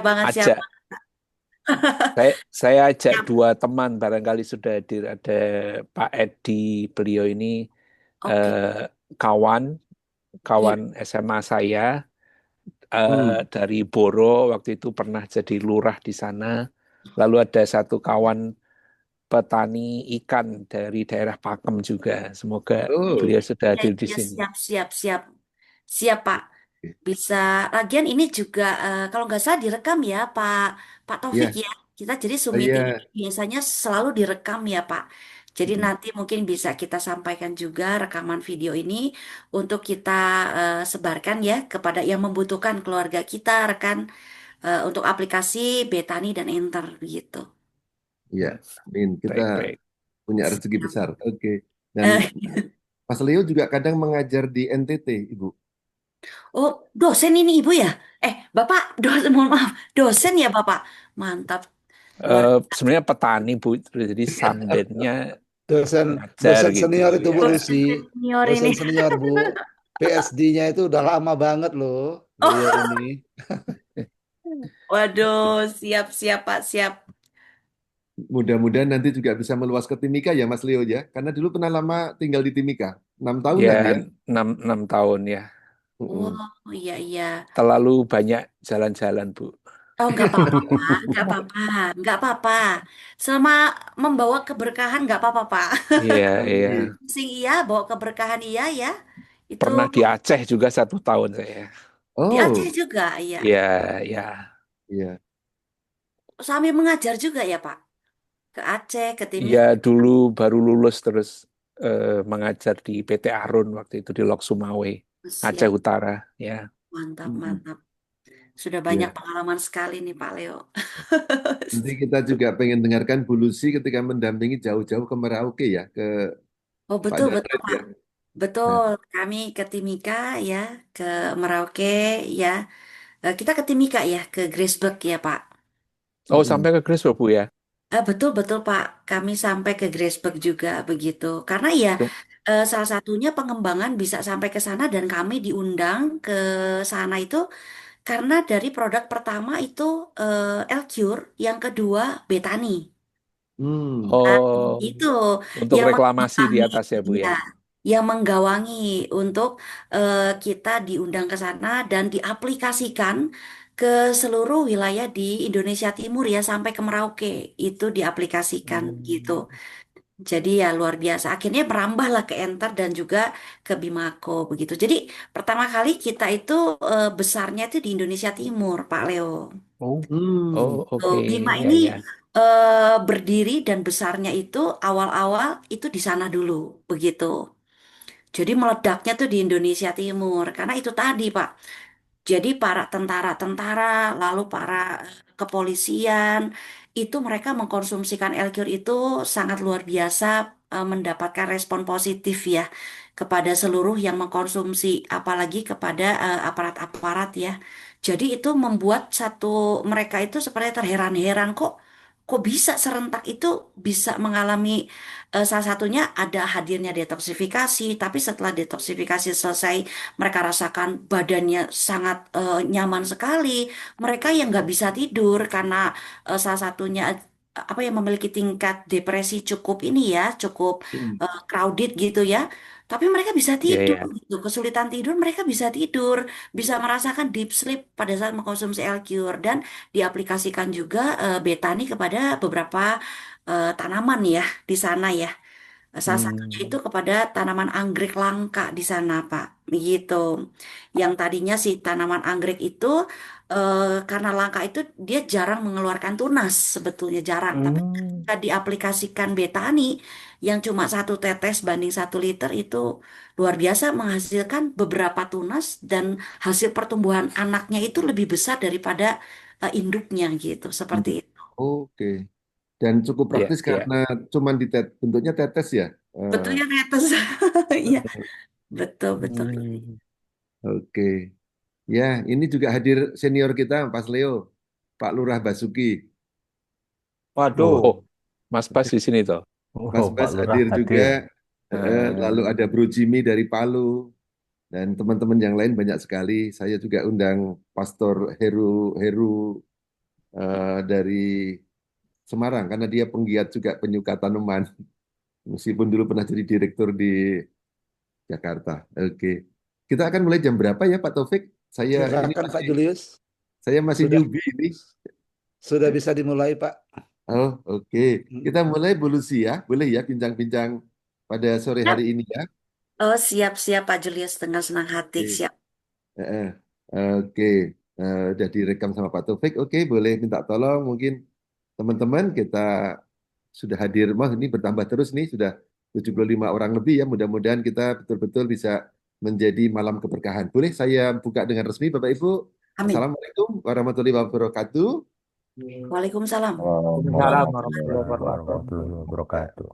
banget, siap. Ajak saya ajak Siap. dua teman barangkali sudah hadir. Ada Pak Edi, beliau ini Oke. eh, kawan Iya. kawan SMA saya Hmm. dari Boro, waktu itu pernah jadi lurah di sana. Lalu ada satu kawan petani ikan dari daerah Pakem juga. Semoga Oh, beliau sudah Iya, hadir di iya, sini. siap, siap, siap. Siap, Pak. Bisa. Lagian ini juga kalau nggak salah direkam ya, Pak Taufik ya, ya. Kita jadi Zoom oh, meeting ini ya. biasanya selalu direkam ya, Pak. Jadi Hmm. nanti mungkin bisa kita sampaikan juga rekaman video ini untuk kita sebarkan ya kepada yang membutuhkan keluarga kita, rekan untuk aplikasi Betani dan Enter gitu. Ya, amin. Kita Baik, baik. punya rezeki Siap. besar. Oke. Dan Eh, Mas Leo juga kadang mengajar di NTT, Ibu. oh, dosen ini Ibu ya? Bapak, dosen, mohon maaf, dosen ya Bapak? Mantap. Luar Sebenarnya petani Bu, jadi sambennya Dosen ngajar dosen gitu senior itu ya. Bu dosen Lucy, senior ini. dosen senior Bu. PSD-nya itu udah lama banget loh, beliau Oh, ini. waduh, siap, siap Pak, siap. Mudah-mudahan nanti juga bisa meluas ke Timika ya, Mas Leo ya. Karena dulu pernah lama tinggal di Timika, 6 tahunan Ya, ya. enam tahun ya. Mm-mm. Oh, iya, iya. Terlalu banyak jalan-jalan, Bu. Oh, nggak apa-apa, Pak. Nggak apa-apa. Nggak apa-apa. Selama membawa keberkahan, nggak apa-apa, Pak. Iya, iya. Amin. Sing iya, bawa keberkahan iya ya. Itu Pernah di Aceh juga 1 tahun saya. di Aceh Oh, juga, iya. Iya, iya. iya. Sambil mengajar juga ya, Pak. Ke Aceh, ke Iya, Timika. dulu baru lulus terus mengajar di PT Arun waktu itu di Lok Sumawe, Aceh Siap. Utara. Ya, Mantap, Mm-mm. mantap. Sudah banyak Ya. pengalaman sekali nih, Pak Leo. Nanti kita juga pengen dengarkan Bu Lucy ketika mendampingi jauh-jauh ke Merauke ya, ke Oh, Pak betul, betul, Jamret Pak. ya. Betul. Nah, Kami ke Timika ya, ke Merauke ya. Kita ke Timika ya, ke Graceberg ya, Pak. oh mm-mm. sampai ke Gresik Bu ya. Betul, betul, Pak. Kami sampai ke Graceberg juga begitu. Karena ya Cum- salah satunya pengembangan bisa sampai ke sana dan kami diundang ke sana itu karena dari produk pertama itu Elcure, yang kedua Betani. Hmm. Nah, Oh, itu untuk yang reklamasi di menggawangi, atas ya Bu ya, ya. yang menggawangi untuk kita diundang ke sana dan diaplikasikan ke seluruh wilayah di Indonesia Timur ya sampai ke Merauke itu diaplikasikan gitu. Hmm. Jadi ya luar biasa. Akhirnya merambahlah ke Enter dan juga ke Bimako begitu. Jadi pertama kali kita itu besarnya itu di Indonesia Timur, Pak Leo. Oh, Hmm. oh Tuh, oke, Bima ya ini ya. berdiri dan besarnya itu awal-awal itu di sana dulu, begitu. Jadi meledaknya tuh di Indonesia Timur, karena itu tadi, Pak. Jadi para tentara-tentara, lalu para kepolisian, itu mereka mengkonsumsikan Elcure itu sangat luar biasa, mendapatkan respon positif ya kepada seluruh yang mengkonsumsi, apalagi kepada aparat-aparat ya. Jadi itu membuat mereka itu seperti terheran-heran kok bisa serentak itu bisa mengalami salah satunya ada hadirnya detoksifikasi, tapi setelah detoksifikasi selesai mereka rasakan badannya sangat nyaman sekali. Mereka yang nggak bisa tidur karena salah satunya apa yang memiliki tingkat depresi cukup ini ya, cukup Hmm. crowded gitu ya. Tapi mereka bisa Ya tidur ya. gitu. Kesulitan tidur mereka bisa tidur, bisa merasakan deep sleep pada saat mengkonsumsi L-Cure dan diaplikasikan juga Betani kepada beberapa tanaman ya di sana ya. Salah satunya itu Hmm. kepada tanaman anggrek langka di sana, Pak. Begitu. Yang tadinya si tanaman anggrek itu karena langka itu dia jarang mengeluarkan tunas, sebetulnya jarang. Tapi Hmm. ketika diaplikasikan betani yang cuma 1 tetes banding 1 liter itu luar biasa menghasilkan beberapa tunas dan hasil pertumbuhan anaknya itu lebih besar daripada induknya gitu. Seperti Hmm. itu. Oke. Dan cukup Ya praktis ya. karena cuman bentuknya tetes ya. Betulnya tetes. Iya, betul, betul. Hmm. Oke. Ya, ini juga hadir senior kita, Mas Leo, Pak Lurah Basuki. Oh, Waduh, Mas Bas di sini toh. Mas oh Pak Bas Lurah hadir juga. hadir. Lalu Eh, ada Bro Jimmy dari Palu. Dan teman-teman yang lain banyak sekali. Saya juga undang Pastor Heru Heru dari Semarang karena dia penggiat juga penyuka tanaman. Meskipun dulu pernah jadi direktur di Jakarta. Oke. Kita akan mulai jam berapa ya Pak Taufik? Silakan Pak Julius. Saya masih Sudah newbie ini. sudah bisa dimulai, Pak. Oh, oke. Kita mulai Bu Lucy ya. Boleh ya bincang-bincang pada sore Ya. hari ini ya. Oh, siap-siap Pak Julius dengan senang hati. Oke. Siap. Eh, Oke. Udah direkam sama Pak Taufik. Oke, boleh minta tolong mungkin teman-teman kita sudah hadir. Wah, ini bertambah terus nih, sudah 75 orang lebih ya. Mudah-mudahan kita betul-betul bisa menjadi malam keberkahan. Boleh saya buka dengan resmi Bapak Ibu? Amin. Assalamualaikum warahmatullahi wabarakatuh. Waalaikumsalam. Waalaikumsalam warahmatullahi warahmatullahi wabarakatuh.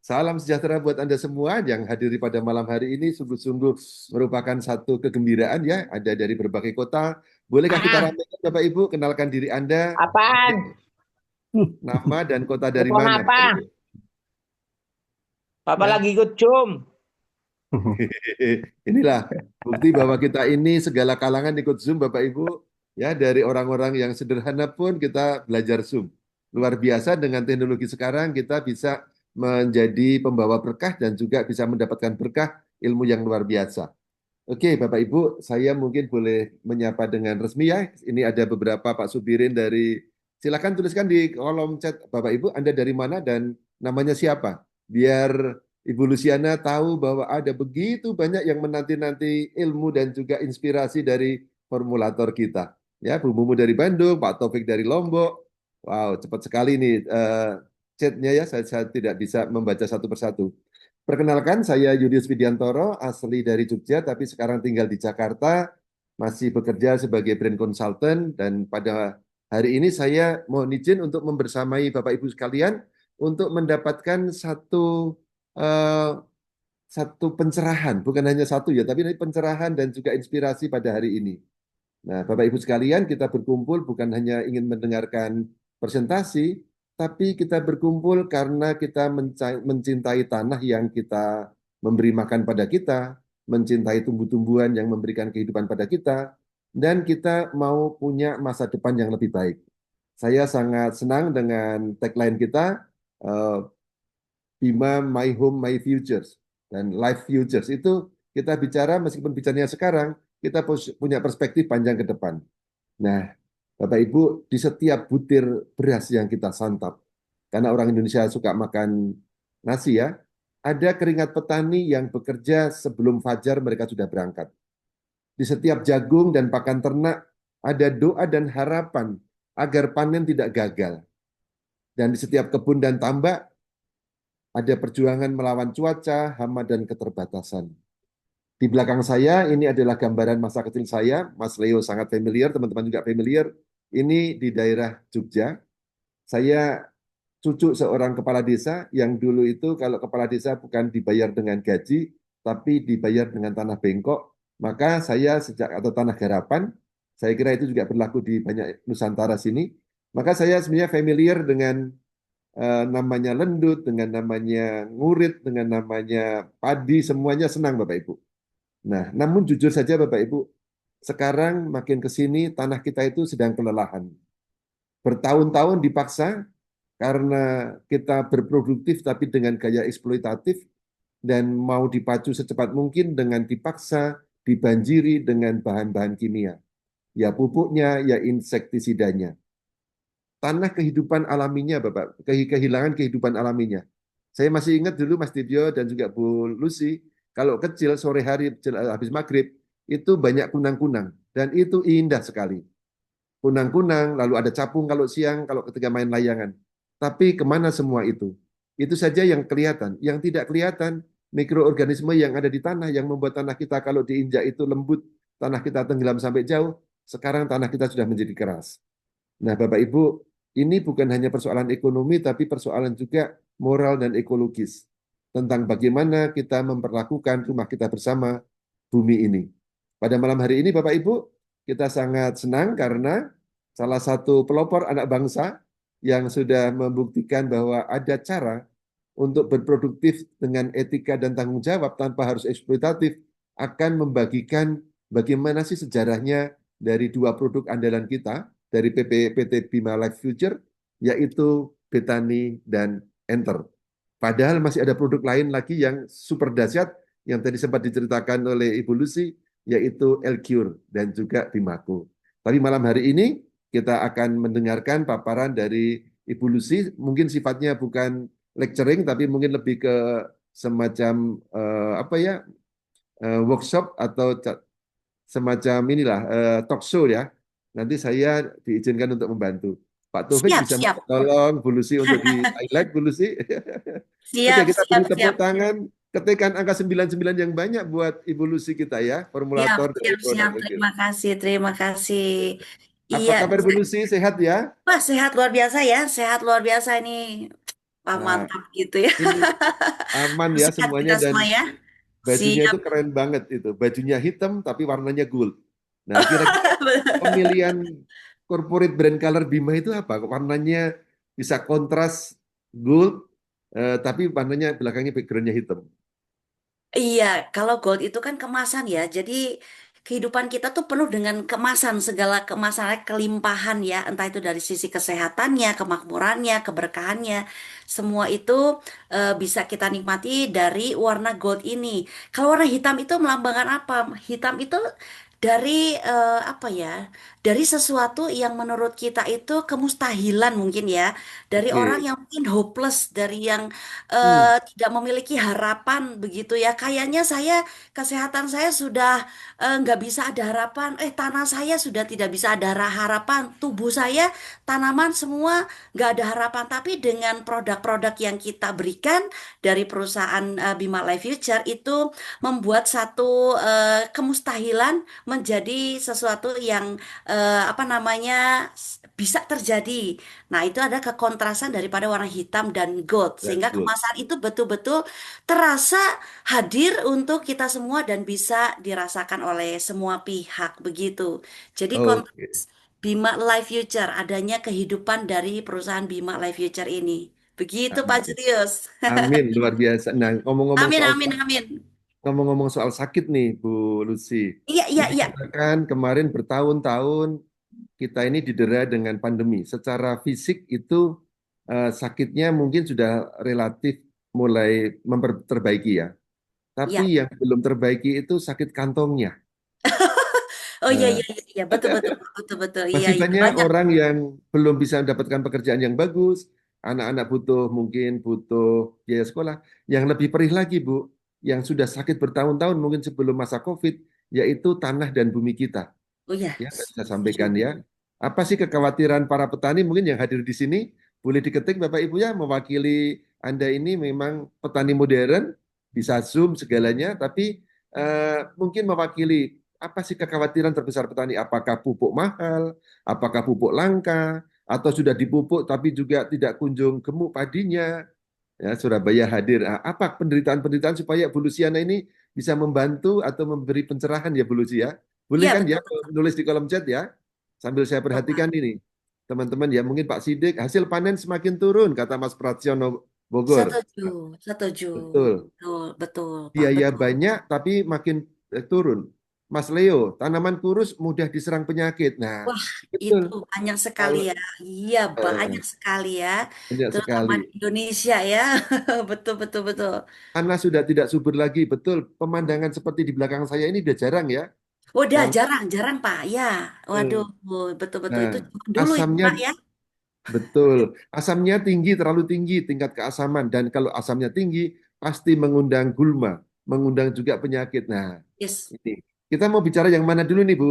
Salam sejahtera buat Anda semua yang hadiri pada malam hari ini. Sungguh-sungguh merupakan satu kegembiraan ya. Ada dari berbagai kota. Bolehkah kita ramaikan Bapak Ibu? Kenalkan diri Anda. Apaan? Nama dan kota dari Telepon mana, Bapak apa? Ibu? Papa Nah. lagi ikut Zoom. Inilah bukti bahwa kita ini segala kalangan ikut Zoom, Bapak Ibu. Ya, dari orang-orang yang sederhana pun kita belajar Zoom. Luar biasa dengan teknologi sekarang kita bisa menjadi pembawa berkah dan juga bisa mendapatkan berkah ilmu yang luar biasa. Oke, Bapak Ibu, saya mungkin boleh menyapa dengan resmi ya. Ini ada beberapa Pak Subirin dari, silakan tuliskan di kolom chat Bapak Ibu, Anda dari mana dan namanya siapa. Biar Ibu Luciana tahu bahwa ada begitu banyak yang menanti-nanti ilmu dan juga inspirasi dari formulator kita. Ya, Bu Mumu dari Bandung, Pak Taufik dari Lombok. Wow, cepat sekali nih chatnya ya, saya tidak bisa membaca satu persatu. Perkenalkan, saya Yudius Widiantoro, asli dari Jogja, tapi sekarang tinggal di Jakarta, masih bekerja sebagai brand consultant, dan pada hari ini saya mohon izin untuk membersamai Bapak Ibu sekalian untuk mendapatkan eh, satu pencerahan, bukan hanya satu ya, tapi pencerahan dan juga inspirasi pada hari ini. Nah, Bapak Ibu sekalian, kita berkumpul bukan hanya ingin mendengarkan presentasi, tapi kita berkumpul karena kita mencintai tanah yang kita memberi makan pada kita, mencintai tumbuh-tumbuhan yang memberikan kehidupan pada kita, dan kita mau punya masa depan yang lebih baik. Saya sangat senang dengan tagline kita, eh, Bima My Home My Futures dan Life Futures. Itu kita bicara meskipun bicaranya sekarang, kita punya perspektif panjang ke depan. Nah, Bapak Ibu, di setiap butir beras yang kita santap, karena orang Indonesia suka makan nasi ya, ada keringat petani yang bekerja sebelum fajar mereka sudah berangkat. Di setiap jagung dan pakan ternak, ada doa dan harapan agar panen tidak gagal. Dan di setiap kebun dan tambak, ada perjuangan melawan cuaca, hama, dan keterbatasan. Di belakang saya, ini adalah gambaran masa kecil saya. Mas Leo sangat familiar, teman-teman juga familiar. Ini di daerah Jogja. Saya cucu seorang kepala desa yang dulu itu kalau kepala desa bukan dibayar dengan gaji, tapi dibayar dengan tanah bengkok. Maka saya sejak, atau tanah garapan, saya kira itu juga berlaku di banyak Nusantara sini. Maka saya sebenarnya familiar dengan namanya lendut, dengan namanya ngurit, dengan namanya padi, semuanya senang Bapak Ibu. Nah, namun jujur saja Bapak Ibu, sekarang makin ke sini tanah kita itu sedang kelelahan. Bertahun-tahun dipaksa karena kita berproduktif tapi dengan gaya eksploitatif dan mau dipacu secepat mungkin dengan dipaksa, dibanjiri dengan bahan-bahan kimia. Ya pupuknya, ya insektisidanya. Tanah kehidupan alaminya, Bapak, kehilangan kehidupan alaminya. Saya masih ingat dulu Mas Dibyo dan juga Bu Lucy, kalau kecil sore hari habis maghrib, itu banyak kunang-kunang. Dan itu indah sekali. Kunang-kunang, lalu ada capung kalau siang, kalau ketika main layangan. Tapi kemana semua itu? Itu saja yang kelihatan. Yang tidak kelihatan, mikroorganisme yang ada di tanah, yang membuat tanah kita kalau diinjak itu lembut, tanah kita tenggelam sampai jauh, sekarang tanah kita sudah menjadi keras. Nah, Bapak Ibu, ini bukan hanya persoalan ekonomi, tapi persoalan juga moral dan ekologis. Tentang bagaimana kita memperlakukan rumah kita bersama bumi ini. Pada malam hari ini, Bapak Ibu, kita sangat senang karena salah satu pelopor anak bangsa yang sudah membuktikan bahwa ada cara untuk berproduktif dengan etika dan tanggung jawab tanpa harus eksploitatif akan membagikan bagaimana sih sejarahnya dari dua produk andalan kita, dari PT Bima Life Future, yaitu Betani dan Enter. Padahal masih ada produk lain lagi yang super dahsyat yang tadi sempat diceritakan oleh Ibu Lucy, yaitu Elcure dan juga Bimaku. Tapi malam hari ini kita akan mendengarkan paparan dari Ibu Lucy, mungkin sifatnya bukan lecturing, tapi mungkin lebih ke semacam apa ya, workshop atau semacam inilah talk show ya. Nanti saya diizinkan untuk membantu. Pak Taufik Siap, bisa siap. tolong Bu Lucy untuk di highlight Bu Lucy. Oke, Siap, kita siap, beri siap. tepuk tangan. Ketikkan angka 99 yang banyak buat Ibu Lucy kita ya, Siap, formulator dari siap, siap. produk Elcure. Terima kasih, terima kasih. Apa Iya, kabar Bu Lucy? Sehat ya? wah sehat luar biasa ya, sehat luar biasa ini. Wah, Nah, mantap gitu ya. ini aman ya Sehat semuanya kita dan semua ya. bajunya Siap. itu keren banget itu. Bajunya hitam tapi warnanya gold. Nah, kira-kira pemilihan corporate brand color Bima itu apa? Warnanya bisa kontras gold, tapi warnanya belakangnya backgroundnya hitam. Iya, kalau gold itu kan kemasan ya. Jadi kehidupan kita tuh penuh dengan kemasan, segala kemasan, kelimpahan ya. Entah itu dari sisi kesehatannya, kemakmurannya, keberkahannya. Semua itu bisa kita nikmati dari warna gold ini. Kalau warna hitam itu melambangkan apa? Hitam itu dari apa ya? Dari sesuatu yang menurut kita itu kemustahilan mungkin ya. Dari orang Oke. yang mungkin hopeless, dari yang Hmm. tidak memiliki harapan begitu ya. Kayaknya saya kesehatan saya sudah nggak bisa ada harapan. Tanah saya sudah tidak bisa ada harapan. Tubuh saya, tanaman semua nggak ada harapan. Tapi dengan produk-produk yang kita berikan dari perusahaan Bima Life Future itu membuat satu kemustahilan menjadi sesuatu yang apa namanya bisa terjadi. Nah, itu ada kekontrasan daripada warna hitam dan gold, Dan sehingga gold. kemasan itu betul-betul terasa hadir untuk kita semua dan bisa dirasakan oleh semua pihak begitu. Jadi Oke. kontras Bima Life Future, adanya kehidupan dari perusahaan Bima Life Future ini. Begitu Pak Amin. Julius. Amin, luar biasa. Nah, ngomong-ngomong Amin, soal amin, amin. ngomong-ngomong soal sakit nih, Bu Lucy. Iya, iya, iya. Dikatakan kemarin bertahun-tahun kita ini didera dengan pandemi. Secara fisik itu sakitnya mungkin sudah relatif mulai memperbaiki ya. Tapi Iya. yang belum terbaiki itu sakit kantongnya. Oh iya, Nah, iya, iya, iya. Betul, betul, betul, betul. Iya, masih iya. banyak Banyak. orang yang belum bisa mendapatkan pekerjaan yang bagus. Anak-anak mungkin butuh biaya sekolah. Yang lebih perih lagi, Bu, yang sudah sakit bertahun-tahun mungkin sebelum masa COVID, yaitu tanah dan bumi kita. Oh iya, Ya, saya setuju. sampaikan ya. Apa sih kekhawatiran para petani mungkin yang hadir di sini? Boleh diketik Bapak Ibu ya, mewakili Anda ini memang petani modern, bisa Zoom segalanya, tapi mungkin mewakili apa sih kekhawatiran terbesar petani? Apakah pupuk mahal? Apakah pupuk langka? Atau sudah dipupuk tapi juga tidak kunjung gemuk padinya? Ya, Surabaya hadir. Nah, apa penderitaan-penderitaan supaya Bu Luciana ini bisa membantu atau memberi pencerahan ya Bu Lucy ya? Boleh Iya, kan ya betul, nulis di kolom chat ya? Sambil saya betul, perhatikan Pak. ini. Teman-teman ya, mungkin Pak Sidik, hasil panen semakin turun, kata Mas Praciono Bogor. Setuju, setuju. Betul. Betul, betul, Pak. Biaya Betul. banyak tapi makin turun. Mas Leo, tanaman kurus mudah diserang penyakit. Nah, Wah, betul. itu banyak sekali Kalau ya. Iya, banyak eh, sekali ya. banyak Terutama sekali. di Indonesia ya. Betul, betul, betul. Tanah sudah tidak subur lagi, betul. Pemandangan seperti di belakang saya ini udah jarang ya. Udah Kalau jarang, jarang, Pak. Ya, waduh, betul, betul. nah, Itu zaman dulu itu, asamnya Pak ya. betul. Asamnya tinggi, terlalu tinggi tingkat keasaman dan kalau asamnya tinggi pasti mengundang gulma, mengundang juga penyakit. Nah, Yes. ini kita mau bicara yang mana dulu nih Bu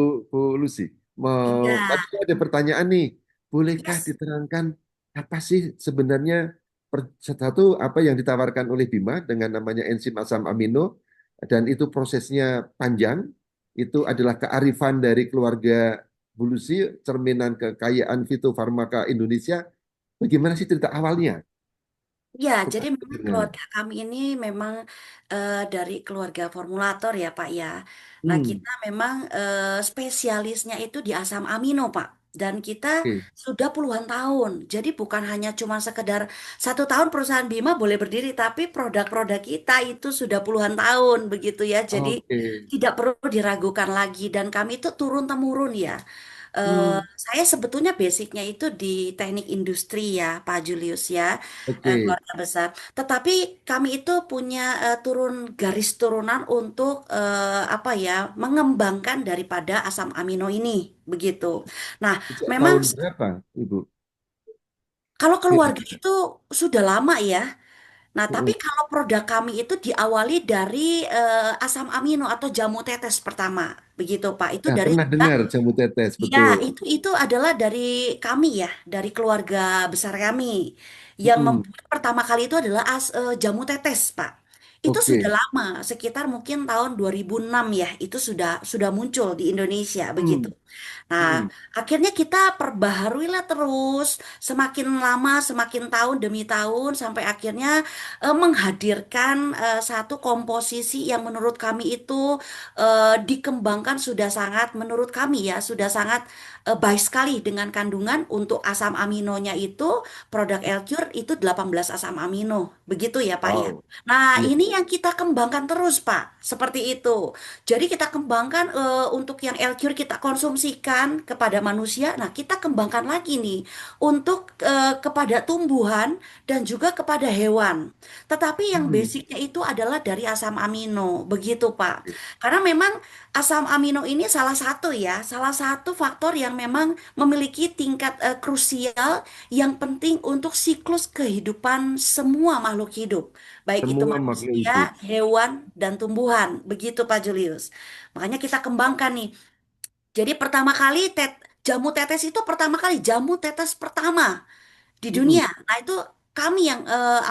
Lucy? Iya, Tadi ada pertanyaan nih. Bolehkah yes. diterangkan apa sih sebenarnya satu apa yang ditawarkan oleh Bima dengan namanya enzim asam amino dan itu prosesnya panjang. Itu adalah kearifan dari keluarga Bu Lucy, cerminan kekayaan fitofarmaka Indonesia. Bagaimana sih cerita awalnya? Ya, Aku jadi takut memang dengar. keluarga kami ini memang dari keluarga formulator ya Pak ya. Nah Hmm, kita memang spesialisnya itu di asam amino Pak. Dan kita oke, sudah puluhan tahun. Jadi bukan hanya cuma sekedar 1 tahun perusahaan Bima boleh berdiri, tapi produk-produk kita itu sudah puluhan tahun begitu ya. Jadi oke, tidak perlu diragukan lagi. Dan kami itu turun-temurun ya. Eh, Hmm, saya sebetulnya basicnya itu di teknik industri ya, Pak Julius ya, oke. keluarga besar. Tetapi kami itu punya garis turunan untuk apa ya, mengembangkan daripada asam amino ini, begitu. Nah, Sejak memang tahun berapa, Ibu? kalau keluarga Kira-kira. itu sudah lama ya. Nah, tapi Mm-mm. kalau produk kami itu diawali dari asam amino atau jamu tetes pertama, begitu Pak. Itu Nah, dari pernah dengar jamu tetes, ya, betul. itu adalah dari kami ya, dari keluarga besar kami. Yang Mm-mm. membuat pertama kali itu adalah jamu tetes, Pak. Itu sudah Oke. lama, sekitar mungkin tahun 2006 ya, itu sudah muncul di Indonesia begitu. Hmm. Nah, Hmm. akhirnya kita perbaharui lah terus, semakin lama, semakin tahun demi tahun, sampai akhirnya menghadirkan satu komposisi yang menurut kami itu dikembangkan sudah sangat, menurut kami ya, sudah sangat baik sekali dengan kandungan untuk asam aminonya itu, produk Elcure itu 18 asam amino, begitu ya Pak ya. Wow. Nah, Iya. ini yang kita kembangkan terus Pak, seperti itu. Jadi kita kembangkan untuk yang Elcure kita konsumsikan kepada manusia, nah kita kembangkan lagi nih untuk kepada tumbuhan dan juga kepada hewan. Tetapi yang Hmm. basicnya itu adalah dari asam amino, begitu Pak. Karena memang asam amino ini salah satu ya, salah satu faktor yang memang memiliki tingkat krusial yang penting untuk siklus kehidupan semua makhluk hidup, baik itu Semua makhluk hidup. manusia, hewan, dan tumbuhan. Begitu Pak Julius. Makanya kita kembangkan nih. Jadi pertama kali jamu tetes itu pertama kali jamu tetes pertama di Mm-mm. dunia. Nah, itu kami yang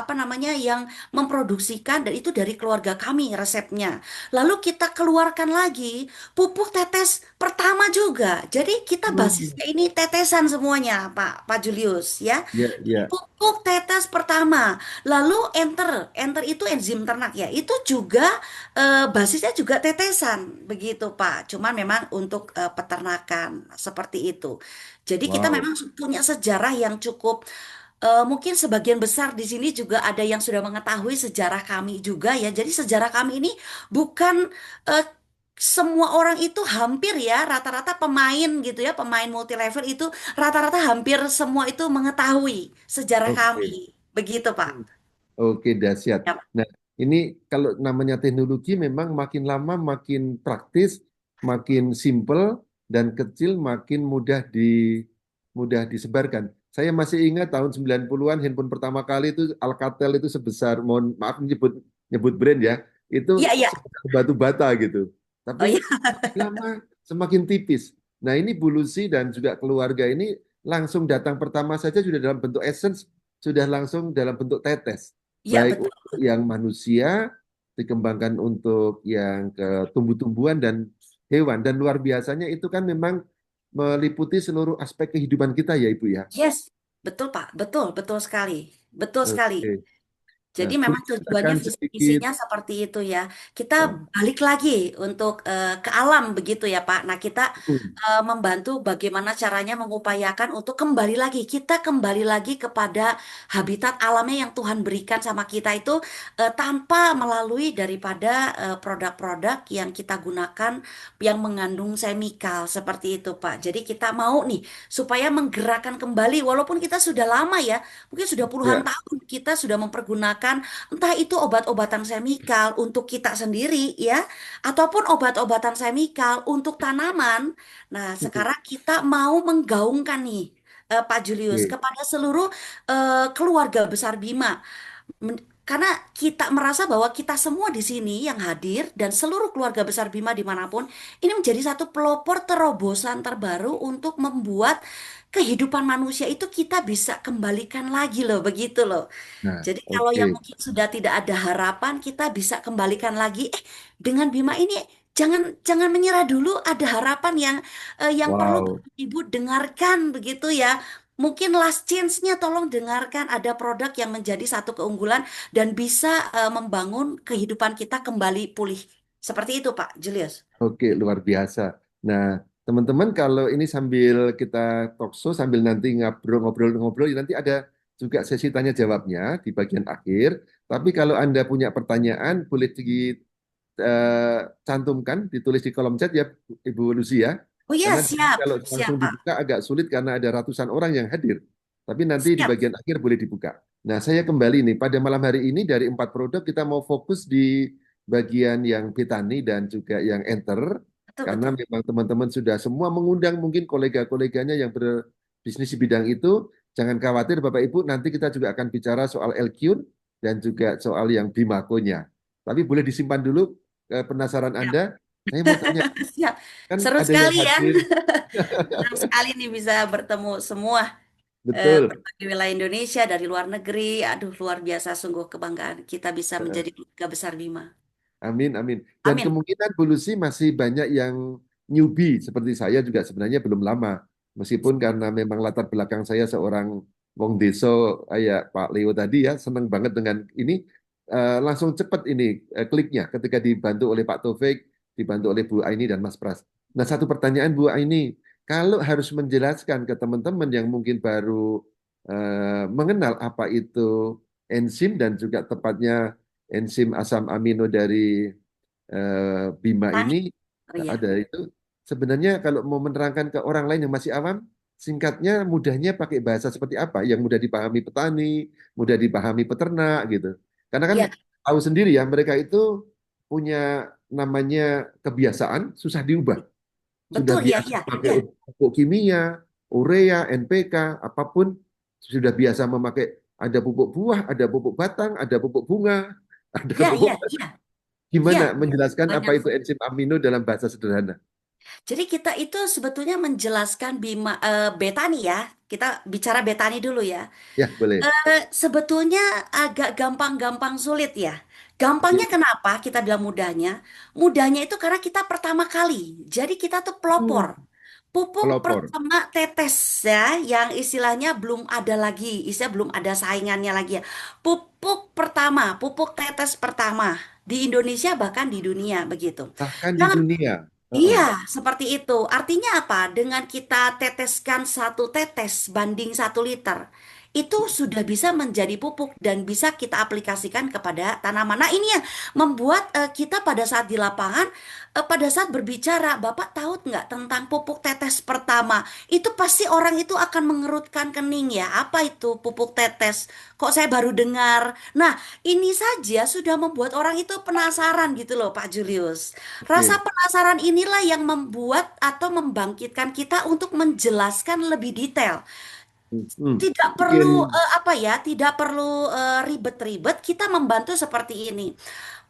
apa namanya yang memproduksikan dan itu dari keluarga kami resepnya. Lalu kita keluarkan lagi pupuk tetes pertama juga. Jadi kita Hmm. basisnya ini tetesan semuanya, Pak Julius ya. Ya, ya. Pupuk tetes pertama. Lalu enter itu enzim ternak ya. Itu juga basisnya juga tetesan begitu, Pak. Cuman memang untuk peternakan seperti itu. Jadi kita Wow. memang punya sejarah yang cukup mungkin sebagian besar di sini juga ada yang sudah mengetahui sejarah kami juga ya. Jadi sejarah kami ini bukan eh, semua orang itu hampir ya rata-rata pemain gitu ya, pemain multi level itu rata-rata hampir semua itu mengetahui sejarah kami. Oke. Begitu, Pak. Hmm. Oke, dahsyat. Ya. Nah, ini kalau namanya teknologi memang makin lama makin praktis, makin simple dan kecil, makin mudah disebarkan. Saya masih ingat tahun 90-an handphone pertama kali itu Alcatel itu sebesar, mohon maaf nyebut nyebut brand ya, itu Iya, iya. sebesar batu bata gitu. Tapi Oh iya. makin lama semakin tipis. Nah, ini Bu Lucy dan juga keluarga ini langsung datang pertama saja sudah dalam bentuk essence, sudah langsung dalam bentuk tetes, Iya, baik betul. untuk yang manusia, dikembangkan untuk yang ke tumbuh-tumbuhan dan hewan. Dan luar biasanya itu kan memang meliputi seluruh aspek kehidupan kita ya Ibu ya. Yes. Betul, Pak. Betul, betul sekali. Betul sekali. Oke. Nah, Jadi boleh memang tujuannya ceritakan visi sedikit. misinya seperti itu ya. Kita Nah, balik lagi untuk ke alam begitu ya Pak. Nah kita hmm, membantu bagaimana caranya mengupayakan untuk kembali lagi. Kita kembali lagi kepada habitat alamnya yang Tuhan berikan sama kita itu tanpa melalui daripada produk-produk yang kita gunakan yang mengandung semikal seperti itu Pak. Jadi kita mau nih supaya menggerakkan kembali walaupun kita sudah lama ya. Mungkin sudah puluhan ya. tahun kita sudah mempergunakan entah itu obat-obatan semikal untuk kita sendiri ya, ataupun obat-obatan semikal untuk tanaman. Nah, Hmm, sekarang kita mau menggaungkan nih Pak Julius oke. kepada seluruh keluarga besar Bima. Karena kita merasa bahwa kita semua di sini yang hadir dan seluruh keluarga besar Bima dimanapun ini menjadi satu pelopor terobosan terbaru untuk membuat kehidupan manusia itu kita bisa kembalikan lagi loh, begitu loh. Nah, Jadi kalau oke. yang mungkin sudah tidak ada harapan, kita bisa kembalikan lagi. Dengan Bima ini jangan jangan menyerah dulu. Ada harapan yang perlu Wow. Ibu dengarkan begitu ya. Mungkin last chance-nya tolong dengarkan ada produk yang menjadi satu keunggulan dan bisa membangun kehidupan kita kembali pulih. Seperti itu Pak Julius. Oke, luar biasa. Nah, teman-teman kalau ini sambil kita talk show, sambil nanti ngobrol-ngobrol, nanti ada juga sesi tanya jawabnya di bagian akhir. Tapi kalau Anda punya pertanyaan, boleh cantumkan, ditulis di kolom chat ya, Ibu Lucy ya. Oh ya, Karena siap, kalau siap langsung Pak. dibuka agak sulit karena ada ratusan orang yang hadir. Tapi nanti di Siap. bagian akhir boleh dibuka. Nah, saya kembali nih pada malam hari ini dari 4 produk kita mau fokus di bagian yang Betani dan juga yang Enter Betul, karena betul. memang teman-teman sudah semua mengundang mungkin kolega-koleganya yang berbisnis di bidang itu. Jangan khawatir Bapak Ibu, nanti kita juga akan bicara soal LQ dan juga soal yang Bimakonya. Tapi boleh disimpan dulu penasaran Siap. Anda. Saya mau tanya, Siap. kan Seru ada yang sekali ya. hadir. Senang sekali nih bisa bertemu semua Betul. berbagai wilayah Indonesia dari luar negeri. Aduh, luar biasa sungguh kebanggaan kita bisa menjadi keluarga besar Bima. Amin, amin. Dan Amin. kemungkinan Bu Lucy masih banyak yang newbie seperti saya juga sebenarnya belum lama. Meskipun karena memang latar belakang saya seorang wong deso kayak Pak Leo tadi ya, senang banget dengan ini. Langsung cepat ini kliknya ketika dibantu oleh Pak Taufik, dibantu oleh Bu Aini dan Mas Pras. Nah, satu pertanyaan Bu Aini, kalau harus menjelaskan ke teman-teman yang mungkin baru mengenal apa itu enzim dan juga tepatnya enzim asam amino dari Bima Tani. ini Oh iya. ada itu sebenarnya kalau mau menerangkan ke orang lain yang masih awam, singkatnya mudahnya pakai bahasa seperti apa yang mudah dipahami petani, mudah dipahami peternak gitu. Karena kan Iya, tahu sendiri ya mereka itu punya namanya kebiasaan susah diubah. Sudah betul ya, biasa iya, pakai iya. pupuk kimia, urea, NPK, apapun sudah biasa memakai ada pupuk buah, ada pupuk batang, ada pupuk bunga, ada Iya, pupuk iya, iya. Iya, gimana iya. menjelaskan apa Banyak. itu enzim amino dalam bahasa sederhana? Jadi kita itu sebetulnya menjelaskan Betani ya. Kita bicara Betani dulu ya. Ya, boleh. Sebetulnya agak gampang-gampang sulit ya. Gampangnya Oke. kenapa kita bilang mudahnya? Mudahnya itu karena kita pertama kali. Jadi kita tuh pelopor. Pupuk Pelopor. pertama tetes ya, yang istilahnya belum ada lagi, istilah belum ada saingannya lagi ya. Pupuk pertama, pupuk tetes pertama di Indonesia bahkan di dunia begitu. Bahkan di Yang dunia. Heeh. Iya, seperti itu. Artinya apa? Dengan kita teteskan 1 tetes banding 1 liter, itu sudah bisa menjadi pupuk dan bisa kita aplikasikan kepada tanaman. Nah, ini yang membuat kita pada saat di lapangan, pada saat berbicara, Bapak tahu nggak tentang pupuk tetes pertama? Itu pasti orang itu akan mengerutkan kening ya. Apa itu pupuk tetes? Kok saya baru dengar? Nah, ini saja sudah membuat orang itu penasaran gitu loh, Pak Julius. Rasa Oke. penasaran inilah yang membuat atau membangkitkan kita untuk menjelaskan lebih detail. Tidak Mungkin perlu apa ya, tidak perlu ribet-ribet, kita membantu seperti ini.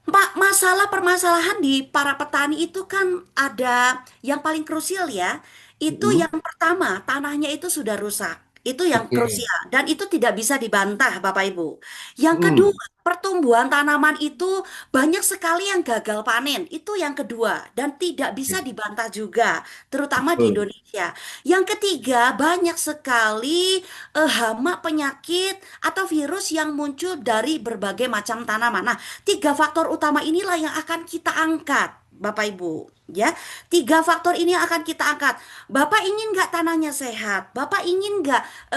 Pak, masalah permasalahan di para petani itu kan ada yang paling krusial ya. Itu mm, yang pertama, tanahnya itu sudah rusak. Itu yang oke. krusial dan itu tidak bisa dibantah, Bapak Ibu. Yang Mm, kedua, pertumbuhan tanaman itu banyak sekali yang gagal panen. Itu yang kedua dan tidak bisa oke. dibantah juga, terutama di Betul. Indonesia. Yang ketiga, banyak sekali hama penyakit atau virus yang muncul dari berbagai macam tanaman. Nah, 3 faktor utama inilah yang akan kita angkat, Bapak Ibu. Ya, 3 faktor ini yang akan kita angkat. Bapak ingin nggak tanahnya sehat? Bapak ingin nggak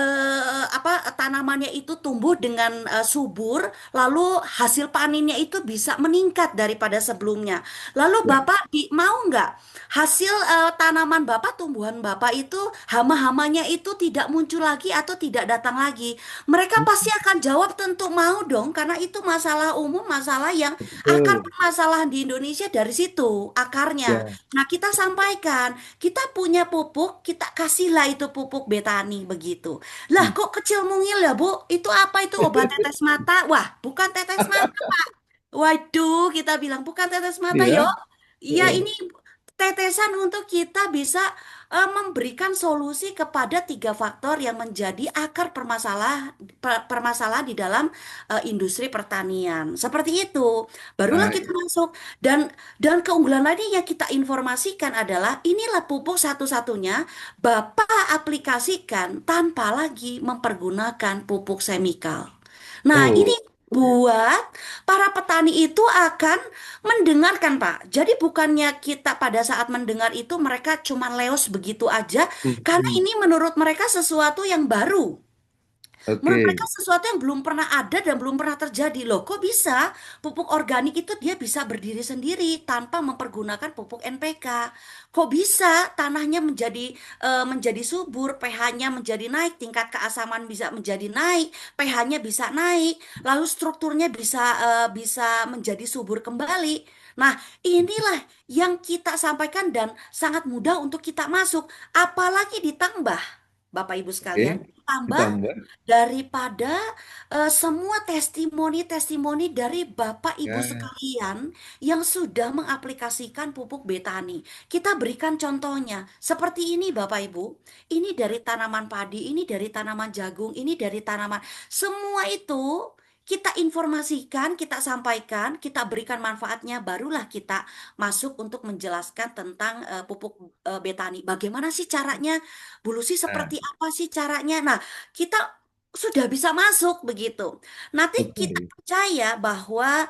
apa tanamannya itu tumbuh dengan subur, lalu hasil panennya itu bisa meningkat daripada sebelumnya. Lalu Ya. Bapak mau nggak hasil tanaman Bapak, tumbuhan Bapak itu hama-hamanya itu tidak muncul lagi atau tidak datang lagi? Mereka Mm, pasti akan jawab tentu mau dong, karena itu masalah umum, masalah yang akar betul. permasalahan di Indonesia dari situ akarnya. Ya. Nah, kita sampaikan, kita punya pupuk, kita kasihlah itu pupuk betani begitu. Lah, Mm. kok kecil mungil ya, Bu? Itu apa itu obat tetes mata? Wah, bukan tetes mata. Waduh, kita bilang bukan tetes mata, yo. Iya. Iya, Heeh. ini tetesan untuk kita bisa memberikan solusi kepada 3 faktor yang menjadi akar permasalahan di dalam industri pertanian. Seperti itu. Barulah kita Baik. masuk dan keunggulan lainnya yang kita informasikan adalah inilah pupuk satu-satunya Bapak aplikasikan tanpa lagi mempergunakan pupuk semikal. Nah, ini Oh, buat para petani itu akan mendengarkan, Pak. Jadi bukannya kita pada saat mendengar itu mereka cuma leos begitu aja, mm, karena mm. ini menurut mereka sesuatu yang baru. Oke. Menurut mereka sesuatu yang belum pernah ada dan belum pernah terjadi. Loh, kok bisa? Pupuk organik itu dia bisa berdiri sendiri tanpa mempergunakan pupuk NPK. Kok bisa tanahnya menjadi subur, pH-nya menjadi naik, tingkat keasaman bisa menjadi naik, pH-nya bisa naik, lalu strukturnya bisa menjadi subur kembali. Nah, inilah yang kita sampaikan dan sangat mudah untuk kita masuk. Apalagi ditambah, Bapak Ibu Oke. sekalian, ditambah Ditambah daripada semua testimoni-testimoni dari Bapak Ibu ya. sekalian yang sudah mengaplikasikan pupuk betani. Kita berikan contohnya, seperti ini Bapak Ibu, ini dari tanaman padi, ini dari tanaman jagung, ini dari tanaman, semua itu kita informasikan, kita sampaikan, kita berikan manfaatnya, barulah kita masuk untuk menjelaskan tentang pupuk betani. Bagaimana sih caranya? Bu Lucy, Nah, seperti apa sih caranya? Nah, kita sudah bisa masuk begitu. Nanti kita oke. percaya bahwa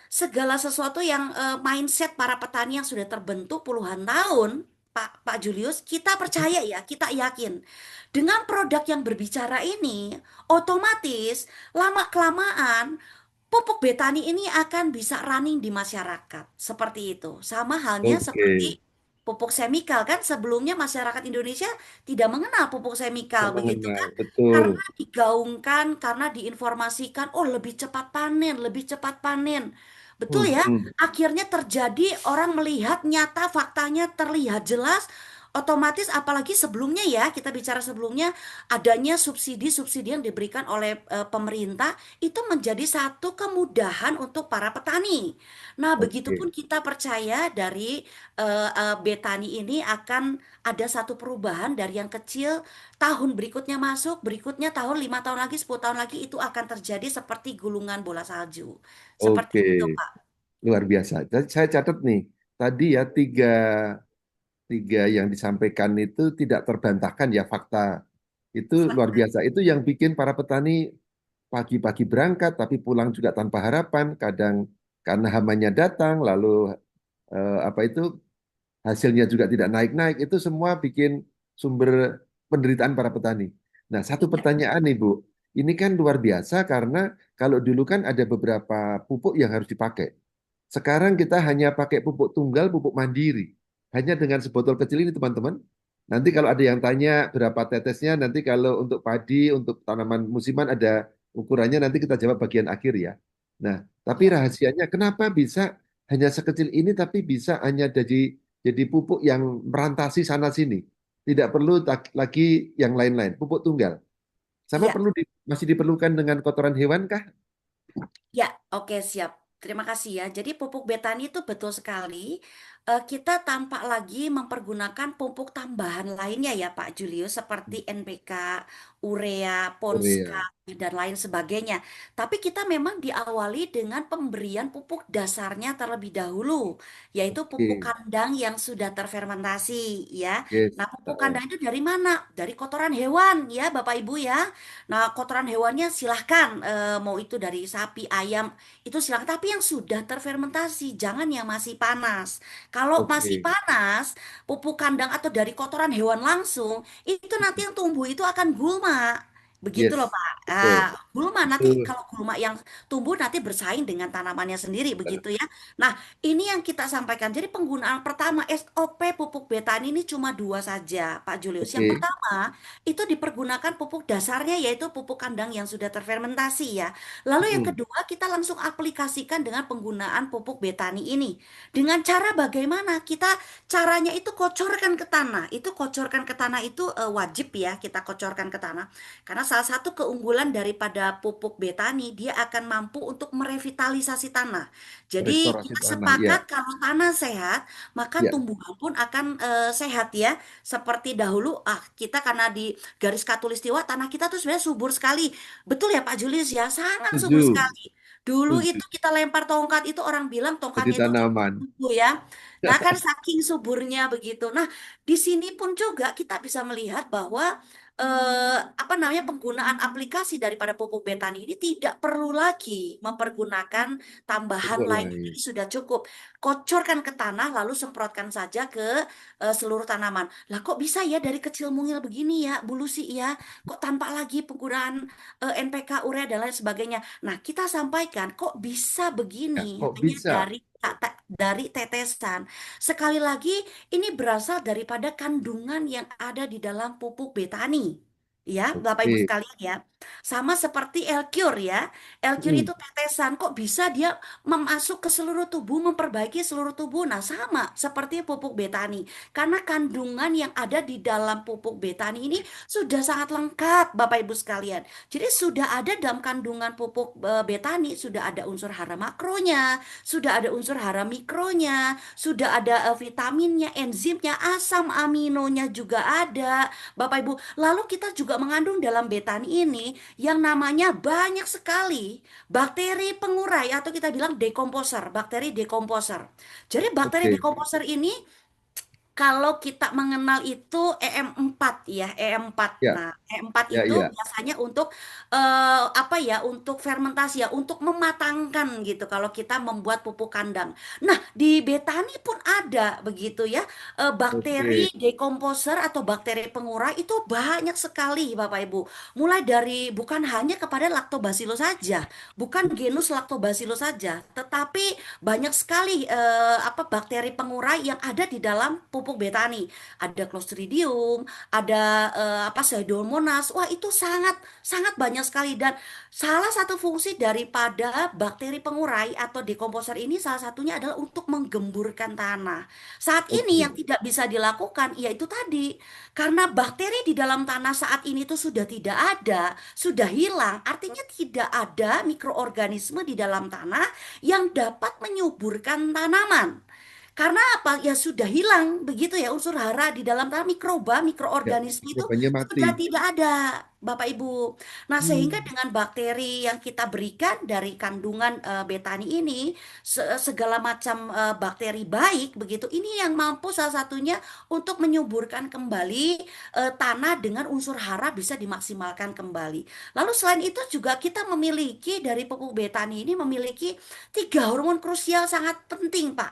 segala sesuatu yang mindset para petani yang sudah terbentuk puluhan tahun, Pak Julius, kita percaya ya, kita yakin dengan produk yang berbicara ini, otomatis lama-kelamaan pupuk betani ini akan bisa running di masyarakat. Seperti itu. Sama halnya Oke. seperti pupuk semikal kan sebelumnya masyarakat Indonesia tidak mengenal pupuk Tidak semikal begitu mengenal. kan? Betul. Karena digaungkan, karena diinformasikan, oh lebih cepat panen, lebih cepat panen. Betul ya? Mhm. Akhirnya terjadi orang melihat nyata faktanya terlihat jelas. Otomatis apalagi sebelumnya ya, kita bicara sebelumnya adanya subsidi-subsidi yang diberikan oleh pemerintah itu menjadi satu kemudahan untuk para petani. Nah, begitupun Oke. kita percaya dari Betani ini akan ada satu perubahan dari yang kecil tahun berikutnya masuk, berikutnya tahun 5 tahun lagi, 10 tahun lagi itu akan terjadi seperti gulungan bola salju. Seperti Oke. itu, Pak. Luar biasa. Saya catat nih, tadi ya tiga yang disampaikan itu tidak terbantahkan ya fakta. Itu luar Fakta. biasa. Itu yang bikin para petani pagi-pagi berangkat tapi pulang juga tanpa harapan. Kadang karena hamanya datang, lalu apa itu hasilnya juga tidak naik-naik. Itu semua bikin sumber penderitaan para petani. Nah, satu Iya, pertanyaan nih Bu, ini kan luar biasa karena kalau dulu kan ada beberapa pupuk yang harus dipakai. Sekarang kita hanya pakai pupuk tunggal, pupuk mandiri. Hanya dengan sebotol kecil ini teman-teman. Nanti kalau ada yang tanya berapa tetesnya, nanti kalau untuk padi, untuk tanaman musiman ada ukurannya, nanti kita jawab bagian akhir ya. Nah, tapi iya. rahasianya kenapa bisa hanya sekecil ini tapi bisa hanya jadi pupuk yang merantasi sana sini. Tidak perlu lagi yang lain-lain, pupuk tunggal. Sama Iya. masih diperlukan dengan kotoran hewan kah? Ya, oke siap. Terima kasih ya. Jadi pupuk betani itu betul sekali. Kita tanpa lagi mempergunakan pupuk tambahan lainnya ya Pak Julius seperti NPK, urea, Ponska, Korea. dan lain sebagainya. Tapi kita memang diawali dengan pemberian pupuk dasarnya terlebih dahulu, yaitu pupuk Oke, kandang yang sudah terfermentasi ya. yes. Nah, pupuk kandang itu dari mana? Dari kotoran hewan ya Bapak Ibu ya. Nah, kotoran hewannya silahkan mau itu dari sapi, ayam, itu silahkan. Tapi yang sudah terfermentasi, jangan yang masih panas. Kalau masih Oke, panas, pupuk kandang atau dari kotoran hewan langsung, itu nanti yang tumbuh itu akan gulma. Begitu loh yes, Pak. betul. Gulma nanti Itu kalau gulma yang tumbuh nanti bersaing dengan tanamannya sendiri begitu ya. Nah, ini yang kita sampaikan. Jadi penggunaan pertama SOP pupuk betani ini cuma dua saja, Pak Julius. Yang oke. pertama itu dipergunakan pupuk dasarnya yaitu pupuk kandang yang sudah terfermentasi ya. Lalu yang Mm, kedua kita langsung aplikasikan dengan penggunaan pupuk betani ini. Dengan cara bagaimana? Caranya itu kocorkan ke tanah. Itu kocorkan ke tanah itu wajib ya kita kocorkan ke tanah. Karena salah satu keunggulan daripada pupuk betani dia akan mampu untuk merevitalisasi tanah. Jadi restorasi kita tanah, ya, sepakat kalau tanah sehat, maka ya. tumbuhan pun akan sehat ya. Seperti dahulu, kita karena di garis khatulistiwa tanah kita tuh sebenarnya subur sekali. Betul ya Pak Julius ya, sangat subur Setuju, sekali. Dulu itu setuju. kita lempar tongkat itu orang bilang Jadi tongkatnya itu tanaman. tumbuh ya. Nah kan saking suburnya begitu. Nah di sini pun juga kita bisa melihat bahwa apa apa namanya penggunaan aplikasi daripada pupuk betani ini tidak perlu lagi mempergunakan tambahan Pupuk lain. lain. Jadi sudah cukup kocorkan ke tanah lalu semprotkan saja ke seluruh tanaman. Lah kok bisa ya dari kecil mungil begini ya Bu Lucy ya? Kok tanpa lagi penggunaan NPK, urea dan lain sebagainya. Nah, kita sampaikan kok bisa Ya, begini kok hanya bisa? dari tetesan. Sekali lagi ini berasal daripada kandungan yang ada di dalam pupuk betani. Ya, Bapak Ibu Oke. sekalian ya. Sama seperti Elcure ya. Elcure Hmm, itu tetesan kok bisa dia masuk ke seluruh tubuh, memperbaiki seluruh tubuh. Nah, sama seperti pupuk betani. Karena kandungan yang ada di dalam pupuk betani ini sudah sangat lengkap Bapak Ibu sekalian. Jadi sudah ada dalam kandungan pupuk betani, sudah ada unsur hara makronya, sudah ada unsur hara mikronya, sudah ada vitaminnya, enzimnya, asam aminonya juga ada, Bapak Ibu. Lalu kita juga mengandung dalam betani ini yang namanya banyak sekali bakteri pengurai atau kita bilang dekomposer, bakteri dekomposer. Jadi bakteri oke. dekomposer ini kalau kita mengenal itu EM4 ya, EM4. Ya, Nah, EM4 ya, itu ya. biasanya untuk apa ya? Untuk fermentasi ya, untuk mematangkan gitu kalau kita membuat pupuk kandang. Nah, di betani pun ada begitu ya. Bakteri Oke. dekomposer atau bakteri pengurai itu banyak sekali Bapak Ibu. Mulai dari bukan hanya kepada Lactobacillus saja, bukan genus Lactobacillus saja, tetapi banyak sekali apa bakteri pengurai yang ada di dalam pupuk betani. Ada Clostridium, ada apa Pseudomonas. Wah, itu sangat sangat banyak sekali dan salah satu fungsi daripada bakteri pengurai atau dekomposer ini salah satunya adalah untuk menggemburkan tanah. Saat ini yang Oke. tidak bisa dilakukan yaitu tadi karena bakteri di dalam tanah saat ini itu sudah tidak ada, sudah hilang, artinya tidak ada mikroorganisme di dalam tanah yang dapat menyuburkan tanaman. Karena apa? Ya sudah hilang begitu ya unsur hara di dalam tanah mikroba, Ya, mikroorganisme itu mikrobanya mati. sudah tidak ada, Bapak Ibu. Nah, sehingga Hmm, dengan bakteri yang kita berikan dari kandungan betani ini, segala macam bakteri baik begitu, ini yang mampu salah satunya untuk menyuburkan kembali tanah dengan unsur hara bisa dimaksimalkan kembali. Lalu selain itu juga kita memiliki dari pupuk betani ini memiliki tiga hormon krusial sangat penting, Pak,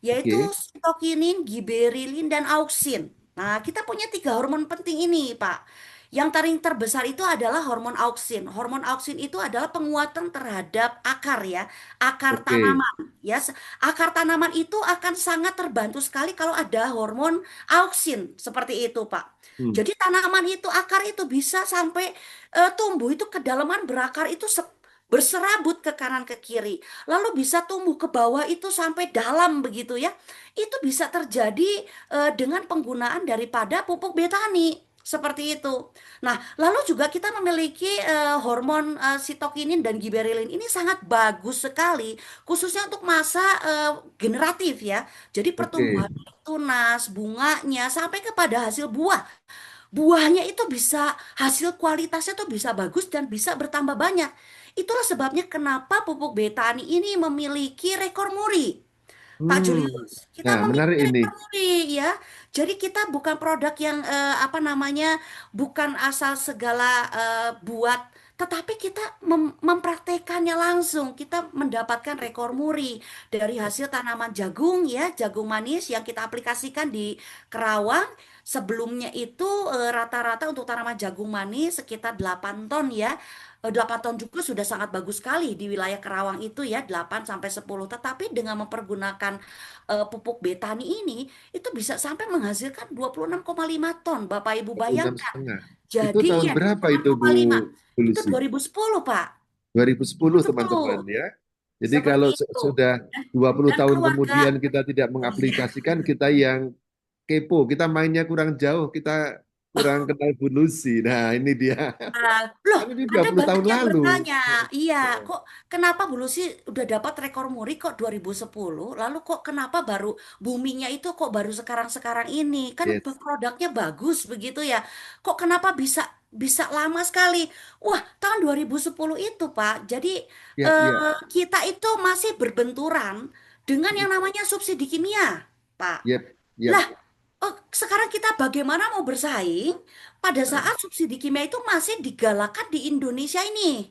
yaitu oke. sitokinin, giberilin, dan auksin. Nah, kita punya tiga hormon penting ini, Pak. Yang paling terbesar itu adalah hormon auksin. Hormon auksin itu adalah penguatan terhadap akar ya, akar Oke. tanaman. Ya, akar tanaman itu akan sangat terbantu sekali kalau ada hormon auksin seperti itu, Pak. Hmm, Jadi tanaman itu akar itu bisa sampai tumbuh itu kedalaman berakar itu berserabut ke kanan ke kiri lalu bisa tumbuh ke bawah itu sampai dalam begitu ya. Itu bisa terjadi dengan penggunaan daripada pupuk betani seperti itu. Nah, lalu juga kita memiliki hormon sitokinin dan giberelin ini sangat bagus sekali, khususnya untuk masa generatif ya. Jadi oke. pertumbuhan tunas, bunganya, sampai kepada hasil buah. Buahnya itu bisa, hasil kualitasnya tuh bisa bagus dan bisa bertambah banyak. Itulah sebabnya kenapa pupuk betani ini memiliki rekor muri. Pak Hmm. Julius, kita Nah, menarik memiliki ini. rekor muri ya. Jadi kita bukan produk yang apa namanya, bukan asal segala buat, tetapi kita mempraktekannya langsung. Kita mendapatkan rekor muri dari hasil tanaman jagung ya, jagung manis yang kita aplikasikan di Kerawang. Sebelumnya itu rata-rata untuk tanaman jagung manis sekitar 8 ton ya. 8 ton juga sudah sangat bagus sekali di wilayah Kerawang itu ya 8 sampai 10. Tetapi dengan mempergunakan pupuk betani ini itu bisa sampai menghasilkan 26,5 ton. Bapak Ibu 26 bayangkan. setengah. Itu Jadi tahun ya berapa itu, Bu 26,5. Bu Itu Lucy? 2010, Pak. 2010, 10. teman-teman ya. Jadi Seperti kalau itu. sudah Dan, 20 dan tahun keluarga. kemudian kita tidak Oh iya. mengaplikasikan, kita yang kepo, kita mainnya kurang jauh, kita kurang kenal Bu Lucy. Nah, ini dia. Loh, Kan ini ada 20 banyak tahun yang lalu. bertanya, iya, kok kenapa Bu Lucy udah dapat rekor muri kok 2010, lalu kok kenapa baru boomingnya itu kok baru sekarang-sekarang ini? Kan Yes. produknya bagus begitu ya. Kok kenapa bisa bisa lama sekali? Wah, tahun 2010 itu, Pak. Jadi Ya, ya. kita itu masih berbenturan dengan yang namanya subsidi kimia, Pak. Yep, Lah, yep. Oh, sekarang kita bagaimana mau bersaing pada Nah, saat subsidi kimia itu masih digalakan di Indonesia ini.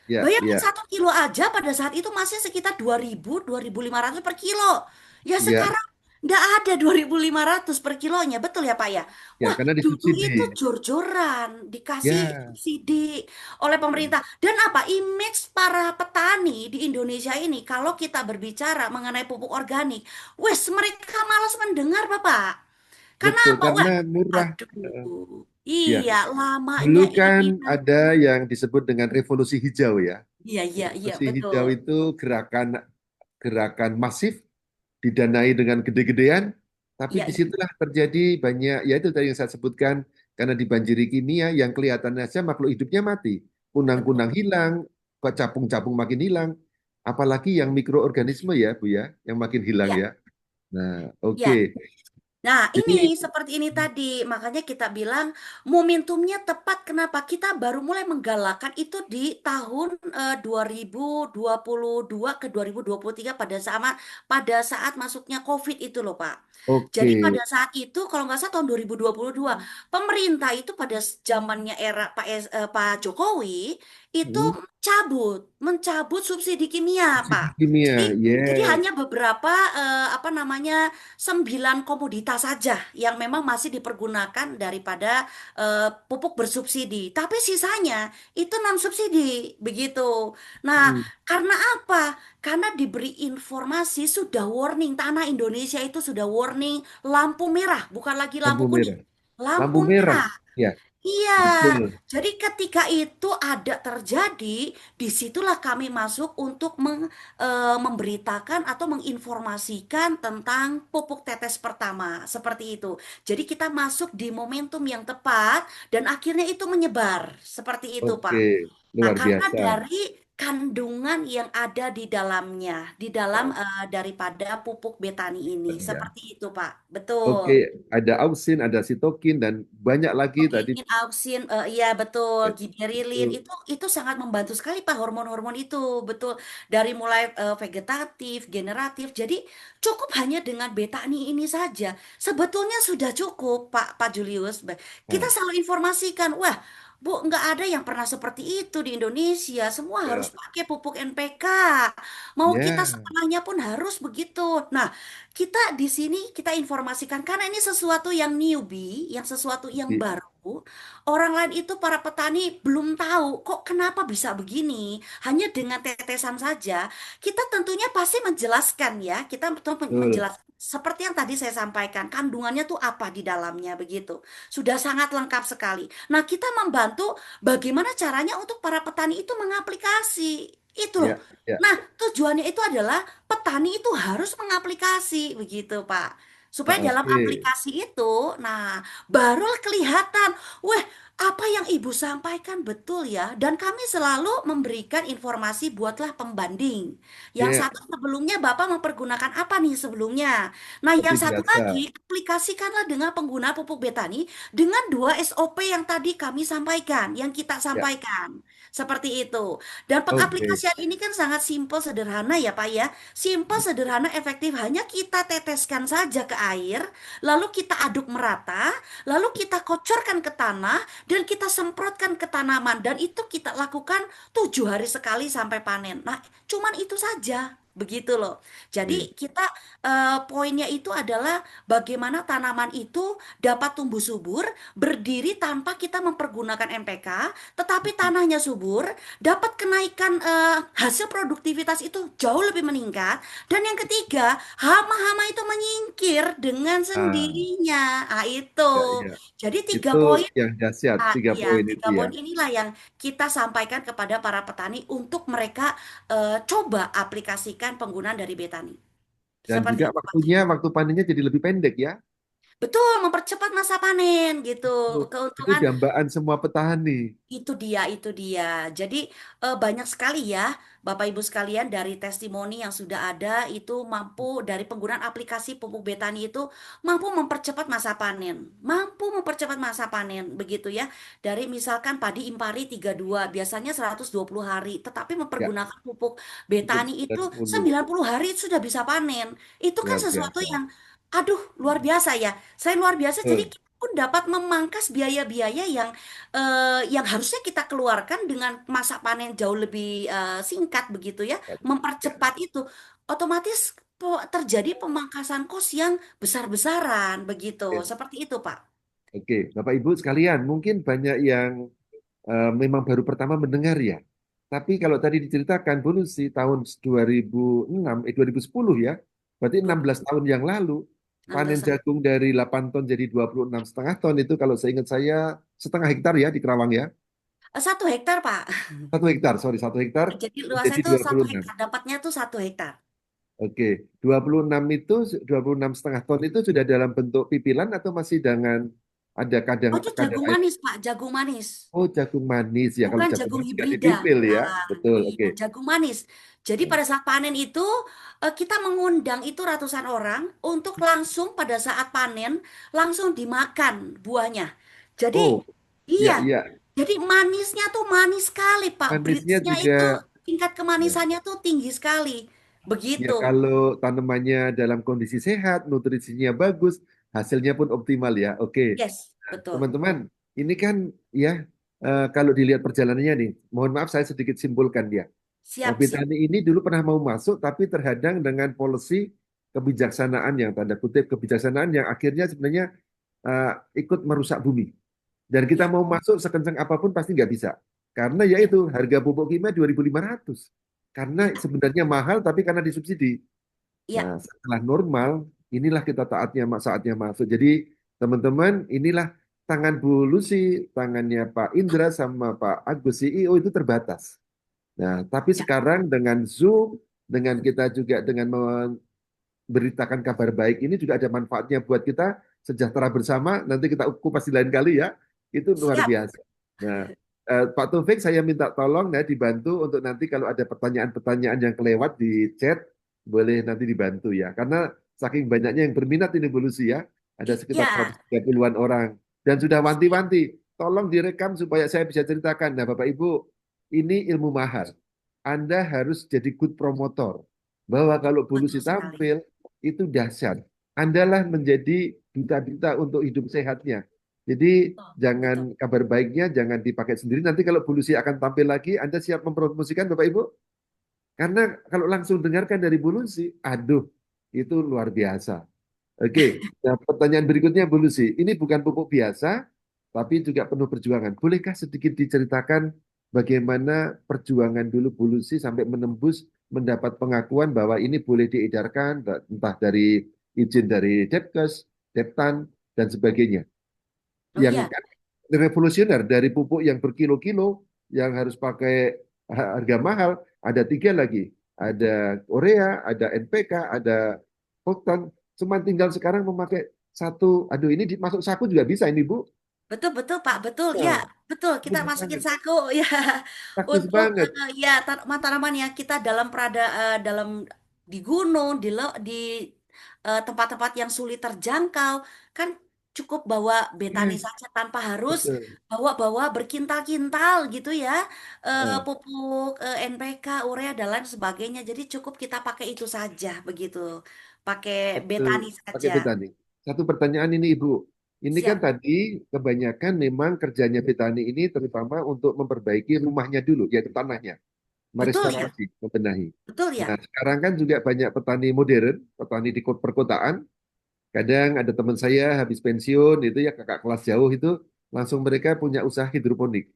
ya, Bayangin ya, 1 kilo aja pada saat itu masih sekitar 2.000, 2.500 per kilo. Ya ya, sekarang nggak ada 2.500 per kilonya, betul ya Pak ya? ya, Wah, karena dulu disubsidi. itu jor-joran dikasih Ya, subsidi oleh pemerintah. Dan apa image para petani di Indonesia ini kalau kita berbicara mengenai pupuk organik, wes mereka malas mendengar Bapak. Karena betul, apa? Wah, karena murah. Eh, aduh, Ya, iya dulu lamanya kan ini. ada yang disebut dengan revolusi hijau ya. Iya, iya, iya, Revolusi betul. hijau itu gerakan gerakan masif didanai dengan gede-gedean, tapi Iya, iya. disitulah terjadi banyak, ya itu tadi yang saya sebutkan, karena dibanjiri kimia yang kelihatannya saja makhluk hidupnya mati. Betul. Kunang-kunang hilang, capung-capung makin hilang, apalagi yang mikroorganisme ya Bu ya, yang makin hilang Iya, ya. Nah, oke. iya. Nah, ini Jadi, seperti ini tadi, makanya kita bilang momentumnya tepat. Kenapa? Kita baru mulai menggalakkan itu di tahun 2022 ke 2023 pada saat masuknya COVID itu loh, Pak. Jadi oke. pada saat itu, kalau nggak salah tahun 2022, pemerintah itu pada zamannya era Pak Jokowi itu Hmm, mencabut subsidi kimia, subsidi Pak. kimia, Jadi yes. hanya beberapa apa namanya 9 komoditas saja yang memang masih dipergunakan daripada pupuk bersubsidi. Tapi sisanya itu non subsidi begitu. Nah, Hmm, karena apa? Karena diberi informasi sudah warning tanah Indonesia itu sudah warning lampu merah, bukan lagi lampu lampu kuning. merah. Lampu Lampu merah, merah. ya, Iya, betul. jadi ketika itu ada terjadi, disitulah kami masuk untuk memberitakan atau menginformasikan tentang pupuk tetes pertama, seperti itu. Jadi kita masuk di momentum yang tepat dan akhirnya itu menyebar, seperti itu, Pak. Oke, Nah, luar karena biasa. dari kandungan yang ada di dalamnya, di dalam Nah, daripada pupuk betani ini, ya. seperti itu, Pak. Betul. Oke, ada ausin, ada sitokin, dan banyak lagi tadi. Kofein, auksin, iya betul, Ya, ginerilin itu itu sangat membantu sekali Pak hormon-hormon itu betul dari mulai vegetatif, generatif. Jadi cukup hanya dengan betani ini saja. Sebetulnya sudah cukup Pak Julius. Kita nah, selalu informasikan, wah Bu, nggak ada yang pernah seperti itu di Indonesia. Semua harus ya, pakai pupuk NPK. Mau kita ya, setengahnya pun harus begitu. Nah, kita di sini kita informasikan karena ini sesuatu yang newbie, yang sesuatu yang di- baru. Orang lain itu para petani belum tahu kok kenapa bisa begini. Hanya dengan tetesan saja, kita tentunya pasti menjelaskan ya. Kita betul betul. menjelaskan seperti yang tadi saya sampaikan, kandungannya tuh apa di dalamnya begitu. Sudah sangat lengkap sekali. Nah, kita membantu bagaimana caranya untuk para petani itu mengaplikasi. Itu loh. Ya, ya, Nah, tujuannya itu adalah petani itu harus mengaplikasi begitu, Pak. Supaya dalam oke, aplikasi itu, nah barulah kelihatan, weh, apa yang ibu sampaikan betul ya. Dan kami selalu memberikan informasi buatlah pembanding. Yang ya, satu sebelumnya Bapak mempergunakan apa nih sebelumnya? Nah, yang seperti satu biasa. lagi aplikasikanlah dengan pengguna pupuk betani dengan 2 SOP yang tadi kami sampaikan, yang kita Ya, sampaikan. Seperti itu. Dan oke, pengaplikasian ini kan sangat simpel sederhana ya Pak ya. Simpel, sederhana, efektif. Hanya kita teteskan saja ke air, lalu kita aduk merata, lalu kita kocorkan ke tanah, dan kita semprotkan ke tanaman. Dan itu kita lakukan 7 hari sekali sampai panen. Nah, cuman itu saja. Begitu loh. oke. Jadi kita poinnya itu adalah bagaimana tanaman itu dapat tumbuh subur, berdiri tanpa kita mempergunakan NPK, tetapi tanahnya subur, dapat kenaikan hasil produktivitas itu jauh lebih meningkat. Dan yang ketiga, hama-hama itu menyingkir dengan Ah, sendirinya. Ah, itu. ya, ya. Jadi tiga Itu poin, yang dahsyat, ah, tiga ya, poin itu tiga ya. poin inilah yang kita sampaikan kepada para petani untuk mereka coba aplikasikan penggunaan dari betani. Dan Seperti juga itu, Pak. waktu panennya jadi lebih pendek ya. Betul, mempercepat masa panen gitu. Itu Keuntungan dambaan semua petani. itu dia, itu dia. Jadi banyak sekali ya, Bapak Ibu sekalian dari testimoni yang sudah ada itu mampu dari penggunaan aplikasi pupuk betani itu mampu mempercepat masa panen, mampu mempercepat masa panen begitu ya. Dari misalkan padi Impari 32 biasanya 120 hari, tetapi Ya, mempergunakan pupuk cukup betani itu 90. 90 hari sudah bisa panen. Itu kan Luar sesuatu yang biasa. Aduh, luar biasa ya. Saya luar biasa. Jadi Betul. kita pun dapat memangkas biaya-biaya yang harusnya kita keluarkan dengan masa panen jauh lebih singkat begitu ya, Ya. mempercepat itu. Otomatis terjadi pemangkasan kos yang besar-besaran begitu. Oke, Seperti itu, Pak. Oke. Bapak Ibu sekalian, mungkin banyak yang memang baru pertama mendengar ya. Tapi kalau tadi diceritakan bonus di tahun 2006, 2010 ya, berarti 16 2016 tahun yang lalu, panen jagung dari 8 ton jadi 26,5 ton itu kalau saya ingat saya setengah hektar ya di Kerawang ya. 1 hektar, Pak. 1 hektar, sorry 1 hektar Jadi luasnya menjadi itu dua satu puluh enam. hektar. Dapatnya tuh 1 hektar. Oke, 26 itu 26,5 ton itu sudah dalam bentuk pipilan atau masih dengan ada kadang Oh, itu kadar jagung air. manis, Pak. Jagung manis. Oh, jagung manis ya. Kalau Bukan jagung jagung manis nggak hibrida. dipipil ya. Ah, Betul, iya, oke. jagung manis. Jadi pada saat panen itu kita mengundang itu ratusan orang untuk langsung pada saat panen langsung dimakan buahnya. Jadi Oh, iya, iya, iya. jadi manisnya tuh manis sekali, Pak. Manisnya Britsnya juga, itu tingkat ya, kemanisannya tuh tinggi sekali. ya Begitu. kalau tanamannya dalam kondisi sehat, nutrisinya bagus, hasilnya pun optimal ya. Oke, Yes, betul. teman-teman, ini kan ya kalau dilihat perjalanannya nih, mohon maaf saya sedikit simpulkan dia. Siap, siap. Petani ini dulu pernah mau masuk, tapi terhadang dengan policy kebijaksanaan yang tanda kutip kebijaksanaan yang akhirnya sebenarnya eh, ikut merusak bumi. Dan kita Ya, mau masuk sekencang apapun pasti nggak bisa. Karena ya, yaitu harga pupuk kimia 2.500. Karena ya, sebenarnya mahal tapi karena disubsidi. ya, Nah, setelah normal, inilah kita saatnya masuk. Jadi teman-teman, inilah tangan Bu Lucy, tangannya Pak Indra sama Pak Agus CEO itu terbatas. Nah, tapi ya. sekarang dengan Zoom, dengan kita juga dengan beritakan kabar baik ini juga ada manfaatnya buat kita sejahtera bersama. Nanti kita kupas di lain kali ya. Itu luar Siap. biasa. Nah, Pak Taufik saya minta tolong ya dibantu untuk nanti kalau ada pertanyaan-pertanyaan yang kelewat di chat boleh nanti dibantu ya. Karena saking banyaknya yang berminat ini Bu Lucy ya. Ada sekitar Iya. 130-an orang dan sudah Siap. wanti-wanti. Tolong direkam supaya saya bisa ceritakan. Nah, Bapak Ibu, ini ilmu mahal. Anda harus jadi good promotor bahwa kalau Bu Betul Lucy sekali. tampil itu dahsyat. Andalah menjadi duta-duta untuk hidup sehatnya. Jadi Betul, betul. jangan kabar baiknya jangan dipakai sendiri. Nanti kalau Bu Lucy akan tampil lagi, Anda siap mempromosikan Bapak Ibu? Karena kalau langsung dengarkan dari Bu Lucy, aduh, itu luar biasa. Oke, nah pertanyaan berikutnya Bu Lucy, ini bukan pupuk biasa, tapi juga penuh perjuangan. Bolehkah sedikit diceritakan bagaimana perjuangan dulu Bu Lucy sampai menembus mendapat pengakuan bahwa ini boleh diedarkan, entah dari izin dari Depkes, Deptan, dan sebagainya. Oh Yang iya, kan revolusioner dari pupuk yang berkilo-kilo, yang harus pakai harga mahal, ada 3 lagi. Ada Korea, ada NPK, ada Pokton, cuma tinggal sekarang memakai satu, aduh ini dimasuk saku juga bisa ini Bu. betul betul Pak, betul. Ya, Nah, betul. Kita bagus masukin banget, saku ya bagus untuk banget. ya tanaman ya kita dalam di gunung, di tempat-tempat yang sulit terjangkau kan cukup bawa betani Yes, saja tanpa harus betul. bawa-bawa berkintal-kintal gitu ya. Nah, Pupuk NPK, urea dan lain sebagainya. Jadi cukup kita pakai itu saja begitu. Pakai betul. betani Pakai saja. petani. Satu pertanyaan ini Ibu. Ini kan Siap. tadi kebanyakan memang kerjanya petani ini terutama untuk memperbaiki rumahnya dulu, yaitu tanahnya. Betul ya? Merestorasi, membenahi. Betul Nah, ya? sekarang kan juga banyak petani modern, petani di perkotaan. Kadang ada teman saya habis pensiun, itu ya kakak kelas jauh itu, langsung mereka punya usaha hidroponik.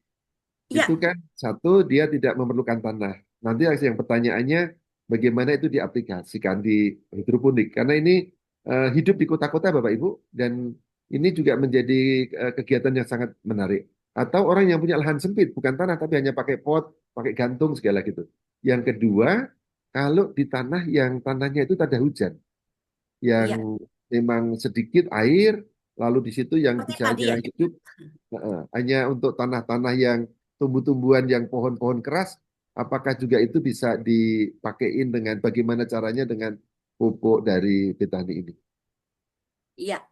Itu Iya, kan satu, dia tidak memerlukan tanah. Nanti yang pertanyaannya, bagaimana itu diaplikasikan di hidroponik. Karena ini hidup di kota-kota Bapak Ibu, dan ini juga menjadi kegiatan yang sangat menarik. Atau orang yang punya lahan sempit, bukan tanah, tapi hanya pakai pot, pakai gantung, segala gitu. Yang kedua, kalau di tanah yang tanahnya itu tak ada hujan, yang iya. memang sedikit air, lalu di situ yang Seperti bisa tadi dia ya. hidup. Hanya untuk tanah-tanah yang tumbuh-tumbuhan yang pohon-pohon keras, apakah juga itu bisa dipakein dengan bagaimana caranya dengan pupuk dari petani ini? Iya.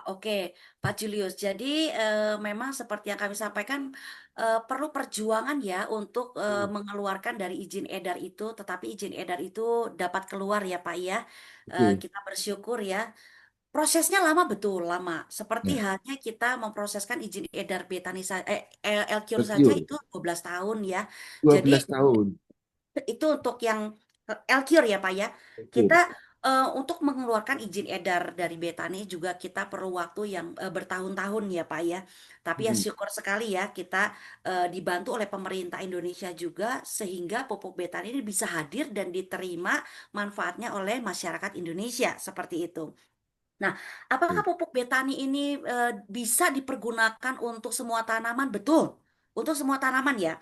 Oke, Pak Julius. Jadi memang seperti yang kami sampaikan, perlu perjuangan ya untuk Hmm. mengeluarkan dari izin edar itu, tetapi izin edar itu dapat keluar ya Pak ya. Oke. Kita bersyukur ya. Prosesnya lama betul, lama. Seperti Ya, halnya kita memproseskan izin edar Betanisa Elcure saja tergiur. itu 12 tahun ya. Jadi 12 tahun. itu untuk yang Elcure ya Pak ya. Kita Tergiur. untuk mengeluarkan izin edar dari Betani juga kita perlu waktu yang bertahun-tahun ya Pak ya. Tapi ya Hmm. syukur sekali ya kita dibantu oleh pemerintah Indonesia juga sehingga pupuk Betani ini bisa hadir dan diterima manfaatnya oleh masyarakat Indonesia seperti itu. Nah, apakah Oke. pupuk betani ini bisa dipergunakan untuk semua tanaman? Betul, untuk semua tanaman ya.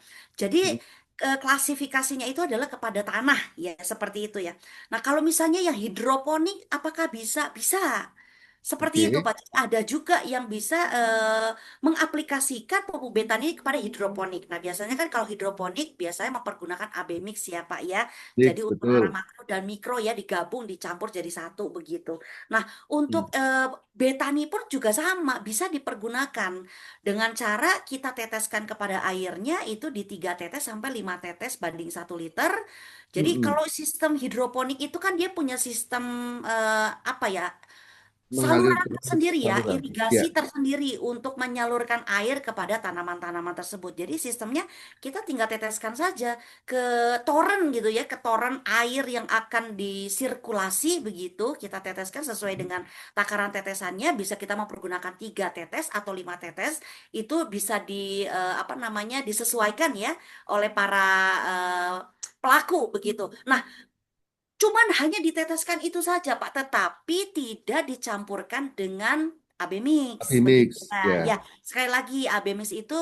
Jadi Hmm. klasifikasinya itu adalah kepada tanah ya, seperti itu ya. Nah, kalau misalnya yang hidroponik, apakah bisa? Bisa. Seperti itu, Oke. Pak. Ada juga yang bisa mengaplikasikan pupuk betani ini kepada hidroponik. Nah, biasanya kan kalau hidroponik biasanya mempergunakan AB mix ya, Pak ya. Jadi Mix, unsur hara betul. makro dan mikro ya digabung, dicampur jadi satu begitu. Nah, untuk Hmm. betani pun juga sama, bisa dipergunakan dengan cara kita teteskan kepada airnya itu di 3 tetes sampai 5 tetes banding 1 liter. Jadi Hmm. kalau sistem hidroponik itu kan dia punya sistem apa ya? Mengalir Saluran terus tersendiri ya, saluran. Ya. irigasi tersendiri untuk menyalurkan air kepada tanaman-tanaman tersebut. Jadi sistemnya kita tinggal teteskan saja ke toren gitu ya, ke toren air yang akan disirkulasi begitu. Kita teteskan sesuai dengan takaran tetesannya. Bisa kita mempergunakan 3 tetes atau 5 tetes. Itu bisa apa namanya disesuaikan ya oleh para eh, pelaku begitu. Nah, cuman hanya diteteskan itu saja, Pak, tetapi tidak dicampurkan dengan AB mix Tapi begitu. mix. Nah, ya, Ya. sekali lagi AB mix itu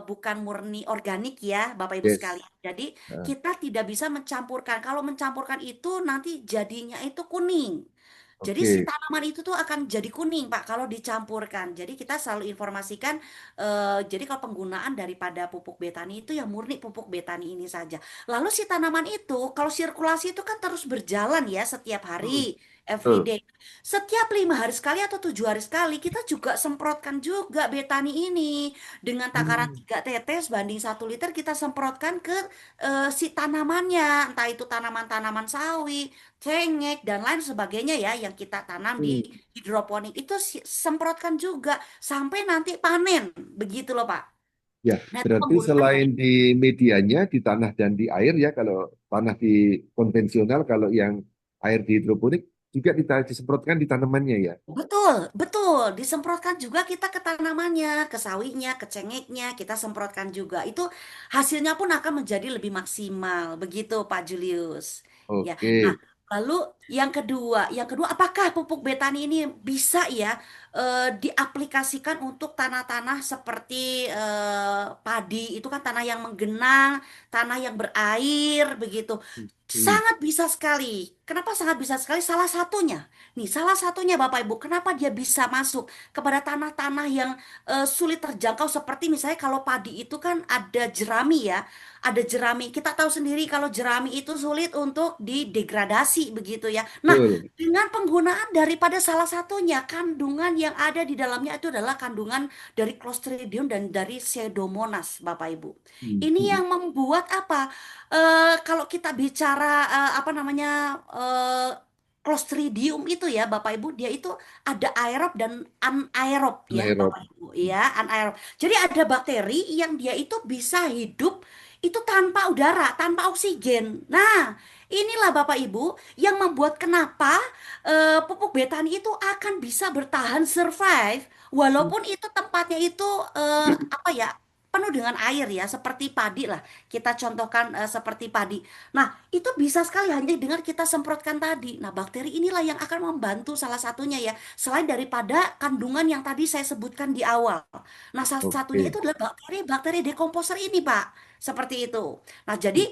bukan murni organik ya, Bapak Ibu Yes. sekalian. Jadi Ah, kita tidak bisa mencampurkan. Kalau mencampurkan itu nanti jadinya itu kuning. Jadi si oke. tanaman itu tuh akan jadi kuning, Pak, kalau dicampurkan. Jadi kita selalu informasikan, jadi kalau penggunaan daripada pupuk betani itu ya murni pupuk betani ini saja. Lalu si tanaman itu, kalau sirkulasi itu kan terus berjalan ya setiap hari, Hmm. every Betul. day. Setiap 5 hari sekali atau 7 hari sekali, kita juga semprotkan juga betani ini dengan takaran Hmm. 3 tetes banding 1 liter kita semprotkan ke si tanamannya, entah itu tanaman-tanaman sawi, cengkeh dan lain sebagainya ya yang kita tanam di Hmm. hidroponik itu semprotkan juga sampai nanti panen begitu loh Pak. Ya, Nah itu berarti penggunaan dari selain di medianya, di tanah dan di air ya, kalau tanah di konvensional, kalau yang air di hidroponik juga disemprotkan di tanamannya ya. betul betul disemprotkan juga kita ke tanamannya, ke sawinya, ke cengkehnya kita semprotkan juga itu hasilnya pun akan menjadi lebih maksimal begitu Pak Julius ya. Nah Oke. lalu yang kedua apakah pupuk betani ini bisa ya diaplikasikan untuk tanah-tanah seperti padi itu kan tanah yang menggenang, tanah yang berair begitu. Hmm. Sangat bisa sekali. Kenapa sangat bisa sekali? Salah satunya, nih salah satunya Bapak Ibu, kenapa dia bisa masuk kepada tanah-tanah yang sulit terjangkau seperti misalnya kalau padi itu kan ada jerami ya, ada jerami. Kita tahu sendiri kalau jerami itu sulit untuk didegradasi begitu ya. Nah, Betul. dengan penggunaan daripada salah satunya kandungan yang ada di dalamnya itu adalah kandungan dari Clostridium dan dari Pseudomonas, Bapak Ibu. Hmm. Ini Hmm. yang membuat apa? Kalau kita bicara apa namanya Clostridium itu ya Bapak Ibu, dia itu ada aerob dan anaerob ya Anaerob. Bapak Ibu ya, anaerob. Jadi ada bakteri yang dia itu bisa hidup itu tanpa udara, tanpa oksigen. Nah, inilah Bapak Ibu yang membuat kenapa pupuk betani itu akan bisa bertahan survive Hmm. walaupun itu tempatnya itu apa ya penuh dengan air ya seperti padi lah kita contohkan seperti padi. Nah itu bisa sekali hanya dengan kita semprotkan tadi. Nah bakteri inilah yang akan membantu salah satunya ya selain daripada kandungan yang tadi saya sebutkan di awal. Nah salah satunya Oke. itu adalah bakteri dekomposer ini Pak seperti itu. Nah jadi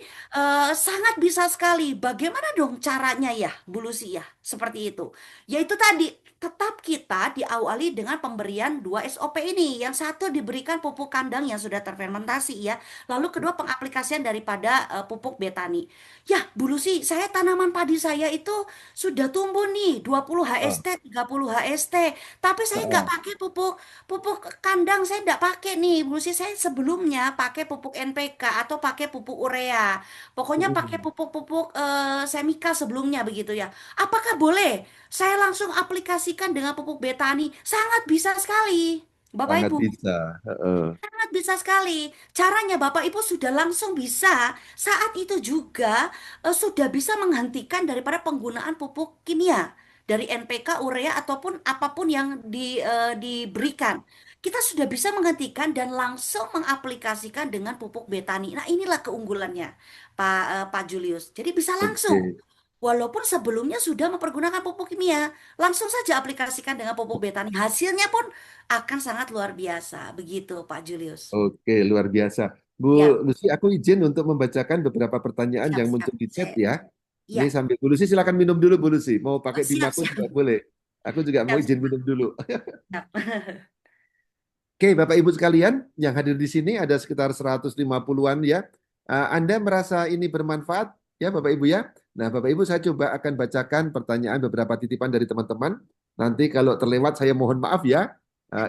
sangat bisa sekali. Bagaimana dong caranya ya Bu Lucy ya seperti itu. Yaitu tadi tetap kita diawali dengan pemberian 2 SOP ini. Yang satu diberikan pupuk kandang yang sudah terfermentasi ya. Lalu kedua pengaplikasian daripada pupuk betani. Ya, Bu Lucy, saya tanaman padi saya itu sudah tumbuh nih 20 Ah, HST, 30 HST. Tapi saya nggak ah, pakai pupuk pupuk kandang, saya nggak pakai nih, Bu Lucy. Saya sebelumnya pakai pupuk NPK atau pakai pupuk urea. Pokoknya pakai mm, pupuk-pupuk semika sebelumnya begitu ya. Apakah boleh saya langsung aplikasikan dengan pupuk betani? Sangat bisa sekali, Bapak sangat Ibu. bisa. Heeh. Sangat bisa sekali. Caranya Bapak Ibu sudah langsung bisa. Saat itu juga sudah bisa menghentikan daripada penggunaan pupuk kimia dari NPK, urea ataupun apapun yang diberikan. Kita sudah bisa menghentikan dan langsung mengaplikasikan dengan pupuk betani. Nah, inilah keunggulannya, Pak Julius. Jadi bisa langsung. Oke, Walaupun sebelumnya sudah mempergunakan pupuk kimia, langsung saja aplikasikan dengan pupuk betani. Hasilnya pun akan sangat luar biasa. Begitu, Pak Julius. oke, luar biasa. Bu Ya, Lucy, aku izin untuk membacakan beberapa pertanyaan siap, yang siap. muncul di chat Saya, ya. Ini ya, sambil Bu Lucy silakan minum dulu Bu Lucy. Mau oh, pakai siap, Bima pun siap, juga boleh. Aku juga mau siap, izin minum dulu. siap. Oke, Bapak Ibu sekalian yang hadir di sini ada sekitar 150-an ya. Anda merasa ini bermanfaat ya Bapak Ibu ya? Nah, Bapak Ibu saya coba akan bacakan pertanyaan beberapa titipan dari teman-teman. Nanti kalau terlewat saya mohon maaf ya.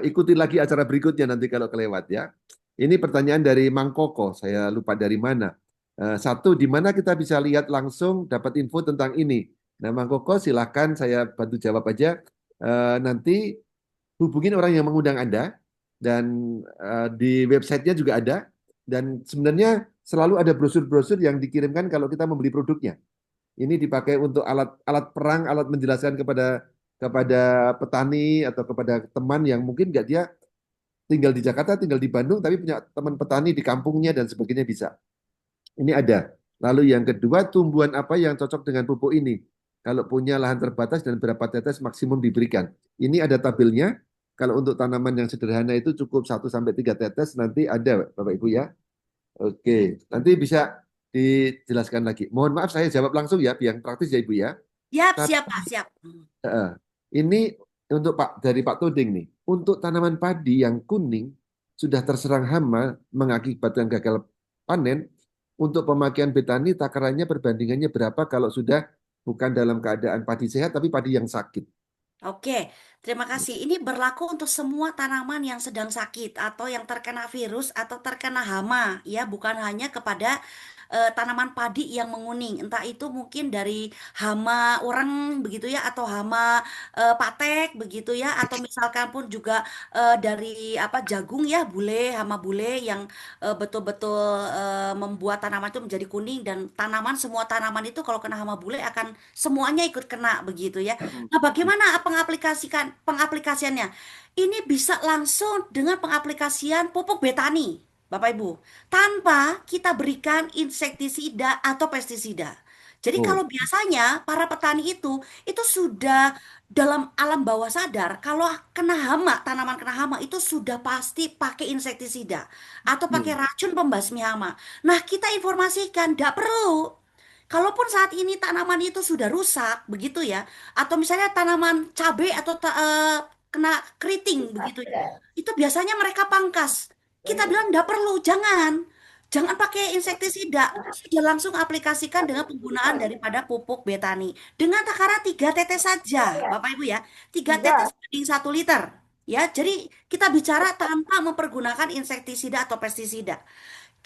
Ikuti lagi acara berikutnya nanti kalau kelewat ya. Ini pertanyaan dari Mang Koko, saya lupa dari mana. Satu, di mana kita bisa lihat langsung dapat info tentang ini? Nah, Mang Koko silahkan saya bantu jawab aja. Nanti hubungin orang yang mengundang Anda dan di websitenya juga ada dan sebenarnya selalu ada brosur-brosur yang dikirimkan kalau kita membeli produknya. Ini dipakai untuk alat perang, alat menjelaskan kepada kepada petani atau kepada teman yang mungkin nggak dia tinggal di Jakarta, tinggal di Bandung, tapi punya teman petani di kampungnya dan sebagainya bisa. Ini ada. Lalu yang kedua, tumbuhan apa yang cocok dengan pupuk ini? Kalau punya lahan terbatas dan berapa tetes maksimum diberikan. Ini ada tabelnya. Kalau untuk tanaman yang sederhana itu cukup 1 sampai 3 tetes, nanti ada Bapak Ibu ya. Oke, nanti bisa dijelaskan lagi. Mohon maaf saya jawab langsung ya, biar praktis ya Ibu ya. Siap, siap, Pak, Tapi siap. eh, ini untuk dari Pak Toding nih. Untuk tanaman padi yang kuning sudah terserang hama mengakibatkan gagal panen, untuk pemakaian betani takarannya perbandingannya berapa kalau sudah bukan dalam keadaan padi sehat tapi padi yang sakit? Oke, terima kasih. Ini berlaku untuk semua tanaman yang sedang sakit atau yang terkena virus atau terkena hama, ya, bukan hanya kepada tanaman padi yang menguning. Entah itu mungkin dari hama orang begitu ya, atau hama patek begitu ya, atau misalkan pun juga dari apa jagung ya, bule, hama bule yang betul-betul membuat tanaman itu menjadi kuning dan semua tanaman itu kalau kena hama bule akan semuanya ikut kena begitu ya. Nah, bagaimana pengaplikasiannya? Ini bisa langsung dengan pengaplikasian pupuk betani, Bapak Ibu, tanpa kita berikan insektisida atau pestisida. Jadi Oh, kalau biasanya para petani itu sudah dalam alam bawah sadar kalau kena hama, tanaman kena hama itu sudah pasti pakai insektisida atau pakai hmm, racun pembasmi hama. Nah, kita informasikan tidak perlu. Kalaupun saat ini tanaman itu sudah rusak, begitu ya, atau misalnya tanaman cabai atau kena keriting, begitu ya, itu biasanya mereka pangkas. Kita bilang tidak perlu, jangan pakai insektisida, sudah langsung aplikasikan dengan penggunaan daripada pupuk betani. Dengan takaran 3 tetes saja, Bapak Ibu ya, 3 tetes banding 1 liter. Ya, jadi kita bicara tanpa mempergunakan insektisida atau pestisida.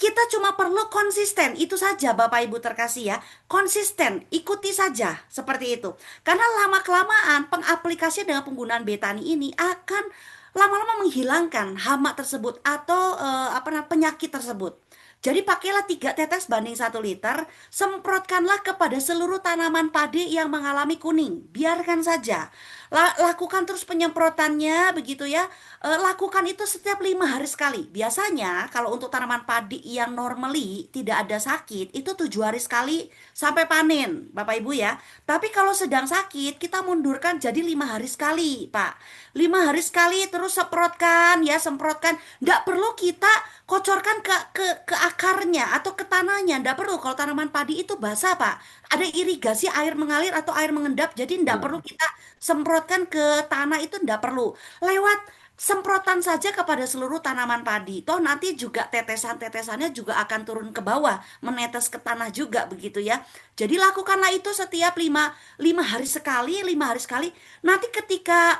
Kita cuma perlu konsisten, itu saja Bapak Ibu terkasih ya. Konsisten, ikuti saja seperti itu. Karena lama-kelamaan pengaplikasian dengan penggunaan betani ini akan lama-lama menghilangkan hama tersebut atau apa namanya penyakit tersebut. Jadi pakailah 3 tetes banding 1 liter, semprotkanlah kepada seluruh tanaman padi yang mengalami kuning. Biarkan saja. Lakukan terus penyemprotannya begitu ya. Lakukan itu setiap 5 hari sekali. Biasanya kalau untuk tanaman padi yang normally tidak ada sakit itu 7 hari sekali sampai panen, Bapak Ibu ya. Tapi kalau sedang sakit kita mundurkan jadi 5 hari sekali, Pak. 5 hari sekali terus semprotkan ya, semprotkan. Nggak perlu kita kocorkan ke akarnya atau ke tanahnya, ndak perlu. Kalau tanaman padi itu basah, Pak. Ada irigasi air mengalir atau air mengendap, jadi ndak Nah, perlu kita semprotkan ke tanah, itu ndak perlu. Lewat semprotan saja kepada seluruh tanaman padi. Toh nanti juga tetesan-tetesannya juga akan turun ke bawah, menetes ke tanah juga begitu ya. Jadi lakukanlah itu setiap lima hari sekali, 5 hari sekali. Nanti ketika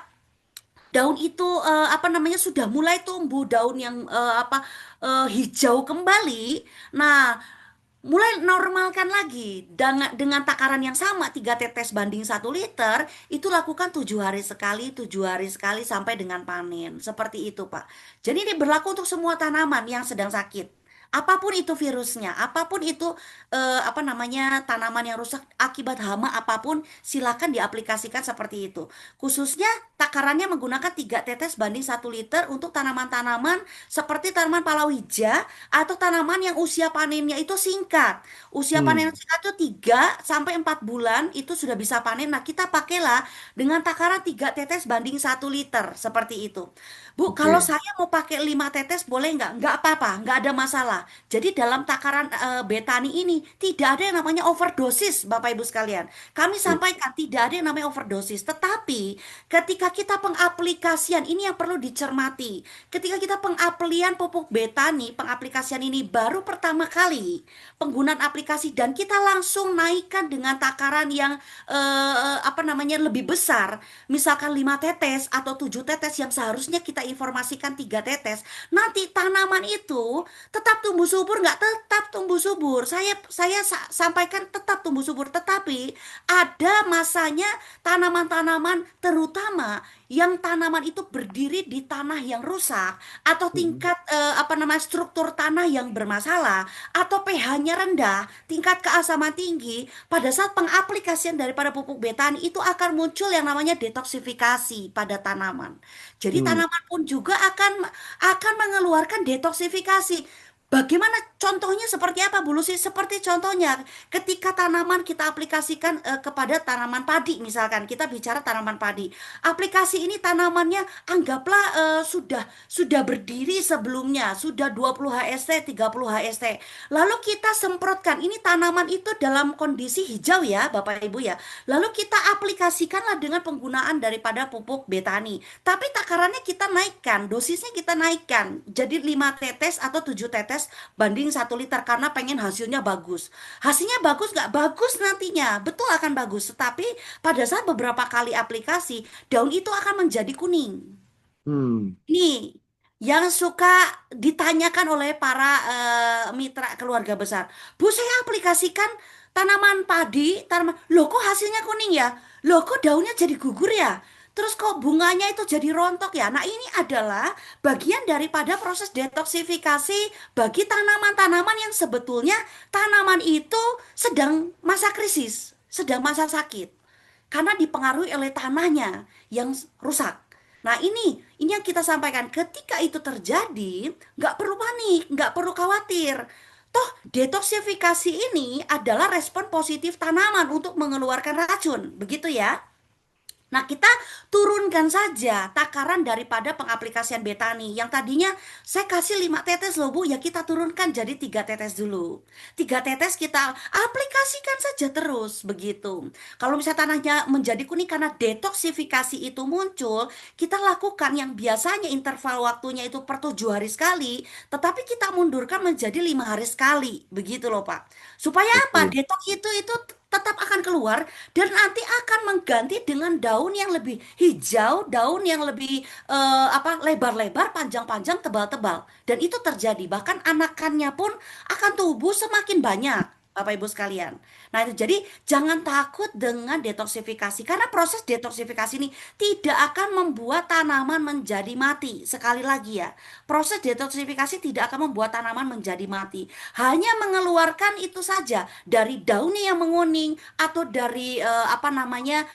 daun itu apa namanya sudah mulai tumbuh daun yang hijau kembali. Nah, mulai normalkan lagi dengan takaran yang sama 3 tetes banding 1 liter. Itu lakukan 7 hari sekali, 7 hari sekali sampai dengan panen seperti itu, Pak. Jadi ini berlaku untuk semua tanaman yang sedang sakit, apapun itu virusnya, apapun itu apa namanya tanaman yang rusak akibat hama apapun, silakan diaplikasikan seperti itu. Khususnya takarannya menggunakan 3 tetes banding 1 liter untuk tanaman-tanaman seperti tanaman palawija atau tanaman yang usia panennya itu singkat. Usia panen hmm, singkat itu 3 sampai 4 bulan itu sudah bisa panen. Nah, kita pakailah dengan takaran 3 tetes banding 1 liter seperti itu. Bu, kalau oke. saya mau pakai 5 tetes boleh nggak? Nggak apa-apa, nggak ada masalah. Jadi dalam takaran betani ini tidak ada yang namanya overdosis, Bapak Ibu sekalian. Kami sampaikan tidak ada yang namanya overdosis. Tetapi ketika kita pengaplikasian ini yang perlu dicermati. Ketika kita pengapelian pupuk betani, pengaplikasian ini baru pertama kali penggunaan aplikasi dan kita langsung naikkan dengan takaran yang apa namanya lebih besar, misalkan 5 tetes atau 7 tetes yang seharusnya kita informasikan 3 tetes, nanti tanaman itu tetap tumbuh subur nggak? Tetap tumbuh subur. Saya sampaikan tetap tumbuh subur, tetapi ada masanya tanaman-tanaman terutama yang tanaman itu berdiri di tanah yang rusak atau Hmm, tingkat apa namanya struktur tanah yang bermasalah atau pH-nya rendah, tingkat keasaman tinggi, pada saat pengaplikasian daripada pupuk betani itu akan muncul yang namanya detoksifikasi pada tanaman. Jadi hmm, tanaman pun juga akan mengeluarkan detoksifikasi. Bagaimana contohnya seperti apa Bu Lucy? Seperti contohnya ketika tanaman kita aplikasikan kepada tanaman padi misalkan kita bicara tanaman padi. Aplikasi ini tanamannya anggaplah sudah berdiri sebelumnya, sudah 20 HST, 30 HST. Lalu kita semprotkan ini tanaman itu dalam kondisi hijau ya, Bapak Ibu ya. Lalu kita aplikasikanlah dengan penggunaan daripada pupuk betani. Tapi takarannya kita naikkan, dosisnya kita naikkan. Jadi 5 tetes atau 7 tetes banding 1 liter karena pengen hasilnya bagus. Hasilnya bagus nggak bagus nantinya, betul akan bagus. Tetapi pada saat beberapa kali aplikasi, daun itu akan menjadi kuning. hmm, Nih, yang suka ditanyakan oleh para mitra keluarga besar. Bu, saya aplikasikan tanaman padi, loh kok hasilnya kuning ya? Loh kok daunnya jadi gugur ya? Terus kok bunganya itu jadi rontok ya? Nah, ini adalah bagian daripada proses detoksifikasi bagi tanaman-tanaman yang sebetulnya tanaman itu sedang masa krisis, sedang masa sakit. Karena dipengaruhi oleh tanahnya yang rusak. Nah, ini yang kita sampaikan. Ketika itu terjadi, nggak perlu panik, nggak perlu khawatir. Toh, detoksifikasi ini adalah respon positif tanaman untuk mengeluarkan racun. Begitu ya. Nah, kita turunkan saja takaran daripada pengaplikasian betani. Yang tadinya saya kasih 5 tetes loh Bu, ya kita turunkan jadi 3 tetes dulu. 3 tetes kita aplikasikan saja terus, begitu. Kalau misalnya tanahnya menjadi kuning karena detoksifikasi itu muncul, kita lakukan yang biasanya interval waktunya itu per 7 hari sekali, tetapi kita mundurkan menjadi 5 hari sekali, begitu loh Pak. Supaya apa? oke. Detoks itu tetap akan keluar dan nanti akan mengganti dengan daun yang lebih hijau, daun yang lebih apa lebar-lebar, panjang-panjang, tebal-tebal. Dan itu terjadi, bahkan anakannya pun akan tumbuh semakin banyak. Bapak Ibu sekalian. Nah, itu jadi jangan takut dengan detoksifikasi karena proses detoksifikasi ini tidak akan membuat tanaman menjadi mati. Sekali lagi ya, proses detoksifikasi tidak akan membuat tanaman menjadi mati. Hanya mengeluarkan itu saja dari daunnya yang menguning atau dari apa namanya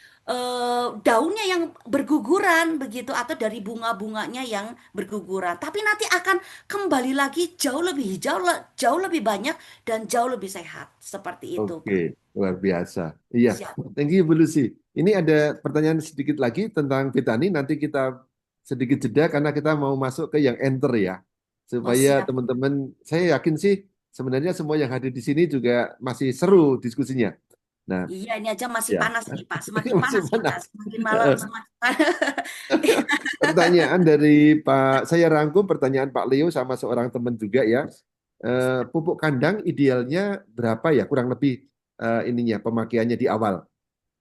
daunnya yang berguguran begitu atau dari bunga-bunganya yang berguguran. Tapi nanti akan kembali lagi jauh lebih hijau, jauh lebih banyak dan jauh lebih sehat. Seperti itu, Oke, Pak. luar biasa. Iya, Siap. thank you Bu Lucy. Ini ada pertanyaan sedikit lagi tentang Betani. Nanti kita sedikit jeda karena kita mau masuk ke yang enter ya. Oh, Supaya siap. teman-teman, saya yakin sih sebenarnya semua yang hadir di sini juga masih seru diskusinya. Nah, Iya, ini aja masih ya, panas ini Pak. Semakin masih panas kita, panas. semakin malam semakin panas. Pertanyaan dari Pak, saya rangkum pertanyaan Pak Leo sama seorang teman juga ya. Pupuk kandang idealnya berapa ya? Kurang lebih ininya pemakaiannya di awal.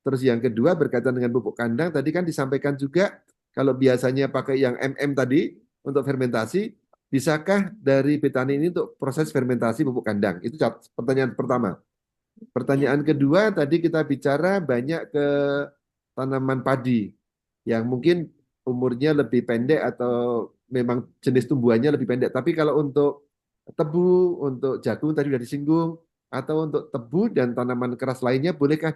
Terus yang kedua berkaitan dengan pupuk kandang tadi kan disampaikan juga kalau biasanya pakai yang tadi untuk fermentasi, bisakah dari petani ini untuk proses fermentasi pupuk kandang? Itu pertanyaan pertama. Ya, Pertanyaan kedua tadi kita bicara banyak ke tanaman padi yang mungkin umurnya lebih pendek atau memang jenis tumbuhannya lebih pendek. Tapi kalau untuk tebu, untuk jagung tadi sudah disinggung, atau untuk tebu dan tanaman keras lainnya, bolehkah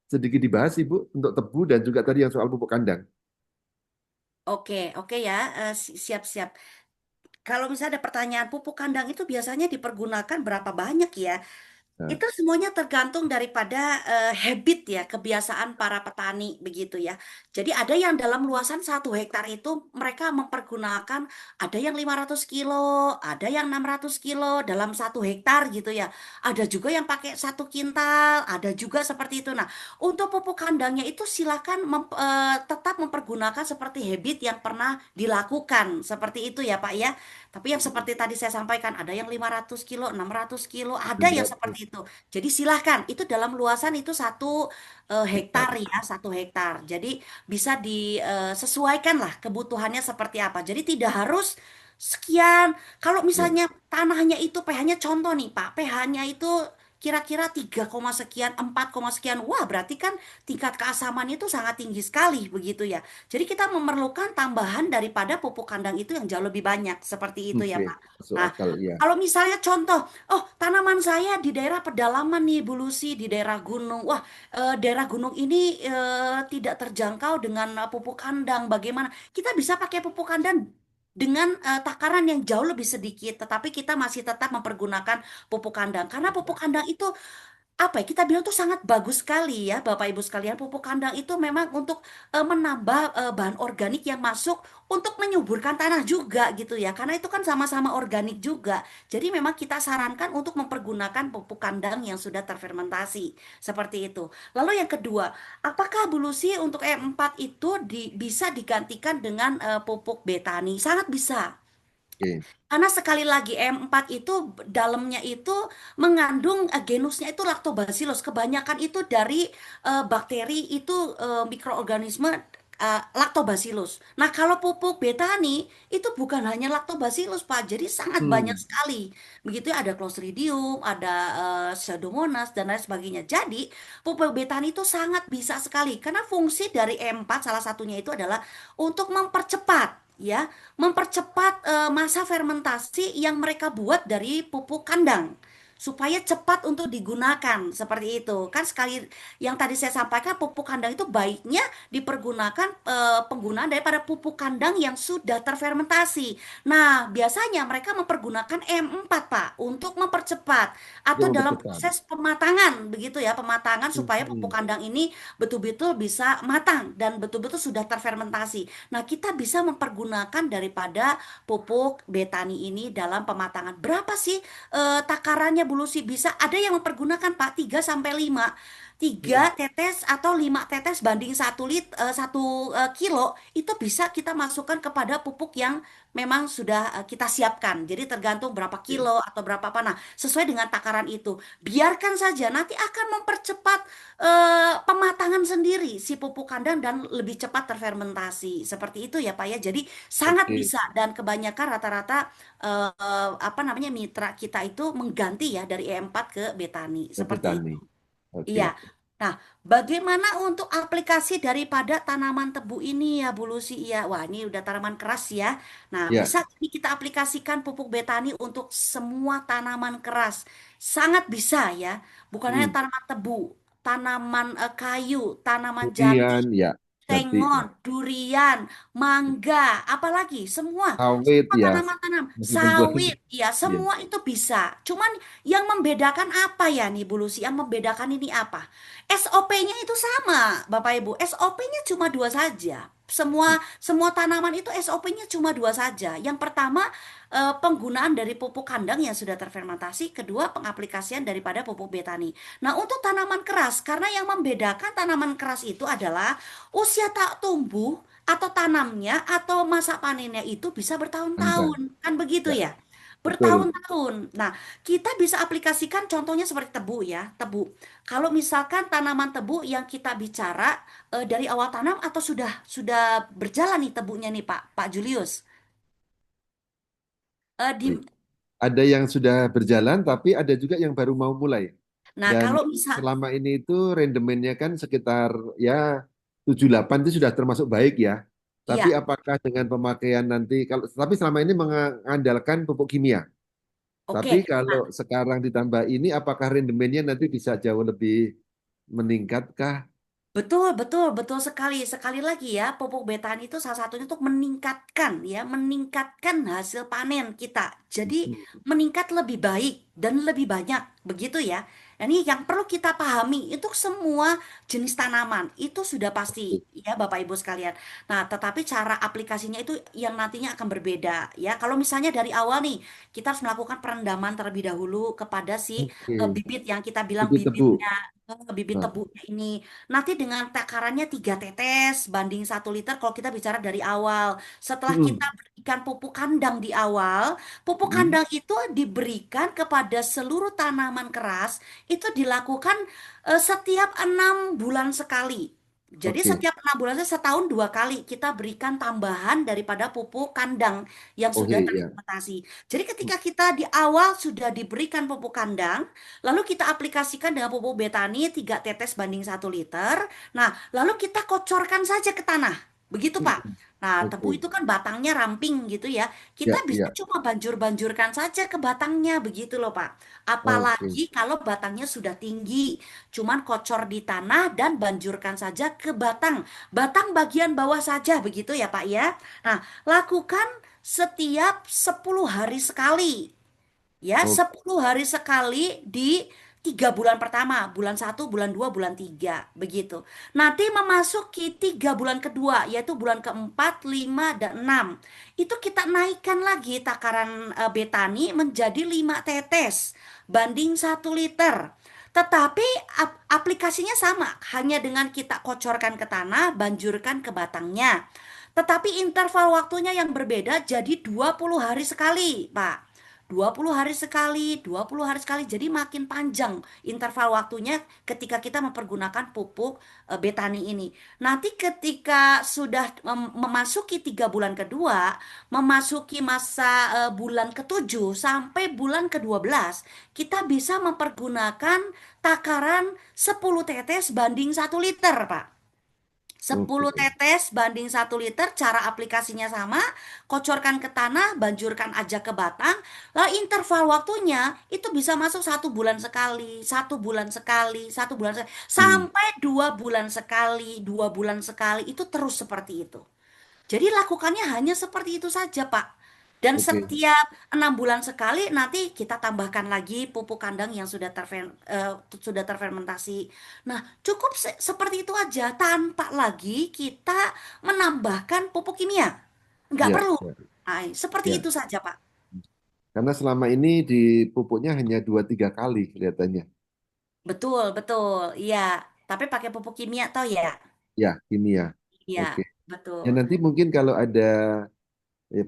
sedikit dibahas Ibu untuk tebu dan juga tadi yang soal pupuk kandang? oke, oke ya, siap-siap. Kalau misalnya ada pertanyaan pupuk kandang itu biasanya dipergunakan berapa banyak ya? Nah, Itu semuanya tergantung daripada habit ya, kebiasaan para petani begitu ya. Jadi ada yang dalam luasan 1 hektar itu mereka mempergunakan ada yang 500 kilo, ada yang 600 kilo dalam 1 hektar gitu ya. Ada juga yang pakai 1 kintal, ada juga seperti itu. Nah, untuk pupuk kandangnya itu silakan tetap mempergunakan seperti habit yang pernah dilakukan. Seperti itu ya Pak ya. Tapi yang seperti tadi saya sampaikan, ada yang 500 kilo, 600 kilo, ada yang 600 seperti itu. Jadi silahkan, itu dalam luasan itu 1 hektar hektar. ya, 1 hektar. Jadi bisa disesuaikan lah kebutuhannya seperti apa. Jadi tidak harus sekian. Kalau Ya, misalnya tanahnya itu pH-nya contoh nih Pak, pH-nya itu kira-kira 3, sekian, 4, sekian. Wah, berarti kan tingkat keasamannya itu sangat tinggi sekali begitu ya. Jadi kita memerlukan tambahan daripada pupuk kandang itu yang jauh lebih banyak seperti itu ya oke, Pak. masuk Nah, akal ya. kalau misalnya contoh, oh tanaman saya di daerah pedalaman nih Bu Lucy, di daerah gunung. Wah, daerah gunung ini tidak terjangkau dengan pupuk kandang. Bagaimana? Kita bisa pakai pupuk kandang dengan takaran yang jauh lebih sedikit, tetapi kita masih tetap mempergunakan pupuk kandang. Karena pupuk kandang itu apa ya, kita bilang tuh sangat bagus sekali ya Bapak Ibu sekalian. Pupuk kandang itu memang untuk menambah bahan organik yang masuk untuk menyuburkan tanah juga gitu ya, karena itu kan sama-sama organik juga. Jadi memang kita sarankan untuk mempergunakan pupuk kandang yang sudah terfermentasi seperti itu. Lalu yang kedua, apakah Bu Lucy untuk E4 itu bisa digantikan dengan pupuk betani? Sangat bisa. Oke. Karena sekali lagi M4 itu dalamnya itu mengandung genusnya itu Lactobacillus. Kebanyakan itu dari bakteri itu mikroorganisme Lactobacillus. Nah, kalau pupuk betani itu bukan hanya Lactobacillus, Pak. Jadi sangat banyak Hmm, sekali. Begitu ya, ada Clostridium, ada Pseudomonas dan lain sebagainya. Jadi, pupuk betani itu sangat bisa sekali karena fungsi dari E4 salah satunya itu adalah untuk mempercepat ya, mempercepat masa fermentasi yang mereka buat dari pupuk kandang supaya cepat untuk digunakan seperti itu. Kan sekali yang tadi saya sampaikan pupuk kandang itu baiknya dipergunakan penggunaan daripada pupuk kandang yang sudah terfermentasi. Nah, biasanya mereka mempergunakan M4 Pak untuk mempercepat atau untuk dalam mempercepat. proses pematangan begitu ya, pematangan supaya pupuk Hmm, kandang ini betul-betul bisa matang dan betul-betul sudah terfermentasi. Nah, kita bisa mempergunakan daripada pupuk betani ini dalam pematangan. Berapa sih takarannya Bu Lucy? Bisa ada yang mempergunakan Pak 3 sampai 5. hmm, 3 tetes atau 5 tetes banding 1 kilo itu bisa kita masukkan kepada pupuk yang memang sudah kita siapkan. Jadi tergantung berapa oke. kilo atau berapa apa. Nah, sesuai dengan takaran itu. Biarkan saja nanti akan mempercepat pematangan sendiri si pupuk kandang dan lebih cepat terfermentasi. Seperti itu ya Pak ya. Jadi sangat Oke, bisa dan kebanyakan rata-rata apa namanya mitra kita itu mengganti ya dari E4 ke betani. lebih Seperti tani. itu. Oke, Iya. Nah, bagaimana untuk aplikasi daripada tanaman tebu ini ya Bu Lucy? Ya, wah ini udah tanaman keras ya. Nah, ya. bisa ini kita aplikasikan pupuk betani untuk semua tanaman keras. Sangat bisa ya. Bukan hanya Hmm. tanaman tebu, tanaman kayu, tanaman jati, Durian, ya. Jati, sengon, ya. durian, mangga, apalagi semua, Sawit, semua ya. tanaman-tanam, Meskipun sawit, ya ya. semua itu bisa. Cuman yang membedakan apa ya nih Bu Lucy? Yang membedakan ini apa? SOP-nya itu sama, Bapak Ibu. SOP-nya cuma dua saja. Semua semua tanaman itu SOP-nya cuma dua saja. Yang pertama, penggunaan dari pupuk kandang yang sudah terfermentasi, kedua pengaplikasian daripada pupuk betani. Nah, untuk tanaman keras, karena yang membedakan tanaman keras itu adalah usia tak tumbuh atau tanamnya atau masa panennya itu bisa Panjang. bertahun-tahun. Kan begitu Ya, ya? betul. Bertahun-tahun. Nah, kita bisa aplikasikan contohnya seperti tebu ya, tebu. Kalau misalkan tanaman tebu yang kita bicara dari awal tanam atau sudah berjalan nih tebunya nih Pak Julius. Di, Ada yang sudah berjalan, tapi ada juga yang baru mau mulai. nah, Dan kalau misal selama ini itu rendemennya kan sekitar ya 7-8 itu sudah termasuk baik ya. Tapi iya, apakah dengan pemakaian nanti kalau tapi selama ini mengandalkan pupuk kimia. Tapi oke. kalau sekarang ditambah ini apakah rendemennya nanti bisa jauh lebih meningkatkah? Betul, betul, betul sekali. Sekali lagi ya, pupuk betani itu salah satunya untuk meningkatkan ya, meningkatkan hasil panen kita. Jadi meningkat lebih baik dan lebih banyak, begitu ya. Ini yang perlu kita pahami itu semua jenis tanaman itu sudah pasti ya Bapak Ibu sekalian. Nah, tetapi cara aplikasinya itu yang nantinya akan berbeda ya. Kalau misalnya dari awal nih, kita harus melakukan perendaman terlebih dahulu kepada si Oke, bibit yang kita bilang bibit tebu. bibitnya bibit Nah, tebunya ini. Nanti dengan takarannya 3 tetes banding 1 liter kalau kita bicara dari awal. Setelah kita mm, berikan pupuk kandang di awal, pupuk mm, kandang itu diberikan kepada seluruh tanaman keras itu dilakukan setiap 6 bulan sekali. Jadi oke. setiap 6 bulan setahun 2 kali kita berikan tambahan daripada pupuk kandang yang sudah Oke, ya. terfermentasi. Jadi ketika kita di awal sudah diberikan pupuk kandang, lalu kita aplikasikan dengan pupuk betani 3 tetes banding 1 liter. Nah, lalu kita kocorkan saja ke tanah. Begitu, Pak. Mm, Nah, tebu oke. itu kan batangnya ramping gitu ya. Ya, Kita bisa ya. cuma banjur-banjurkan saja ke batangnya begitu loh, Pak. Oke. Apalagi kalau batangnya sudah tinggi. Cuman kocor di tanah dan banjurkan saja ke batang. Batang bagian bawah saja begitu ya, Pak ya. Nah, lakukan setiap 10 hari sekali. Ya, Oke. 10 hari sekali di 3 bulan pertama, bulan 1, bulan 2, bulan 3 begitu. Nanti memasuki 3 bulan kedua, yaitu bulan keempat, 5, dan 6. Itu kita naikkan lagi takaran betani menjadi 5 tetes banding 1 liter. Tetapi aplikasinya sama, hanya dengan kita kocorkan ke tanah, banjurkan ke batangnya. Tetapi interval waktunya yang berbeda jadi 20 hari sekali, Pak. 20 hari sekali, 20 hari sekali. Jadi makin panjang interval waktunya ketika kita mempergunakan pupuk betani ini. Nanti ketika sudah memasuki 3 bulan kedua, memasuki masa bulan ke-7 sampai bulan ke-12, kita bisa mempergunakan takaran 10 tetes banding 1 liter, Pak. 10 Oke. tetes banding 1 liter, cara aplikasinya sama, kocorkan ke tanah, banjurkan aja ke batang, lalu interval waktunya itu bisa masuk 1 bulan sekali, 1 bulan sekali, 1 bulan sekali, Hmm, sampai 2 bulan sekali, 2 bulan sekali, itu terus seperti itu. Jadi lakukannya hanya seperti itu saja, Pak. Dan oke. setiap 6 bulan sekali nanti kita tambahkan lagi pupuk kandang yang sudah terfermentasi. Nah, cukup seperti itu aja tanpa lagi kita menambahkan pupuk kimia. Nggak Ya, perlu. ya, Nah, seperti ya. itu saja, Pak. Karena selama ini di pupuknya hanya 2-3 kali kelihatannya. Betul, betul. Iya, tapi pakai pupuk kimia toh ya. Ya, kimia. Iya, Oke. Ya betul. nanti mungkin kalau ada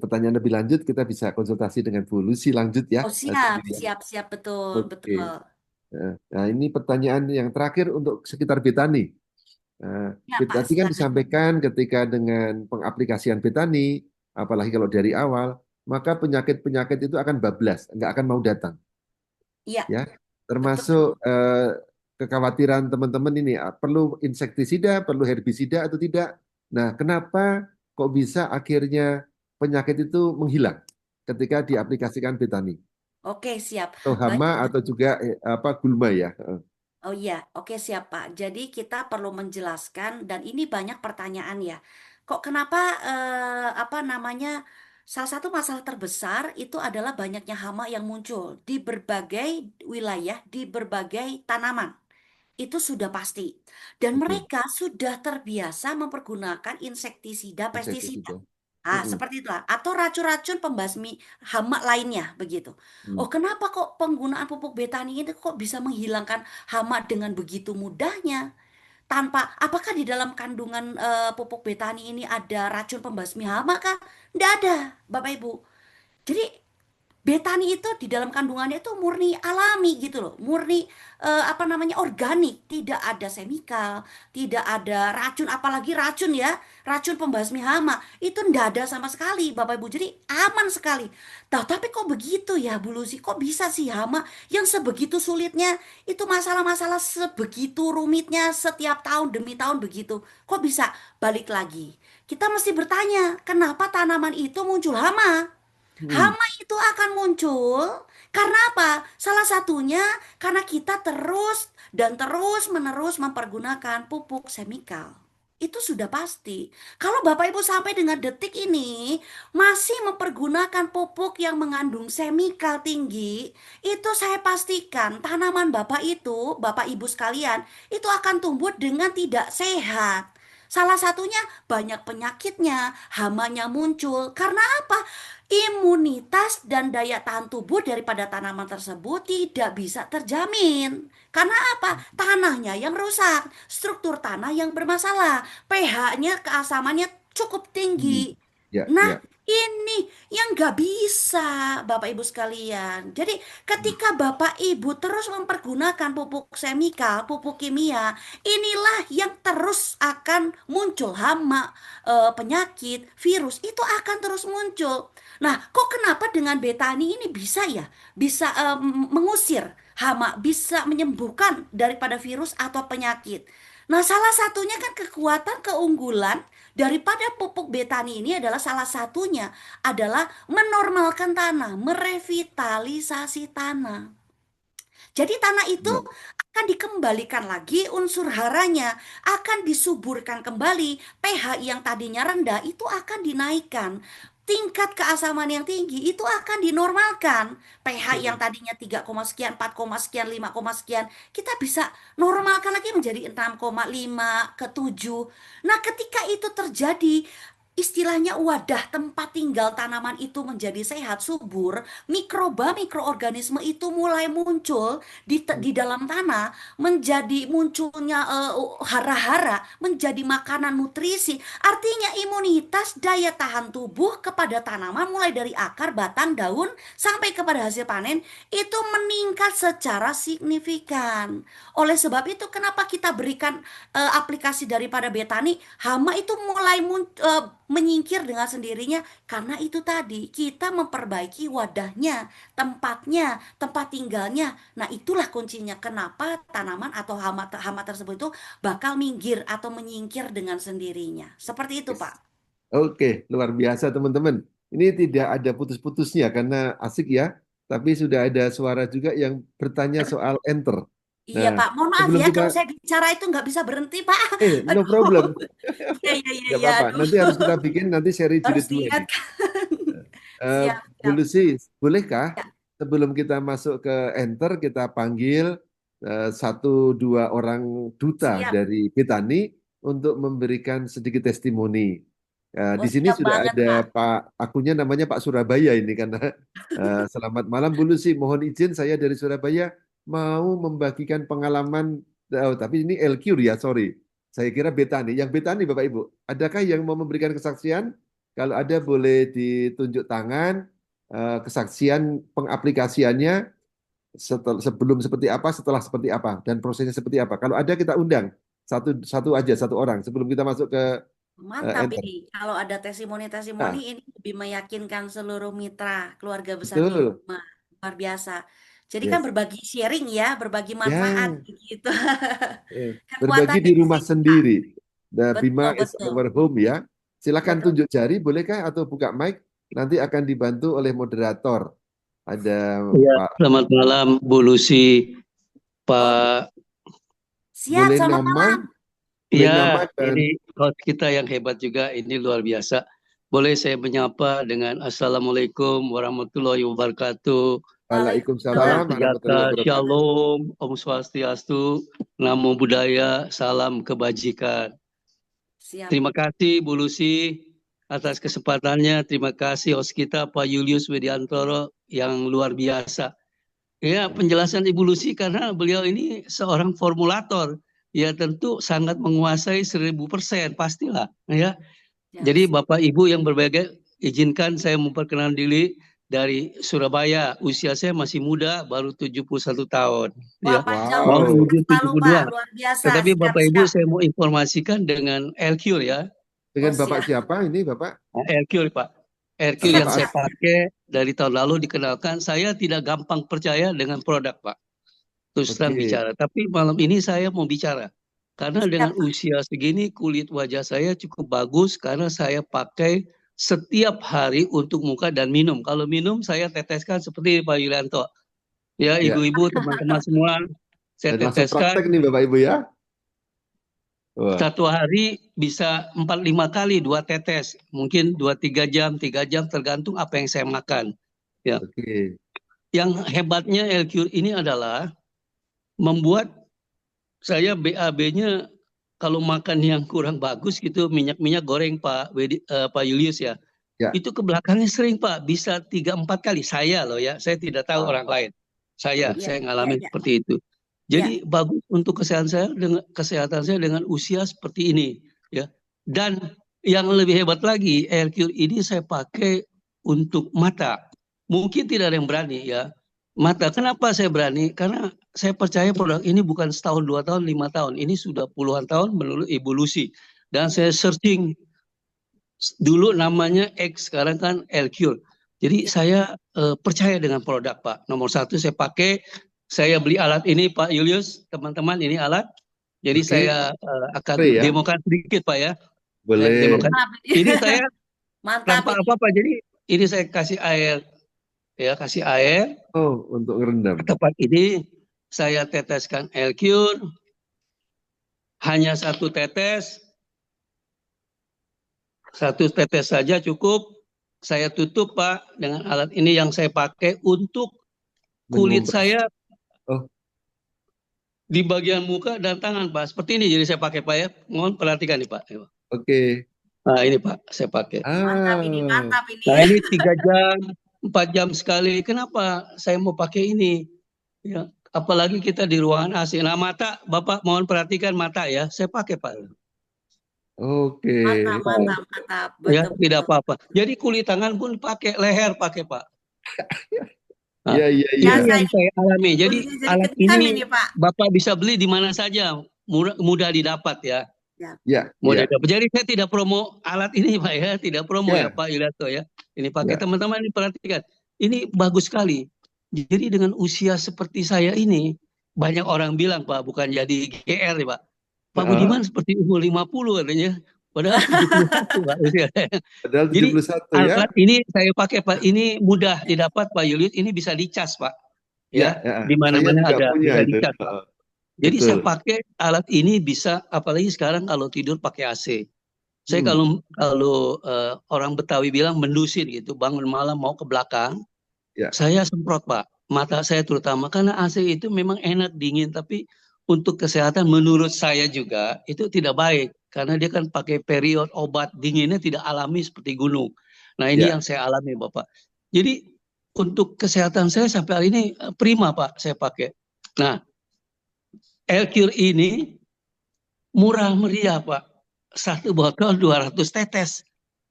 pertanyaan lebih lanjut kita bisa konsultasi dengan Bu Lucy lanjut ya. Oh, siap, Sendirian. siap, siap, betul, Oke. betul. Nah ini pertanyaan yang terakhir untuk sekitar Betani. Nah, Ya, Pak, tadi kan silakan. disampaikan ketika dengan pengaplikasian Betani, apalagi kalau dari awal, maka penyakit-penyakit itu akan bablas, nggak akan mau datang. Iya, Ya, betul. termasuk kekhawatiran teman-teman ini perlu insektisida, perlu herbisida atau tidak. Nah, kenapa kok bisa akhirnya penyakit itu menghilang ketika diaplikasikan Betani Oke, siap. atau hama Baik. atau juga apa gulma ya? Oh iya, oke siap Pak. Jadi kita perlu menjelaskan dan ini banyak pertanyaan ya. Kok kenapa apa namanya salah satu masalah terbesar itu adalah banyaknya hama yang muncul di berbagai wilayah, di berbagai tanaman. itu sudah pasti. Dan Oke, mereka sudah terbiasa mempergunakan insektisida, pestisida. insektisida. Mm-mm. Seperti itulah. Atau racun-racun pembasmi hama lainnya, begitu. Hmm. Oh, kenapa kok penggunaan pupuk betani ini kok bisa menghilangkan hama dengan begitu mudahnya? Tanpa, apakah di dalam kandungan pupuk betani ini ada racun pembasmi hama kah? Tidak ada, Bapak Ibu. Jadi betani itu di dalam kandungannya itu murni alami gitu loh, murni apa namanya organik, tidak ada semikal, tidak ada racun, apalagi racun ya, racun pembasmi hama itu ndak ada sama sekali, Bapak Ibu. Jadi aman sekali. Tapi kok begitu ya, Bu Lucy? Kok bisa sih hama yang sebegitu sulitnya, itu masalah-masalah sebegitu rumitnya setiap tahun demi tahun begitu, kok bisa balik lagi? Kita mesti bertanya, kenapa tanaman itu muncul hama? Hmm. Hama itu akan muncul karena apa? Salah satunya karena kita terus dan terus menerus mempergunakan pupuk semikal. Itu sudah pasti. Kalau Bapak Ibu sampai dengan detik ini masih mempergunakan pupuk yang mengandung semikal tinggi, itu saya pastikan tanaman Bapak itu, Bapak Ibu sekalian, itu akan tumbuh dengan tidak sehat. Salah satunya banyak penyakitnya, hamanya muncul. Karena apa? Imunitas dan daya tahan tubuh daripada tanaman tersebut tidak bisa terjamin. Karena apa? Tanahnya yang rusak, struktur tanah yang bermasalah, pH-nya, keasamannya cukup Hmm. tinggi. Ya, Nah, ya. ini yang nggak bisa, Bapak Ibu sekalian. Jadi, Hmm. ketika Bapak Ibu terus mempergunakan pupuk semikal, pupuk kimia, inilah yang terus akan muncul hama, penyakit, virus itu akan terus muncul. Nah, kok kenapa dengan betani ini bisa ya? Bisa mengusir hama, bisa menyembuhkan daripada virus atau penyakit. Nah, salah satunya kan kekuatan keunggulan daripada pupuk betani ini adalah salah satunya adalah menormalkan tanah, merevitalisasi tanah. Jadi tanah itu Ya. akan dikembalikan lagi unsur haranya, akan disuburkan kembali, pH yang tadinya rendah itu akan dinaikkan. Tingkat keasaman yang tinggi itu akan dinormalkan. pH yang tadinya 3, sekian, 4, sekian, 5, sekian, kita bisa normalkan lagi menjadi 6,5 ke 7. Nah, ketika itu terjadi, istilahnya wadah tempat tinggal tanaman itu menjadi sehat, subur, mikroba mikroorganisme itu mulai muncul di dalam tanah, menjadi munculnya hara-hara, menjadi makanan nutrisi. Artinya imunitas daya tahan tubuh kepada tanaman mulai dari akar, batang, daun sampai kepada hasil panen itu meningkat secara signifikan. Oleh sebab itu kenapa kita berikan aplikasi daripada betani, hama itu mulai menyingkir dengan sendirinya karena itu tadi kita memperbaiki wadahnya, tempatnya, tempat tinggalnya. Nah, itulah kuncinya kenapa tanaman atau hama tersebut itu bakal minggir atau menyingkir dengan sendirinya. Seperti itu, Yes. Pak. Oke, luar biasa teman-teman. Ini tidak ada putus-putusnya karena asik ya, tapi sudah ada suara juga yang bertanya soal enter. Iya, Nah, Pak. Mohon maaf sebelum ya kita, kalau saya bicara itu nggak bisa berhenti, Pak. no problem, Aduh. Iya, iya, iya, nggak iya. apa-apa. Aduh. Nanti harus kita bikin nanti seri Harus jilid 2 ini. diingatkan. Eh, Siap, Bu siap. Lucy, bolehkah Ya, sebelum kita masuk ke enter kita panggil satu dua orang duta siap. dari Betani untuk memberikan sedikit testimoni. Di Oh, sini siap sudah banget, ada Pak. Pak, akunnya namanya Pak Surabaya ini karena selamat malam Bu Lucy, mohon izin saya dari Surabaya mau membagikan pengalaman, tapi ini LQ ya, sorry. Saya kira Betani, yang Betani Bapak Ibu, adakah yang mau memberikan kesaksian? Kalau ada boleh ditunjuk tangan, kesaksian pengaplikasiannya sebelum seperti apa, setelah seperti apa, dan prosesnya seperti apa. Kalau ada kita undang satu satu aja satu orang sebelum kita masuk ke Mantap enter. ini. Kalau ada testimoni-testimoni Nah, ini lebih meyakinkan seluruh mitra keluarga besar betul, Bima. Luar biasa. Jadi kan yes, berbagi sharing ya, berbagi manfaat ya, gitu. berbagi Kekuatan di di rumah sini. sendiri. The Betul, Bima is betul. our home ya. Silakan Betul. tunjuk jari, bolehkah atau buka mic? Nanti akan dibantu oleh moderator. Ada Ya, Pak, selamat malam Bu Lucy, Oh, Pak. siap. boleh Selamat nama, malam. boleh nama Ya, dan ini host kita yang hebat juga, ini luar biasa. Boleh saya menyapa dengan Assalamualaikum warahmatullahi wabarakatuh. Waalaikumsalam Salam warahmatullahi sejahtera, wabarakatuh. shalom, Om Swastiastu, Namo Buddhaya, salam kebajikan. Siap. Terima kasih Bu Lucy atas kesempatannya. Terima kasih host kita Pak Julius Widiantoro yang luar biasa. Ya, penjelasan Ibu Lucy karena beliau ini seorang formulator. Ya tentu sangat menguasai 1000%, pastilah. Ya. Ya, Jadi Bapak Ibu yang berbahagia, izinkan saya memperkenalkan diri dari Surabaya. Usia saya masih muda, baru 71 tahun. Wah, Ya. panjang Mau Wow. umur menuju selalu Pak, 72. luar biasa. Tetapi Siap, Bapak Ibu siap. saya mau informasikan dengan L-Cure ya. Dengan Oh, Bapak siap. siapa ini Bapak? Nah, L-Cure Pak. L-Cure Siap, yang saya siap. pakai dari tahun lalu dikenalkan. Saya tidak gampang percaya dengan produk Pak. Terus terang Oke. bicara. Tapi malam ini saya mau bicara. Karena dengan Siap, Pak. usia segini kulit wajah saya cukup bagus karena saya pakai setiap hari untuk muka dan minum. Kalau minum saya teteskan seperti Pak Yulianto. Ya, Ya. ibu-ibu, teman-teman semua, saya Dan langsung teteskan praktek nih Bapak Ibu ya. Wah. satu hari bisa 4-5 kali 2 tetes. Mungkin 2-3 jam, 3 jam tergantung apa yang saya makan. Ya. Oke. Yang hebatnya L-Cure ini adalah membuat saya BAB-nya kalau makan yang kurang bagus gitu, minyak-minyak goreng Pak Julius ya. Ya. Itu ke belakangnya sering Pak, bisa 3-4 kali. Saya loh ya, saya tidak tahu Wow. orang lain. Saya Ya, ngalamin ya, ya. seperti itu. Jadi bagus untuk kesehatan saya dengan usia seperti ini ya. Dan yang lebih hebat lagi, L-Cure ini saya pakai untuk mata. Mungkin tidak ada yang berani ya. Mata, kenapa saya berani? Karena saya percaya produk ini bukan setahun, 2 tahun, 5 tahun. Ini sudah puluhan tahun menurut Ibu Lucy. Dan saya searching, dulu namanya X, sekarang kan L-Cure. Jadi saya percaya dengan produk Pak. Nomor 1 saya pakai, saya beli alat ini Pak Julius, teman-teman ini alat. Jadi Oke. saya akan Spray ya. demokan sedikit Pak ya. Boleh. Demokan. Mantap ini. Ini saya Mantap tanpa ini. apa-apa. Jadi ini saya kasih air. Ya, kasih air. Oh, untuk ngerendam. Ke tempat ini saya teteskan L-Cure. Hanya 1 tetes. 1 tetes saja cukup. Saya tutup Pak dengan alat ini yang saya pakai untuk kulit Mengombas. saya Oh. di bagian muka dan tangan Pak. Seperti ini jadi saya pakai Pak ya. Mohon perhatikan nih Pak. Oke. Nah ini Pak saya pakai. Mantap ini, Ah. mantap ini. Nah ini 3 jam, 4 jam sekali. Kenapa saya mau pakai ini? Ya, apalagi kita di ruangan AC. Nah mata, Bapak mohon perhatikan mata ya. Saya pakai Pak. Oke. Mantap, mantap, mantap. Ya Betul, tidak betul. apa-apa. Jadi kulit tangan pun pakai, leher pakai Pak. Nah, Iya, iya, ini iya. Biasa yang ini. saya alami. Jadi Jadi alat kencang ini ini Pak. Bapak bisa beli di mana saja, mudah didapat ya. Ya, Mudah ya. didapat. Jadi saya tidak promo alat ini Pak ya, tidak promo Ya. ya Pak Yulianto ya. Ini pakai Ya. teman-teman ini perhatikan. Ini bagus sekali. Jadi dengan usia seperti saya ini, banyak orang bilang Pak, bukan jadi GR ya Pak. Pak Budiman seperti umur 50 katanya. Padahal 71 Pak usianya. Padahal Jadi 71 ya. alat ini saya pakai Pak, ini mudah didapat Pak Julius, ini bisa dicas Pak. Ya, Ya, ya. di Saya mana-mana juga ada, punya bisa itu. dicas Pak. Jadi Betul. saya pakai alat ini bisa, apalagi sekarang kalau tidur pakai AC. Saya kalau orang Betawi bilang mendusin gitu, bangun malam mau ke belakang, Ya. saya semprot Pak, mata saya terutama, karena AC itu memang enak dingin, tapi untuk kesehatan menurut saya juga itu tidak baik, karena dia kan pakai period obat dinginnya tidak alami seperti gunung. Nah ini Ya. yang saya alami Bapak. Jadi untuk kesehatan saya sampai hari ini prima Pak saya pakai. Nah L-Cure ini murah meriah Pak. 1 botol 200 tetes.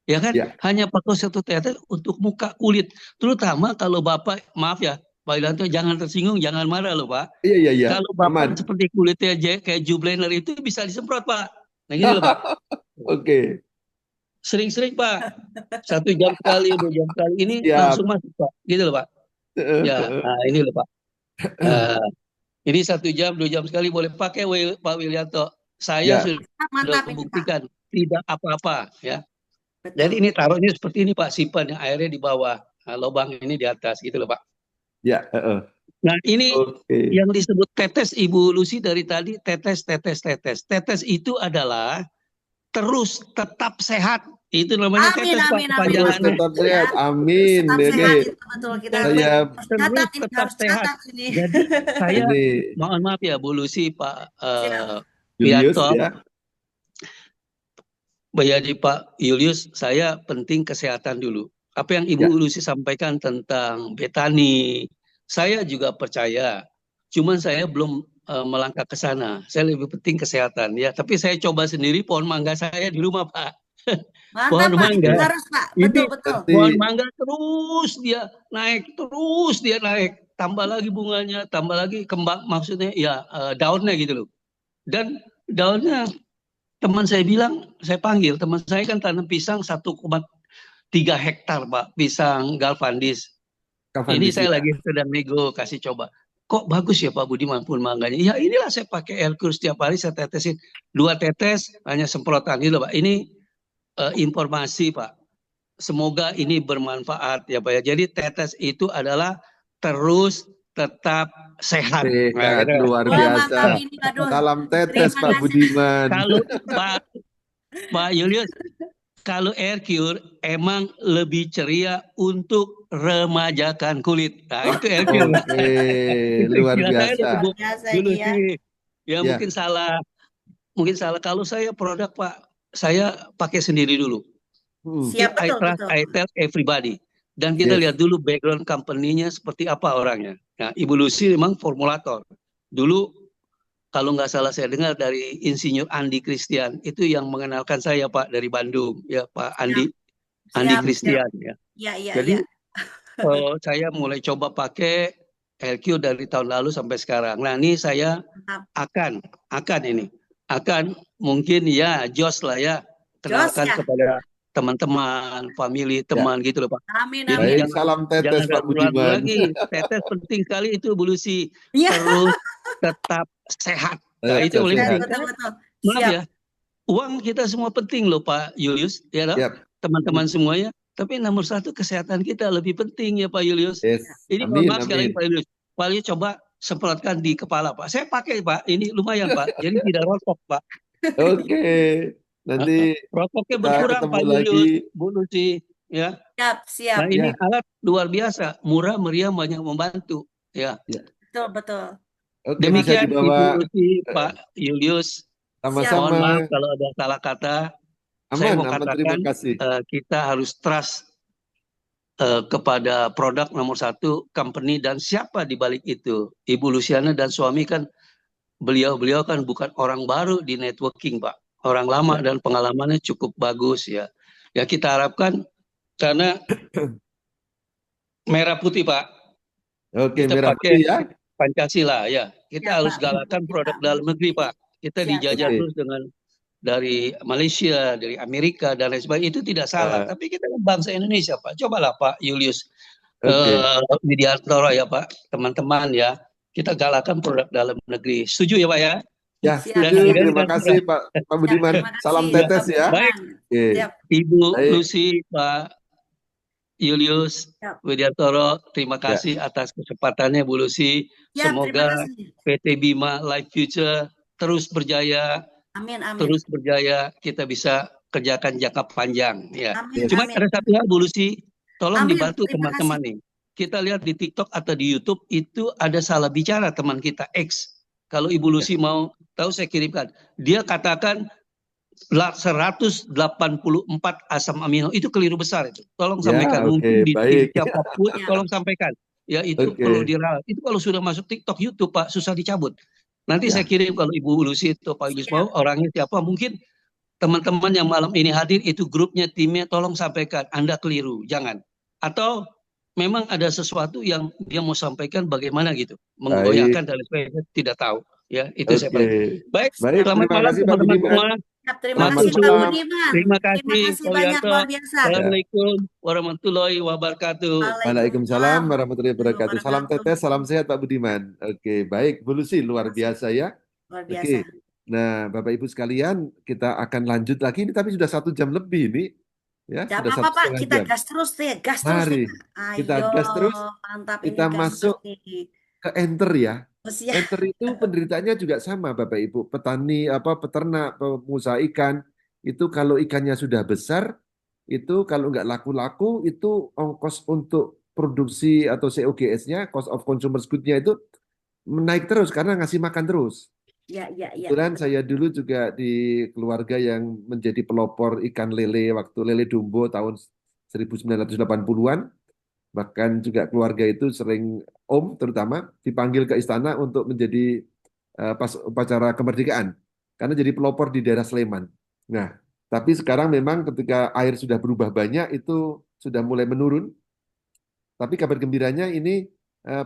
Ya kan? Ya. Hanya pakai 1 tetes untuk muka kulit. Terutama kalau Bapak, maaf ya Pak Yulianto, jangan tersinggung, jangan marah loh Pak. Iya, iya, iya. Kalau Bapak Aman. seperti kulitnya kayak Jubliner itu bisa disemprot Pak. Nah gini loh Pak. Oke. Sering-sering Pak. 1 jam sekali, 2 jam sekali. Ini Siap. langsung masuk Pak. Gitu loh Pak. Ya, nah ini loh Pak. Ini 1 jam, 2 jam sekali boleh pakai Pak Yulianto. Saya Ya. sudah Mantap ini Pak. membuktikan tidak apa-apa ya. Betul. Jadi ini taruhnya seperti ini Pak, simpan yang airnya di bawah, nah, lubang ini di atas gitu loh Pak. Ya. Nah ini Oke. yang disebut tetes Ibu Lucy dari tadi, tetes. Tetes itu adalah terus tetap sehat Itu namanya Amin, tetes, Pak, amin, amin, Terus kepanjangannya. amin. tetap Ya, sehat. Amin. tetap Oke, sehat itu betul. Kita harus Terus, saya catat terus ini, tetap harus sehat. catat ini. Jadi saya ini mohon maaf ya Bu Lucy, Pak Siap. Julius Wianto, ya. jadi Pak Julius, saya penting kesehatan dulu. Apa yang Ibu Ya. Lucy sampaikan tentang Betani, saya juga percaya. Cuman saya belum melangkah ke sana. Saya lebih penting kesehatan ya. Tapi saya coba sendiri pohon mangga saya di rumah, Pak. Mantap, Pohon Pak. Itu mangga. harus, Pak. Ini Betul, betul. Nanti pohon mangga terus dia naik. Tambah lagi bunganya, tambah lagi kembang, maksudnya ya daunnya gitu loh. Dan daunnya teman saya bilang, saya panggil teman saya kan tanam pisang 1,3 hektar, Pak, pisang Galvandis. Ini Kavandis saya ya. lagi sedang nego, kasih coba. Kok bagus ya Pak Budiman pun mangganya? Ya inilah saya pakai Elkur setiap hari, saya tetesin 2 tetes, hanya semprotan gitu Pak. Ini informasi Pak. Semoga ini bermanfaat ya Pak ya. Jadi tetes itu adalah terus tetap sehat. Nah, Sehat, gitu. luar Wah, mantap biasa. ini. Aduh, Salam tetes terima Pak kasih. Budiman. Kalau Pak Julius, kalau air cure emang lebih ceria untuk remajakan kulit. Nah, itu air cure. Oke, Itu luar istilah saya biasa. dari Bu Luar biasa dulu ini ya. sih. Ya Ya. mungkin salah. Mungkin salah. Kalau saya produk Pak, saya pakai sendiri dulu. Siap, I betul, trust, betul. I tell everybody. Dan kita Yes. lihat dulu background company-nya seperti apa orangnya. Nah, Ibu Lucy memang formulator. Dulu kalau nggak salah saya dengar dari Insinyur Andi Christian, itu yang mengenalkan saya Pak dari Bandung, ya Pak Andi Siap, siap. Christian ya. Ya, ya, Jadi ya. saya mulai coba pakai LQ dari tahun lalu sampai sekarang. Nah, ini saya Mantap. akan mungkin ya Jos lah ya, Jos kenalkan ya. kepada teman-teman, family, Ya. teman gitu loh Pak. Amin, Jadi amin. Baik, salam tetes jangan Pak ragu-ragu Budiman. lagi. Tetes penting sekali itu Bu Lucy. Iya. Terus tetap sehat. Nah, itu Tetap paling sehat. penting. Betul, betul. Maaf Siap. ya, uang kita semua penting loh Pak Julius, ya loh, Yap. teman-teman semuanya. Tapi nomor satu kesehatan kita lebih penting ya Pak Julius. Yes. Ini mohon Amin, maaf sekali amin. Pak Julius. Pak Julius coba semprotkan di kepala Pak. Saya pakai Pak, ini lumayan Pak. Jadi tidak rontok Pak. Oke. Nanti Rokoknya kita berkurang ketemu Pak lagi. Julius, Bu Lucy, ya. Siap, siap. Nah ini Ya. alat luar biasa, murah meriah banyak membantu, ya. Ya. Betul, betul. Oke, bisa Demikian Ibu dibawa Lucy, Pak Julius. Mohon sama-sama. maaf kalau ada salah kata. Saya Aman, mau aman. Terima katakan kasih. kita harus trust kepada produk nomor 1 company dan siapa di balik itu. Ibu Luciana dan suami kan beliau kan bukan orang baru di networking Pak. Orang lama dan pengalamannya cukup bagus ya. Ya kita harapkan karena merah putih Pak. Oke, Kita merah pakai putih ya. Pancasila ya. Kita Ya, harus Pak. galakan produk Kita. dalam negeri Pak. Kita Siap, dijajah siap. terus dengan dari Malaysia, dari Amerika dan lain sebagainya, itu tidak salah. Ya. Tapi kita kan bangsa Indonesia Pak. Cobalah Pak Julius Oke. Widiantoro ya Pak, teman-teman ya. Kita galakan produk dalam negeri. Setuju ya Pak ya? Ya, Siap, setuju. siap. Terima kasih Pak Budiman. Terima kasih, Salam Pak tetes ya. Baik. Budiman. Oke. Siap. Ibu Baik. Lucy, Pak Julius Siap. Widiantoro, terima kasih atas kesempatannya Bu Lucy. Ya, terima Semoga kasih. PT Bima Life Future terus berjaya, Amin, amin. terus berjaya, kita bisa kerjakan jangka panjang ya. Amin, Cuma amin. ada satu hal Bu Lucy, tolong Amin, dibantu terima teman-teman nih. Kita lihat di TikTok atau di YouTube itu ada salah bicara teman kita X. Kalau Ibu Lucy mau tahu saya kirimkan. Dia katakan 184 asam amino, itu keliru besar itu. Tolong Ya, sampaikan. oke, Mungkin di baik. siapapun Ya. tolong sampaikan. Ya itu Oke. perlu diralat. Itu kalau sudah masuk TikTok, YouTube Pak, susah dicabut. Nanti Ya. saya kirim kalau Ibu Lucy atau Pak Yus Siap. mau, orangnya siapa. Mungkin teman-teman yang malam ini hadir itu grupnya, timnya, tolong sampaikan. Anda keliru, jangan. Atau memang ada sesuatu yang dia mau sampaikan bagaimana gitu, menggoyahkan dan sebagainya, tidak tahu. Ya, itu saya Oke. paling. Baik, Baik, selamat terima malam kasih Pak teman-teman Budiman. semua. Siap, terima Matur kasih Pak suwun. Budiman. Terima Terima kasih kasih Pak banyak, Wianto. luar biasa. Assalamualaikum warahmatullahi wabarakatuh. Waalaikumsalam warahmatullahi wabarakatuh. Salam tetes, salam sehat Pak Budiman. Oke, baik. Bu Lucy, luar biasa ya. Luar Oke. biasa. Nah, Bapak Ibu sekalian, kita akan lanjut lagi ini, tapi sudah 1 jam lebih ini. Ya, Tidak sudah apa-apa Pak, 1,5 kita jam. gas terus deh, gas terus Mari, deh. kita Ayo, gas terus. mantap Kita ini gas masuk terus nih. ke enter ya. Terus ya. Enter itu penderitaannya juga sama Bapak Ibu. Petani, peternak, pengusaha ikan, itu kalau ikannya sudah besar, itu kalau nggak laku-laku itu ongkos untuk produksi atau COGS-nya, cost of consumer goods-nya itu menaik terus karena ngasih makan terus. Ya, ya, ya. Kebetulan saya dulu juga di keluarga yang menjadi pelopor ikan lele waktu lele Dumbo tahun 1980-an. Bahkan juga keluarga itu sering om terutama dipanggil ke istana untuk menjadi pas upacara kemerdekaan. Karena jadi pelopor di daerah Sleman. Nah, tapi sekarang memang ketika air sudah berubah banyak itu sudah mulai menurun. Tapi kabar gembiranya ini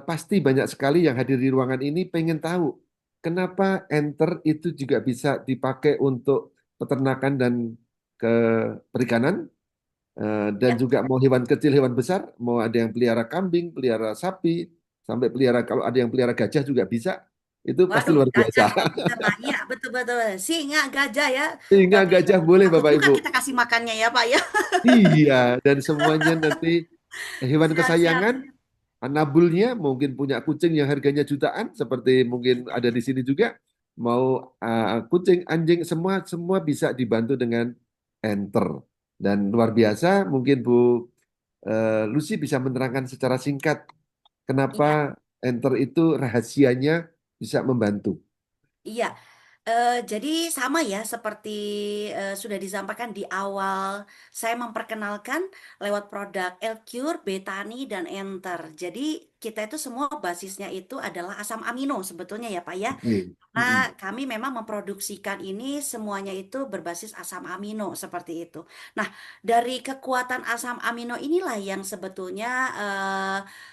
pasti banyak sekali yang hadir di ruangan ini pengen tahu kenapa enter itu juga bisa dipakai untuk peternakan dan ke perikanan dan Ya, juga mau hewan kecil, hewan besar, mau ada yang pelihara kambing, pelihara sapi, sampai pelihara kalau ada yang pelihara gajah juga bisa. Itu pasti waduh, luar biasa. gajah itu bisa Pak. Iya, betul-betul. Singa, gajah ya. Sehingga Tapi gajah boleh takut Bapak juga Ibu. kita kasih makannya ya Pak ya. Iya, dan semuanya nanti hewan Siap, siap. kesayangan. Anabulnya mungkin punya kucing yang harganya jutaan, seperti mungkin ada di sini juga. Mau kucing, anjing, semua semua bisa dibantu dengan enter. Dan luar biasa, mungkin Bu Lucy bisa menerangkan secara singkat kenapa Iya, enter itu rahasianya bisa membantu. iya. Jadi sama ya seperti sudah disampaikan di awal, saya memperkenalkan lewat produk Elcure, Betani, dan Enter. Jadi kita itu semua basisnya itu adalah asam amino sebetulnya ya Pak ya. Oke. Nah, Mm-mm. kami memang memproduksikan ini semuanya itu berbasis asam amino seperti itu. Nah, dari kekuatan asam amino inilah yang sebetulnya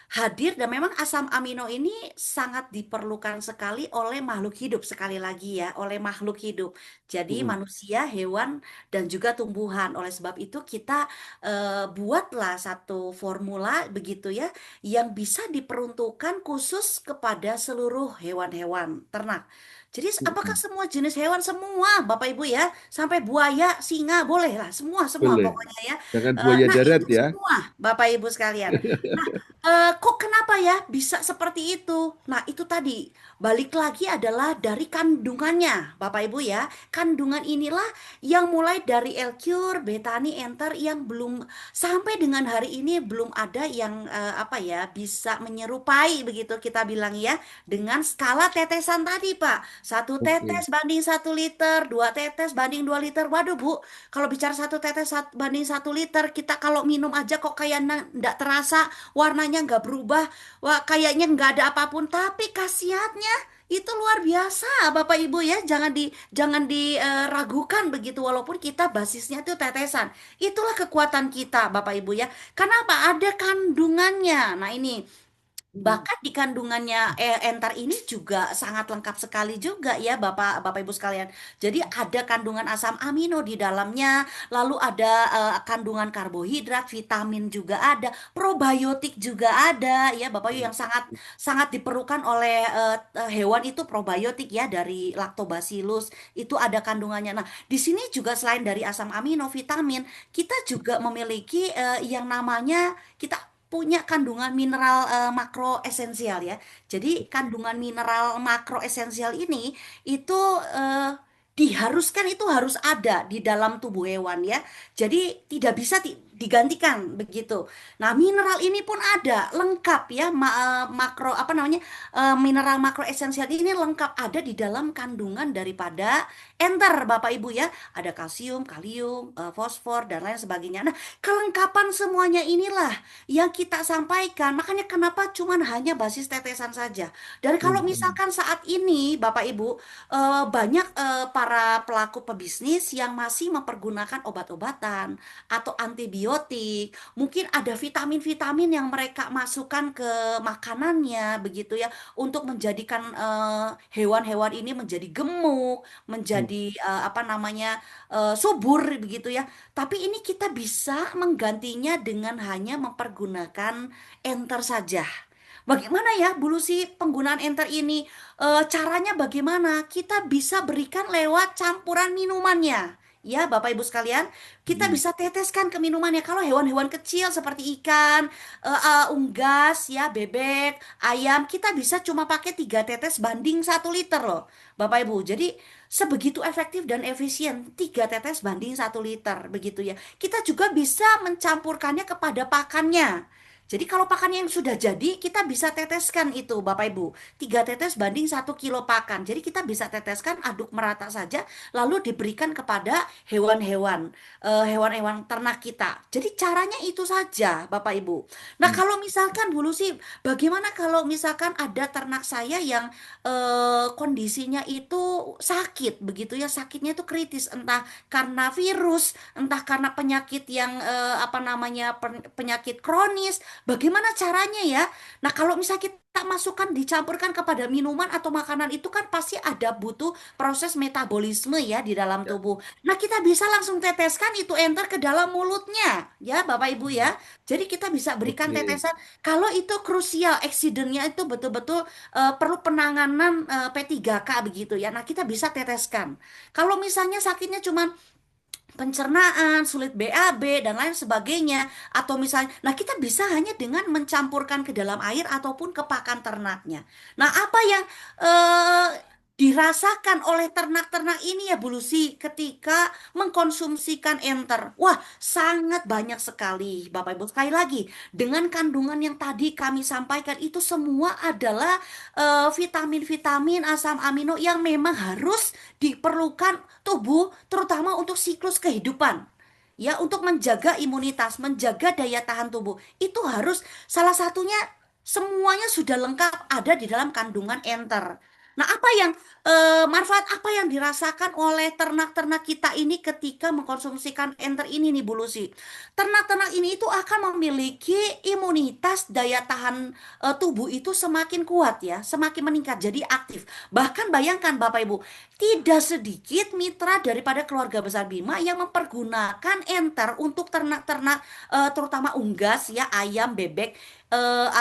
hadir dan memang asam amino ini sangat diperlukan sekali oleh makhluk hidup sekali lagi ya, oleh makhluk hidup. Jadi Mm-mm. manusia, hewan dan juga tumbuhan. Oleh sebab itu kita buatlah satu formula begitu ya yang bisa diperuntukkan khusus kepada seluruh hewan-hewan ternak. Jadi apakah Mm-mm. semua jenis hewan semua Bapak Ibu ya, sampai buaya, singa boleh lah, semua semua Boleh. pokoknya ya. Jangan buaya Nah darat itu ya. semua Bapak Ibu sekalian. Nah kok kenapa ya bisa seperti itu? Nah itu tadi balik lagi adalah dari kandungannya Bapak Ibu ya. Kandungan inilah yang mulai dari Elcure, Betani, Enter yang belum sampai dengan hari ini belum ada yang apa ya bisa menyerupai begitu kita bilang ya dengan skala tetesan tadi Pak. Satu Oke. tetes banding 1 liter, 2 tetes banding 2 liter. Waduh Bu, kalau bicara 1 tetes banding 1 liter, kita kalau minum aja kok kayak nggak terasa, warnanya nggak berubah, wah kayaknya nggak ada apapun. Tapi khasiatnya itu luar biasa, Bapak Ibu ya. Jangan diragukan begitu, walaupun kita basisnya itu tetesan. Itulah kekuatan kita, Bapak Ibu ya. Kenapa ada kandungannya? Nah ini. Bahkan di kandungannya entar ini juga sangat lengkap sekali juga ya Bapak Bapak Ibu sekalian. Jadi ada kandungan asam amino di dalamnya, lalu ada kandungan karbohidrat, vitamin juga ada, probiotik juga ada ya Bapak Ibu yang sangat sangat diperlukan oleh hewan itu probiotik ya dari Lactobacillus itu ada kandungannya. Nah, di sini juga selain dari asam amino, vitamin, kita juga memiliki yang namanya kita punya kandungan mineral makro esensial ya. Jadi kandungan mineral makro esensial ini itu diharuskan itu harus ada di dalam tubuh hewan ya. Jadi tidak bisa digantikan begitu. Nah, mineral ini pun ada lengkap ya makro apa namanya mineral makro esensial ini lengkap ada di dalam kandungan daripada enter Bapak Ibu ya. Ada kalsium, kalium, fosfor dan lain sebagainya. Nah, kelengkapan semuanya inilah yang kita sampaikan. Makanya kenapa cuman hanya basis tetesan saja. Dan kalau Mm-mm. misalkan saat ini Bapak Ibu banyak para pelaku pebisnis yang masih mempergunakan obat-obatan atau antibiotik. Mungkin ada vitamin-vitamin yang mereka masukkan ke makanannya begitu ya untuk menjadikan hewan-hewan ini menjadi gemuk, menjadi apa namanya subur begitu ya. Tapi ini kita bisa menggantinya dengan hanya mempergunakan enter saja. Bagaimana ya Bu Lucy penggunaan enter ini? Caranya bagaimana? Kita bisa berikan lewat campuran minumannya. ya Bapak Ibu sekalian, kita Hmm. bisa teteskan ke minumannya. Kalau hewan-hewan kecil seperti ikan, unggas, ya bebek, ayam, kita bisa cuma pakai 3 tetes banding 1 liter loh, Bapak Ibu. Jadi sebegitu efektif dan efisien, 3 tetes banding 1 liter, begitu ya. Kita juga bisa mencampurkannya kepada pakannya. Jadi kalau pakannya yang sudah jadi, kita bisa teteskan itu Bapak Ibu. 3 tetes banding 1 kilo pakan. Jadi kita bisa teteskan, aduk merata saja, lalu diberikan kepada hewan-hewan, hewan-hewan ternak kita. Jadi caranya itu saja Bapak Ibu. Nah Hmm. kalau misalkan dulu sih, bagaimana kalau misalkan ada ternak saya yang kondisinya itu sakit, begitu ya, sakitnya itu kritis, entah karena virus, entah karena penyakit yang apa namanya, penyakit kronis. Bagaimana caranya ya? Nah, kalau misalnya kita masukkan dicampurkan kepada minuman atau makanan itu kan pasti ada butuh proses metabolisme ya di dalam Ya. tubuh. Nah, kita bisa langsung teteskan itu enter ke dalam mulutnya ya, Bapak Ibu Hmm. ya. Jadi kita bisa berikan Oke. tetesan kalau itu krusial, eksidennya itu betul-betul perlu penanganan P3K begitu ya. Nah, kita bisa teteskan. Kalau misalnya sakitnya cuma pencernaan, sulit BAB dan lain sebagainya, atau misalnya, nah kita bisa hanya dengan mencampurkan ke dalam air ataupun ke pakan ternaknya. Nah, apa yang eh, dirasakan oleh ternak-ternak ini ya Bu Lucy ketika mengkonsumsikan enter? Wah, sangat banyak sekali Bapak Ibu. Sekali lagi, dengan kandungan yang tadi kami sampaikan itu semua adalah vitamin-vitamin, asam amino yang memang harus diperlukan tubuh, terutama untuk siklus kehidupan. Ya, untuk menjaga imunitas, menjaga daya tahan tubuh. Itu harus salah satunya, semuanya sudah lengkap ada di dalam kandungan enter. Nah, apa yang manfaat apa yang dirasakan oleh ternak-ternak kita ini ketika mengkonsumsikan enter ini nih Bu Lucy? Ternak-ternak ini itu akan memiliki imunitas, daya tahan tubuh itu semakin kuat ya, semakin meningkat, jadi aktif. Bahkan bayangkan Bapak Ibu, tidak sedikit mitra daripada keluarga besar Bima yang mempergunakan enter untuk ternak-ternak terutama unggas ya, ayam, bebek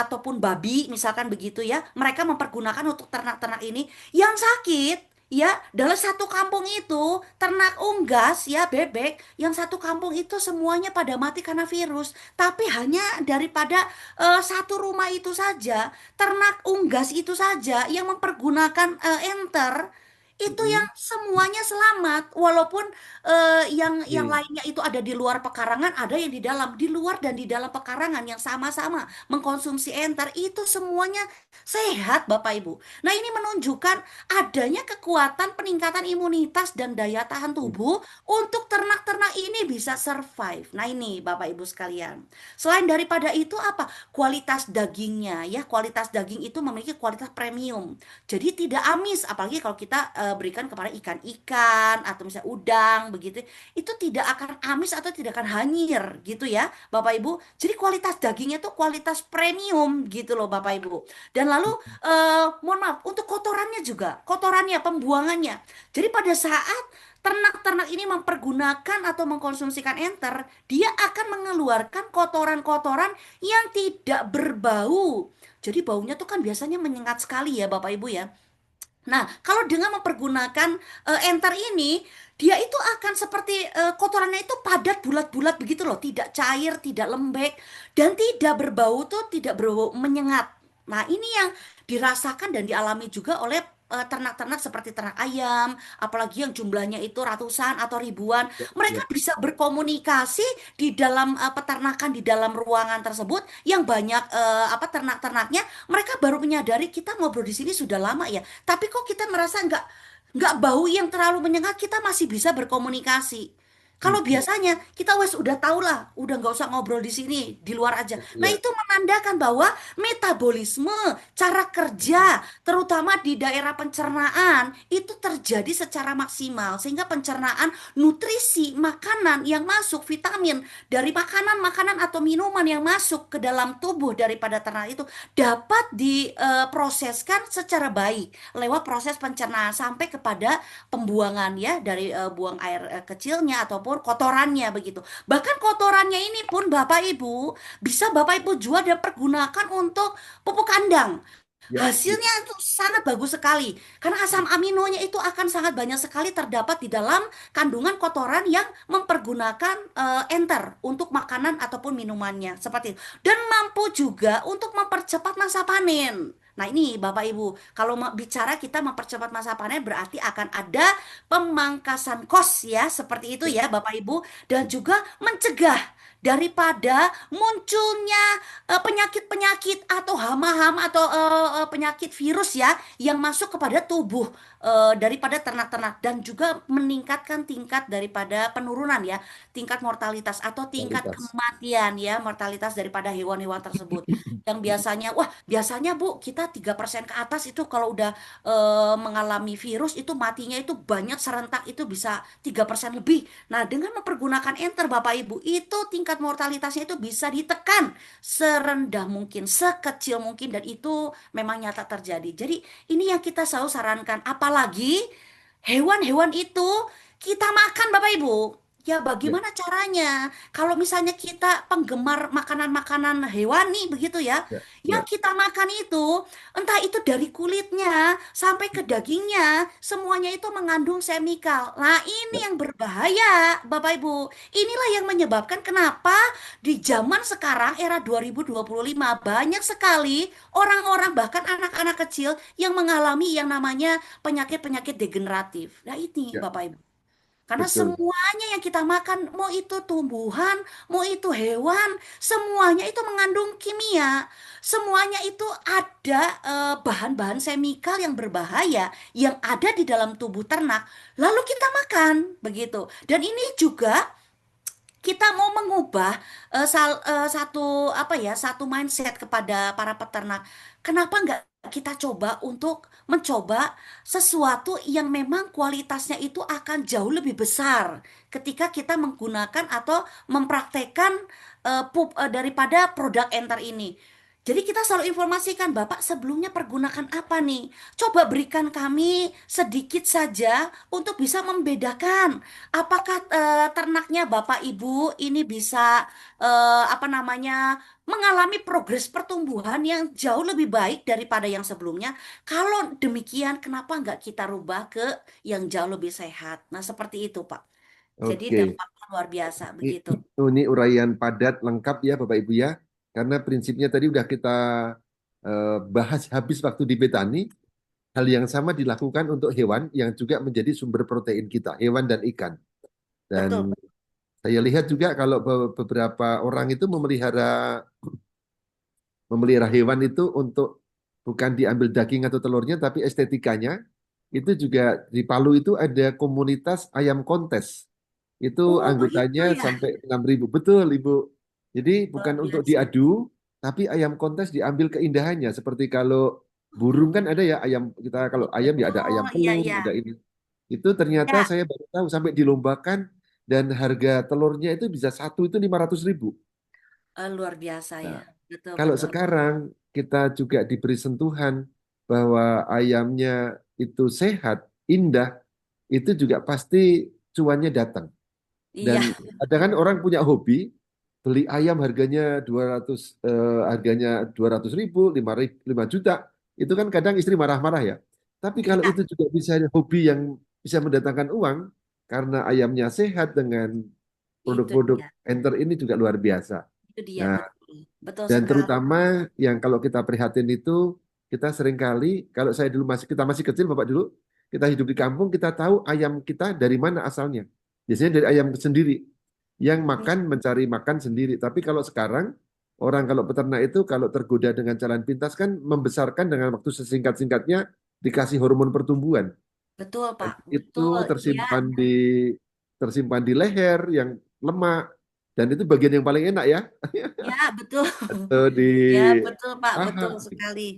ataupun babi misalkan begitu ya. Mereka mempergunakan untuk ternak-ternak ini yang sakit. Ya, dalam satu kampung itu ternak unggas ya bebek yang satu kampung itu semuanya pada mati karena virus. Tapi hanya daripada satu rumah itu saja, ternak unggas itu saja yang mempergunakan enter itu yang Hmm. semuanya selamat walaupun yang Oke. lainnya itu ada di luar pekarangan, ada yang di dalam, di luar dan di dalam pekarangan yang sama-sama mengkonsumsi enter itu semuanya sehat Bapak Ibu. Nah, ini menunjukkan adanya kekuatan peningkatan imunitas dan daya tahan tubuh untuk ternak-ternak ini bisa survive. Nah, ini Bapak Ibu sekalian. Selain daripada itu apa? Kualitas dagingnya ya, kualitas daging itu memiliki kualitas premium. Jadi tidak amis, apalagi kalau kita berikan kepada ikan-ikan atau misalnya udang begitu, itu tidak akan amis atau tidak akan hanyir gitu ya, Bapak Ibu. Jadi kualitas dagingnya tuh kualitas premium gitu loh, Bapak Ibu. Dan lalu mohon maaf untuk kotorannya juga, kotorannya, pembuangannya. Jadi pada saat ternak-ternak ini mempergunakan atau mengkonsumsikan enter, dia akan mengeluarkan kotoran-kotoran yang tidak berbau. Jadi baunya tuh kan biasanya menyengat sekali ya Bapak Ibu ya. Nah, kalau dengan mempergunakan enter ini, dia itu akan seperti kotorannya itu padat bulat-bulat begitu loh, tidak cair, tidak lembek, dan tidak berbau tuh tidak berbau menyengat. Nah, ini yang dirasakan dan dialami juga oleh ternak-ternak seperti ternak ayam, apalagi yang jumlahnya itu ratusan atau ribuan. Ya, ya. Mereka bisa berkomunikasi di dalam peternakan di dalam ruangan tersebut yang banyak apa ternak-ternaknya, mereka baru menyadari kita ngobrol di sini sudah lama ya. Tapi kok kita merasa nggak bau yang terlalu menyengat, kita masih bisa berkomunikasi. Kalau Hmm. biasanya kita wes udah tau lah, udah nggak usah ngobrol di sini, di luar aja. Nah Ya. itu menandakan bahwa metabolisme, cara kerja, terutama di daerah pencernaan itu terjadi secara maksimal, sehingga pencernaan nutrisi makanan yang masuk, vitamin dari makanan-makanan atau minuman yang masuk ke dalam tubuh daripada ternak itu dapat diproseskan secara baik lewat proses pencernaan sampai kepada pembuangan ya dari buang air kecilnya ataupun kotorannya begitu. Bahkan kotorannya ini pun Bapak Ibu bisa Bapak Ibu jual dan pergunakan untuk pupuk kandang. Ya, ya, Hasilnya itu sangat bagus sekali. Karena asam aminonya itu akan sangat banyak sekali terdapat di dalam kandungan kotoran yang mempergunakan enter untuk makanan ataupun minumannya. Seperti itu. Dan mampu juga untuk mempercepat masa panen. Nah ini Bapak Ibu, kalau bicara kita mempercepat masa panen berarti akan ada pemangkasan kos ya, seperti itu ya, ya Bapak Ibu. Dan juga mencegah daripada munculnya penyakit-penyakit atau hama-hama atau penyakit virus ya yang masuk kepada tubuh daripada ternak-ternak dan juga meningkatkan tingkat daripada penurunan ya, tingkat mortalitas atau tingkat kualitas. kematian ya, mortalitas daripada hewan-hewan tersebut. Yang biasanya, wah, biasanya Bu, kita 3% ke atas itu kalau udah mengalami virus itu matinya itu banyak serentak itu bisa 3% lebih. Nah, dengan mempergunakan enter Bapak Ibu, itu tingkat mortalitasnya itu bisa ditekan serendah mungkin, sekecil mungkin dan itu memang nyata terjadi. Jadi ini yang kita selalu sarankan, apalagi hewan-hewan itu kita makan Bapak Ibu. Ya Ya, bagaimana caranya? Kalau misalnya kita penggemar makanan-makanan hewani begitu ya, ya, yang ya, kita makan itu entah itu dari kulitnya sampai ke dagingnya, semuanya itu mengandung chemical. Nah, ini ya. yang berbahaya, Bapak Ibu. Inilah yang menyebabkan kenapa di zaman sekarang era 2025 banyak sekali orang-orang bahkan anak-anak kecil yang mengalami yang namanya penyakit-penyakit degeneratif. Nah, ini Ya, Bapak Ibu. Karena betul. semuanya yang kita makan, mau itu tumbuhan, mau itu hewan, semuanya itu mengandung kimia. Semuanya itu ada bahan-bahan semikal yang berbahaya yang ada di dalam tubuh ternak. Lalu kita makan, begitu. Dan ini juga kita mau mengubah satu apa ya satu mindset kepada para peternak. Kenapa nggak kita coba untuk mencoba sesuatu yang memang kualitasnya itu akan jauh lebih besar ketika kita menggunakan atau mempraktekkan daripada produk enter ini. Jadi kita selalu informasikan, Bapak sebelumnya pergunakan apa nih? Coba berikan kami sedikit saja untuk bisa membedakan apakah ternaknya Bapak Ibu ini bisa apa namanya mengalami progres pertumbuhan yang jauh lebih baik daripada yang sebelumnya. Kalau demikian, kenapa nggak kita rubah ke yang jauh lebih sehat? Nah, seperti itu, Pak. Jadi Oke. dampaknya luar biasa Ini, begitu. ini uraian padat lengkap ya Bapak Ibu ya. Karena prinsipnya tadi udah kita bahas habis waktu di Betani. Hal yang sama dilakukan untuk hewan yang juga menjadi sumber protein kita, hewan dan ikan. Betul, Dan saya lihat juga kalau beberapa orang itu memelihara hewan itu untuk bukan diambil daging atau telurnya, tapi estetikanya. Itu juga di Palu itu ada komunitas ayam kontes. Itu oh begitu anggotanya ya. sampai 6.000. Betul, Ibu. Jadi Luar bukan untuk biasa. diadu, tapi ayam kontes diambil keindahannya. Seperti kalau burung kan ada ya ayam kita kalau ayam ya ada ayam Oh iya pelung, iya. ada ini. Itu ternyata Ya, saya baru tahu sampai dilombakan dan harga telurnya itu bisa satu itu 500.000. luar biasa ya. Nah, Betul kalau betul. sekarang kita juga diberi sentuhan bahwa ayamnya itu sehat, indah, itu juga pasti cuannya datang. Dan Iya, kadang kan orang punya hobi beli ayam harganya 200 harganya 200.000, 5 juta. Itu kan kadang istri marah-marah ya. Tapi kalau iya, itu juga bisa hobi yang bisa mendatangkan uang karena ayamnya sehat dengan itu produk-produk dia. enter ini juga luar biasa. Itu dia Nah, betul. Betul dan sekali. terutama yang kalau kita prihatin itu kita seringkali kalau saya dulu kita masih kecil Bapak dulu kita hidup di kampung kita tahu ayam kita dari mana asalnya. Biasanya dari ayam sendiri yang makan mencari makan sendiri. Tapi kalau sekarang orang kalau peternak itu kalau tergoda dengan jalan pintas kan membesarkan dengan waktu sesingkat-singkatnya dikasih hormon pertumbuhan. Betul, Dan Pak. itu Betul. Iya. tersimpan di leher yang lemak dan itu bagian yang paling enak ya. Ya, betul. Atau di Ya, betul, Pak. paha. Betul sekali.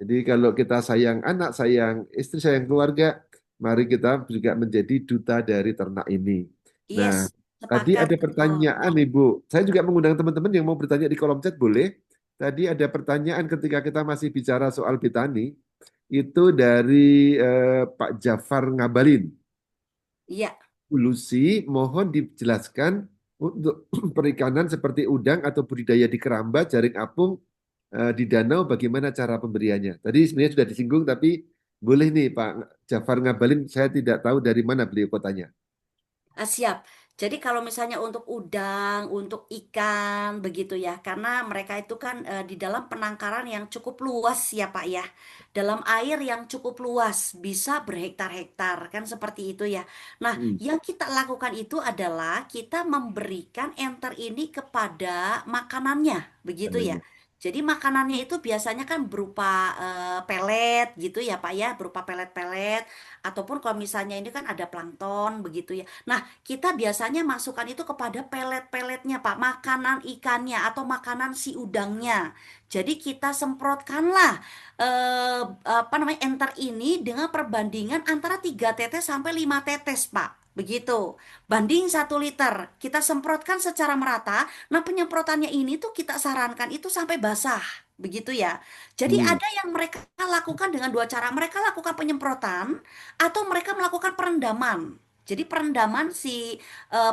Jadi kalau kita sayang anak, sayang istri, sayang keluarga, mari kita juga menjadi duta dari ternak ini. Nah, Yes, tadi sepakat. ada Betul. pertanyaan Ibu. Saya juga mengundang teman-teman yang mau bertanya di kolom chat boleh. Tadi ada pertanyaan ketika kita masih bicara soal Betani, itu dari Pak Jafar Ngabalin. Iya. Bu Lucy, mohon dijelaskan untuk perikanan seperti udang atau budidaya di keramba, jaring apung di danau bagaimana cara pemberiannya. Tadi sebenarnya sudah disinggung, tapi boleh nih Pak Jafar ngabalin, saya tidak tahu dari mana beliau kotanya. Siap. Jadi kalau misalnya untuk udang, untuk ikan, begitu ya, karena mereka itu kan di dalam penangkaran yang cukup luas ya Pak ya, dalam air yang cukup luas, bisa berhektar-hektar, kan seperti itu ya. Nah, Hmm, yang kita lakukan itu adalah kita memberikan enter ini kepada makanannya, begitu ya. dananya. Jadi makanannya itu biasanya kan berupa pelet gitu ya Pak ya, berupa pelet-pelet, ataupun kalau misalnya ini kan ada plankton begitu ya. Nah, kita biasanya masukkan itu kepada pelet-peletnya, Pak, makanan ikannya atau makanan si udangnya. Jadi kita semprotkanlah apa namanya enter ini dengan perbandingan antara 3 tetes sampai 5 tetes, Pak. Begitu. Banding 1 liter. Kita semprotkan secara merata. Nah, penyemprotannya ini tuh kita sarankan itu sampai basah. Begitu ya. Jadi Hmm, ada yang mereka lakukan dengan 2 cara. Mereka lakukan penyemprotan atau mereka melakukan perendaman. Jadi perendaman si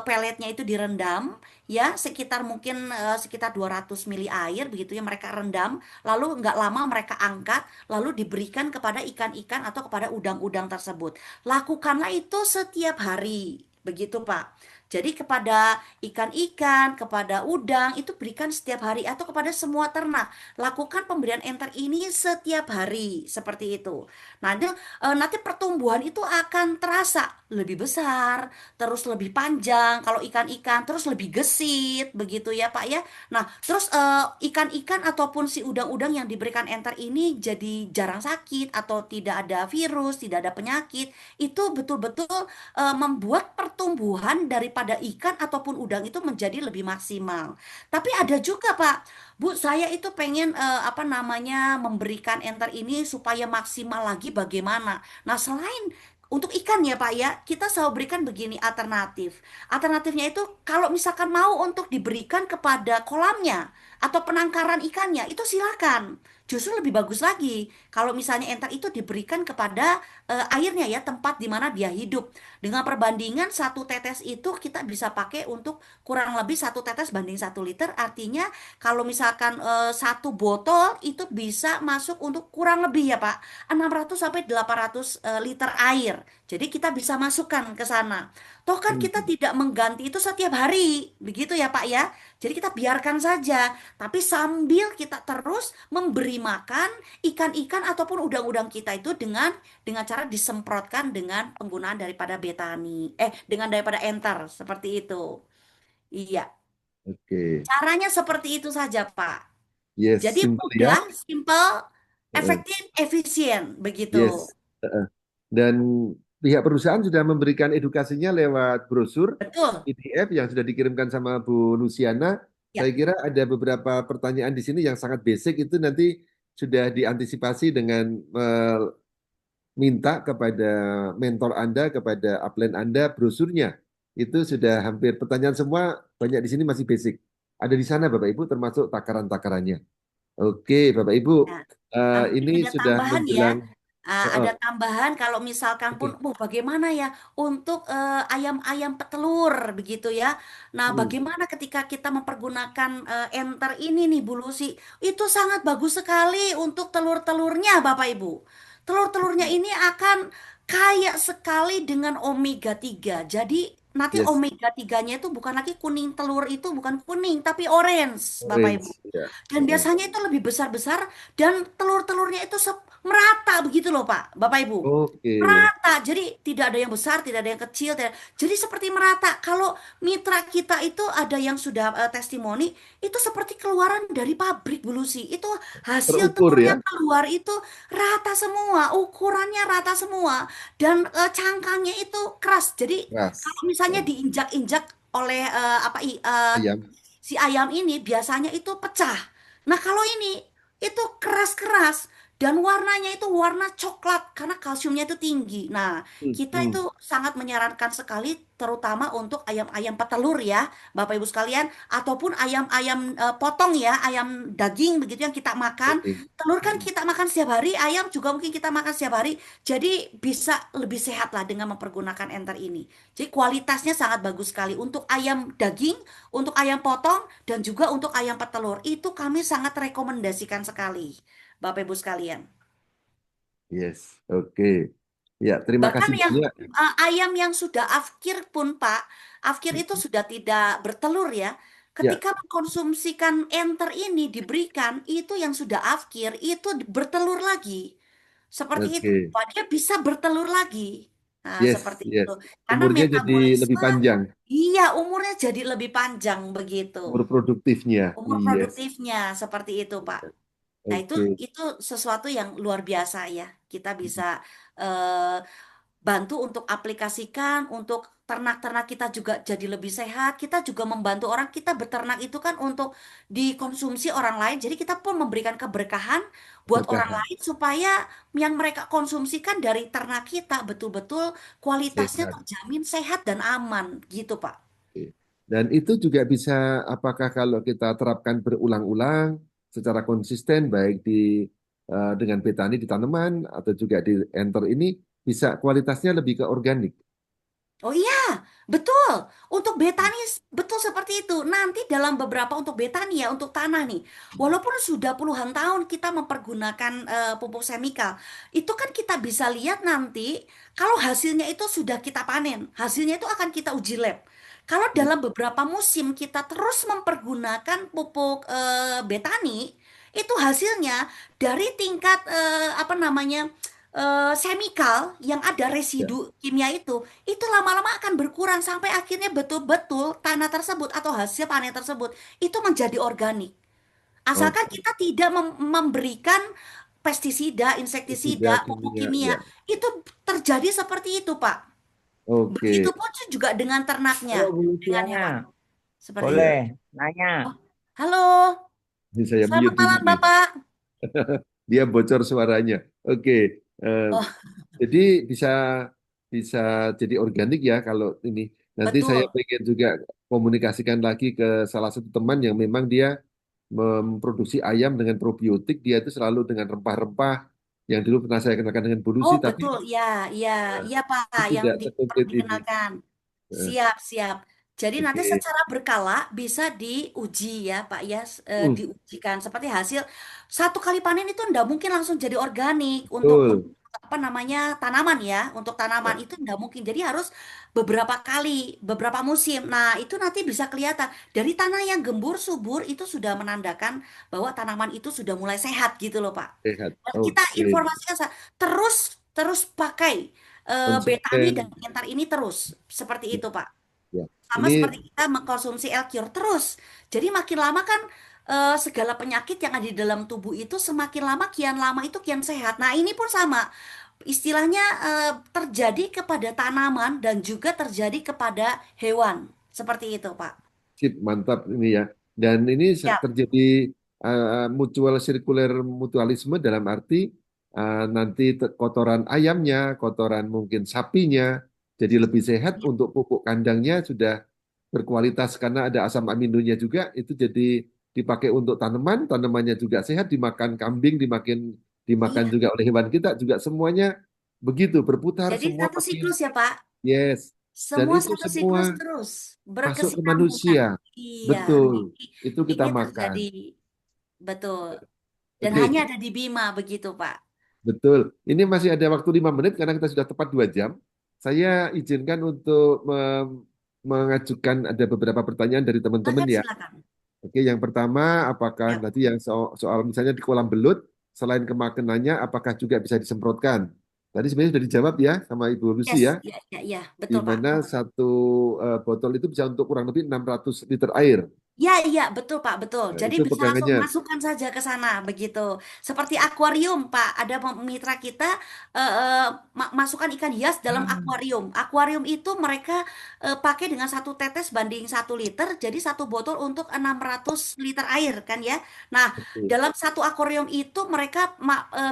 peletnya itu direndam ya sekitar mungkin sekitar 200 mili air begitu ya mereka rendam lalu nggak lama mereka angkat lalu diberikan kepada ikan-ikan atau kepada udang-udang tersebut. Lakukanlah itu setiap hari. Begitu Pak. Jadi kepada ikan-ikan, kepada udang itu berikan setiap hari atau kepada semua ternak. Lakukan pemberian enter ini setiap hari seperti itu. Nanti pertumbuhan itu akan terasa lebih besar, terus lebih panjang. Kalau ikan-ikan terus lebih gesit, begitu ya Pak ya. Nah, terus ikan-ikan ataupun si udang-udang yang diberikan enter ini jadi jarang sakit atau tidak ada virus, tidak ada penyakit. Itu betul-betul membuat pertumbuhan daripada ikan ataupun udang itu menjadi lebih maksimal. Tapi ada juga Pak. Bu, saya itu pengen apa namanya memberikan enter ini supaya maksimal lagi bagaimana. Nah, selain untuk ikan ya Pak ya, kita selalu berikan begini alternatif. Alternatifnya itu kalau misalkan mau untuk diberikan kepada kolamnya atau penangkaran ikannya, itu silakan. Justru lebih bagus lagi kalau misalnya enter itu diberikan kepada airnya ya, tempat di mana dia hidup. Dengan perbandingan 1 tetes itu kita bisa pakai untuk kurang lebih 1 tetes banding 1 liter, artinya kalau misalkan 1 botol itu bisa masuk untuk kurang lebih ya Pak 600 sampai 800 liter air. Jadi kita bisa masukkan ke sana. Toh kan kita hmm. tidak mengganti itu setiap hari, begitu ya Pak ya. Jadi kita biarkan saja, tapi sambil kita terus memberi makan ikan-ikan ataupun udang-udang kita itu dengan cara disemprotkan dengan penggunaan daripada betani, dengan daripada enter seperti itu. Iya, Oke, caranya seperti itu saja, Pak. yes, Jadi simple ya. mudah, simple, Heeh. efektif, efisien, begitu. Yes. Heeh. Dan pihak perusahaan sudah memberikan edukasinya lewat brosur Betul. PDF yang sudah dikirimkan sama Bu Luciana. Ya, Saya kira ada beberapa pertanyaan di sini yang sangat basic itu nanti sudah diantisipasi dengan minta kepada mentor Anda, kepada upline Anda brosurnya. Itu sudah hampir pertanyaan semua banyak di sini masih basic. Ada di sana Bapak Ibu termasuk takaran-takarannya. Oke, Bapak Ibu, nah, mungkin ini ada sudah tambahan ya. menjelang. Ada tambahan kalau misalkan pun, Oke. bagaimana ya untuk ayam-ayam petelur begitu ya. Nah, Hmm. bagaimana ketika kita mempergunakan enter ini nih Bu Lucy, itu sangat bagus sekali untuk telur-telurnya Bapak Ibu. Telur-telurnya ini akan kaya sekali dengan omega 3. Jadi nanti Yes, omega 3-nya itu bukan lagi kuning, telur itu bukan kuning tapi orange Bapak Ibu. orange. Ya. Dan biasanya itu lebih besar-besar dan telur-telurnya itu merata begitu loh Pak, Bapak Ibu. Oke. Merata, jadi tidak ada yang besar, tidak ada yang kecil, jadi seperti merata. Kalau mitra kita itu ada yang sudah testimoni, itu seperti keluaran dari pabrik Bu Lucy. Itu hasil Terukur telurnya ya. keluar itu rata semua, ukurannya rata semua, dan cangkangnya itu keras. Jadi kalau Keras. misalnya Ya. diinjak-injak oleh Ayam. si ayam ini biasanya itu pecah. Nah, kalau ini itu keras-keras dan warnanya itu warna coklat karena kalsiumnya itu tinggi. Nah, kita Hmm. itu sangat menyarankan sekali terutama untuk ayam-ayam petelur ya, Bapak Ibu sekalian, ataupun ayam-ayam potong ya, ayam daging begitu yang kita makan. Oke. Telur kan Hmm. kita makan setiap hari, ayam juga mungkin kita makan setiap hari. Jadi bisa lebih sehat lah dengan mempergunakan enter ini. Jadi kualitasnya sangat bagus sekali untuk ayam daging, untuk ayam potong, dan juga untuk ayam petelur. Itu kami sangat rekomendasikan sekali, Bapak Ibu sekalian. Yes, oke. Ya, terima Bahkan kasih yang banyak. ayam yang sudah afkir pun, Pak, afkir itu sudah tidak bertelur ya. Ya, Ketika mengkonsumsikan enter ini diberikan, itu yang sudah afkir itu bertelur lagi. Seperti itu, oke. Pak. Dia bisa bertelur lagi. Nah, Yes, seperti yes. itu. Karena Umurnya jadi lebih metabolisme, panjang, iya, umurnya jadi lebih panjang begitu. umur produktifnya. Umur Yes. produktifnya seperti itu, Pak. Nah, Oke. itu sesuatu yang luar biasa ya. Kita bisa eh, bantu untuk aplikasikan untuk ternak-ternak kita juga jadi lebih sehat. Kita juga membantu orang kita berternak itu kan untuk dikonsumsi orang lain. Jadi kita pun memberikan keberkahan buat orang Berkahan, lain supaya yang mereka konsumsikan dari ternak kita betul-betul kualitasnya sehat. terjamin sehat dan aman gitu, Pak. Oke. Dan itu juga bisa, apakah kalau kita terapkan berulang-ulang secara konsisten, baik dengan petani di tanaman atau juga di enter ini, bisa kualitasnya lebih ke organik. Oh iya, betul. Untuk betani betul seperti itu. Nanti dalam beberapa untuk betani ya, untuk tanah nih. Walaupun sudah puluhan tahun kita mempergunakan pupuk semikal, itu kan kita bisa lihat nanti kalau hasilnya itu sudah kita panen, hasilnya itu akan kita uji lab. Kalau dalam beberapa musim kita terus mempergunakan pupuk betani, itu hasilnya dari tingkat apa namanya semikal yang ada Ya. residu kimia itu lama-lama akan berkurang sampai akhirnya betul-betul tanah tersebut atau hasil panen tersebut itu menjadi organik. Asalkan Oke. kita tidak memberikan pestisida, Tidak insektisida, pupuk kimia, kimia, ya. itu terjadi seperti itu, Pak. Oke. Begitupun juga dengan Halo ternaknya, Bu dengan Luciana, hewan. Seperti itu. boleh Ya. nanya? Oh, halo. Ini saya Selamat mute dulu malam, nih. Bapak. Dia bocor suaranya. Oke. Eh, Oh, Jadi bisa bisa jadi organik ya kalau ini. Nanti saya betul. pengen juga komunikasikan lagi ke salah satu teman yang memang dia memproduksi ayam dengan probiotik. Dia itu selalu dengan rempah-rempah yang dulu pernah saya kenalkan dengan polusi, Oh, tapi betul. Ya, ya, ya, Pak, itu yang tidak perlu sekomplit ini. dikenalkan. Eh, Siap, siap. Jadi nanti Oke. secara berkala bisa diuji ya, Pak ya, Hmm, diujikan seperti hasil satu kali panen itu ndak mungkin langsung jadi organik untuk betul. apa namanya tanaman ya, untuk tanaman Ya, itu ndak mungkin. Jadi harus beberapa kali, beberapa musim. Nah, itu nanti bisa kelihatan dari tanah yang gembur subur itu sudah menandakan bahwa tanaman itu sudah mulai sehat gitu loh, Pak. sehat. Dan kita Oke. informasikan terus terus pakai betani dan Konsisten. entar ini terus seperti Ya, itu, Pak. ya. Sama Ini seperti kita mengkonsumsi L-Cure terus. Jadi makin lama kan segala penyakit yang ada di dalam tubuh itu semakin lama kian lama itu kian sehat. Nah, ini pun sama. Istilahnya terjadi kepada tanaman dan juga terjadi kepada hewan. Seperti itu, Pak. sip, mantap ini ya. Dan ini Ya, terjadi mutual sirkuler mutualisme dalam arti nanti kotoran ayamnya, kotoran mungkin sapinya jadi lebih sehat untuk pupuk kandangnya sudah berkualitas karena ada asam aminonya juga itu jadi dipakai untuk tanaman, tanamannya juga sehat dimakan kambing, dimakan iya. juga oleh hewan kita juga semuanya begitu berputar Jadi semua satu makin siklus ya, Pak. yes. Dan Semua itu satu semua siklus terus masuk ke berkesinambungan. manusia. Iya, Betul. ini, Itu kita ini makan. terjadi betul. Dan hanya Oke, ada di Bima begitu, Pak. betul. Ini masih ada waktu 5 menit karena kita sudah tepat 2 jam. Saya izinkan untuk mengajukan ada beberapa pertanyaan dari teman-teman Silakan, ya. silakan. Oke, yang pertama, apakah Ya, nanti yang soal misalnya di kolam belut, selain kemakanannya, apakah juga bisa disemprotkan? Tadi sebenarnya sudah dijawab ya sama Ibu Lucy yes, ya, ya, ya, ya, di betul, Pak. mana satu botol itu bisa untuk kurang lebih 600 liter air. Ya, iya, betul Pak, betul. Nah, Jadi itu bisa langsung pegangannya. masukkan saja ke sana, begitu. Seperti akuarium, Pak. Ada mitra kita eh, eh, masukkan ikan hias dalam akuarium. Akuarium itu mereka pakai dengan 1 tetes banding 1 liter, jadi 1 botol untuk 600 liter air, kan ya. Nah, Oke. dalam satu akuarium itu mereka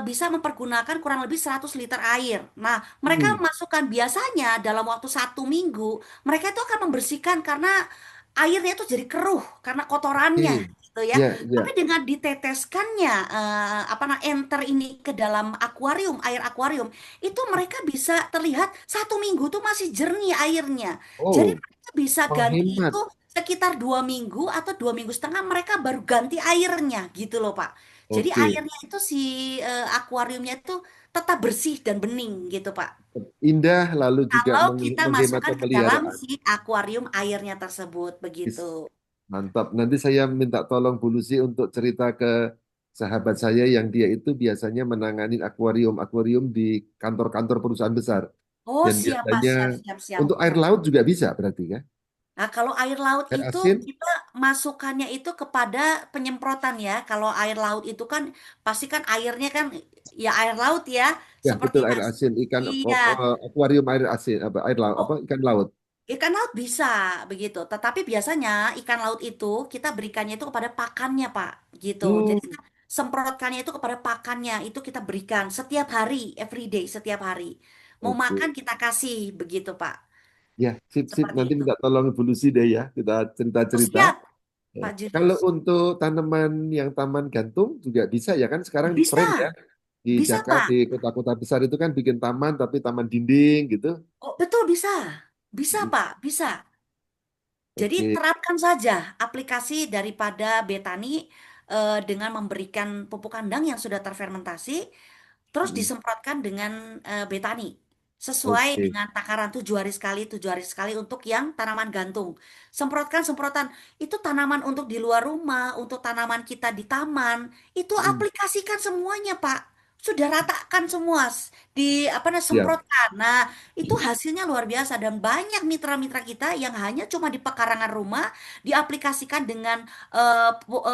bisa mempergunakan kurang lebih 100 liter air. Nah, mereka Hmm. masukkan biasanya dalam waktu 1 minggu, mereka itu akan membersihkan karena airnya itu jadi keruh karena kotorannya Oke. gitu ya. Ya, Tapi ya. dengan diteteskannya enter ini ke dalam akuarium, air akuarium, itu mereka bisa terlihat 1 minggu tuh masih jernih airnya. Jadi Oh, mereka bisa ganti itu menghemat. sekitar 2 minggu atau 2 minggu setengah mereka baru ganti airnya gitu loh Pak. Jadi Oke. airnya itu si akuariumnya itu tetap bersih dan bening gitu Pak. Indah lalu juga Kalau kita menghemat masukkan ke dalam pemeliharaan. si akuarium airnya tersebut begitu. Is- Mantap. Nanti saya minta tolong Bu Lucy untuk cerita ke sahabat saya yang dia itu biasanya menangani akuarium-akuarium di kantor-kantor perusahaan besar. Oh, Dan siap, Pak. biasanya Siap, siap, siap. untuk air laut juga bisa berarti ya? Nah, kalau air laut Air itu asin? kita masukkannya itu kepada penyemprotan ya. Kalau air laut itu kan pasti kan airnya kan ya air laut ya, Ya, seperti betul air nasi. asin, ikan Iya. akuarium air asin, apa air laut, apa Oh, ikan laut. ikan laut bisa begitu. Tetapi biasanya ikan laut itu kita berikannya itu kepada pakannya, Pak. Gitu. Jadi Hmm, kita semprotkannya itu kepada pakannya. Itu kita berikan setiap hari, every day, setiap hari. Mau oke. makan kita kasih begitu, Pak. Ya, sip sip. Seperti Nanti itu. minta tolong Ibu Lucy deh ya, kita Oh, cerita-cerita. siap, Ya. Pak Kalau Julius. untuk tanaman yang taman gantung juga bisa ya kan sekarang Bisa, tren ya di bisa Jakarta Pak. di kota-kota besar itu kan bikin taman tapi taman dinding gitu. Oh, betul bisa. Bisa Mm, Pak, bisa. Jadi oke. terapkan saja aplikasi daripada Betani dengan memberikan pupuk kandang yang sudah terfermentasi, terus Mm, disemprotkan dengan Betani. Sesuai oke. dengan takaran 7 hari sekali, 7 hari sekali untuk yang tanaman gantung. Semprotkan, semprotan. Itu tanaman untuk di luar rumah, untuk tanaman kita di taman. Itu Mm, aplikasikan semuanya, Pak. Sudah ratakan semua apa namanya ya. semprotkan. Nah, itu hasilnya luar biasa dan banyak mitra-mitra kita yang hanya cuma di pekarangan rumah diaplikasikan dengan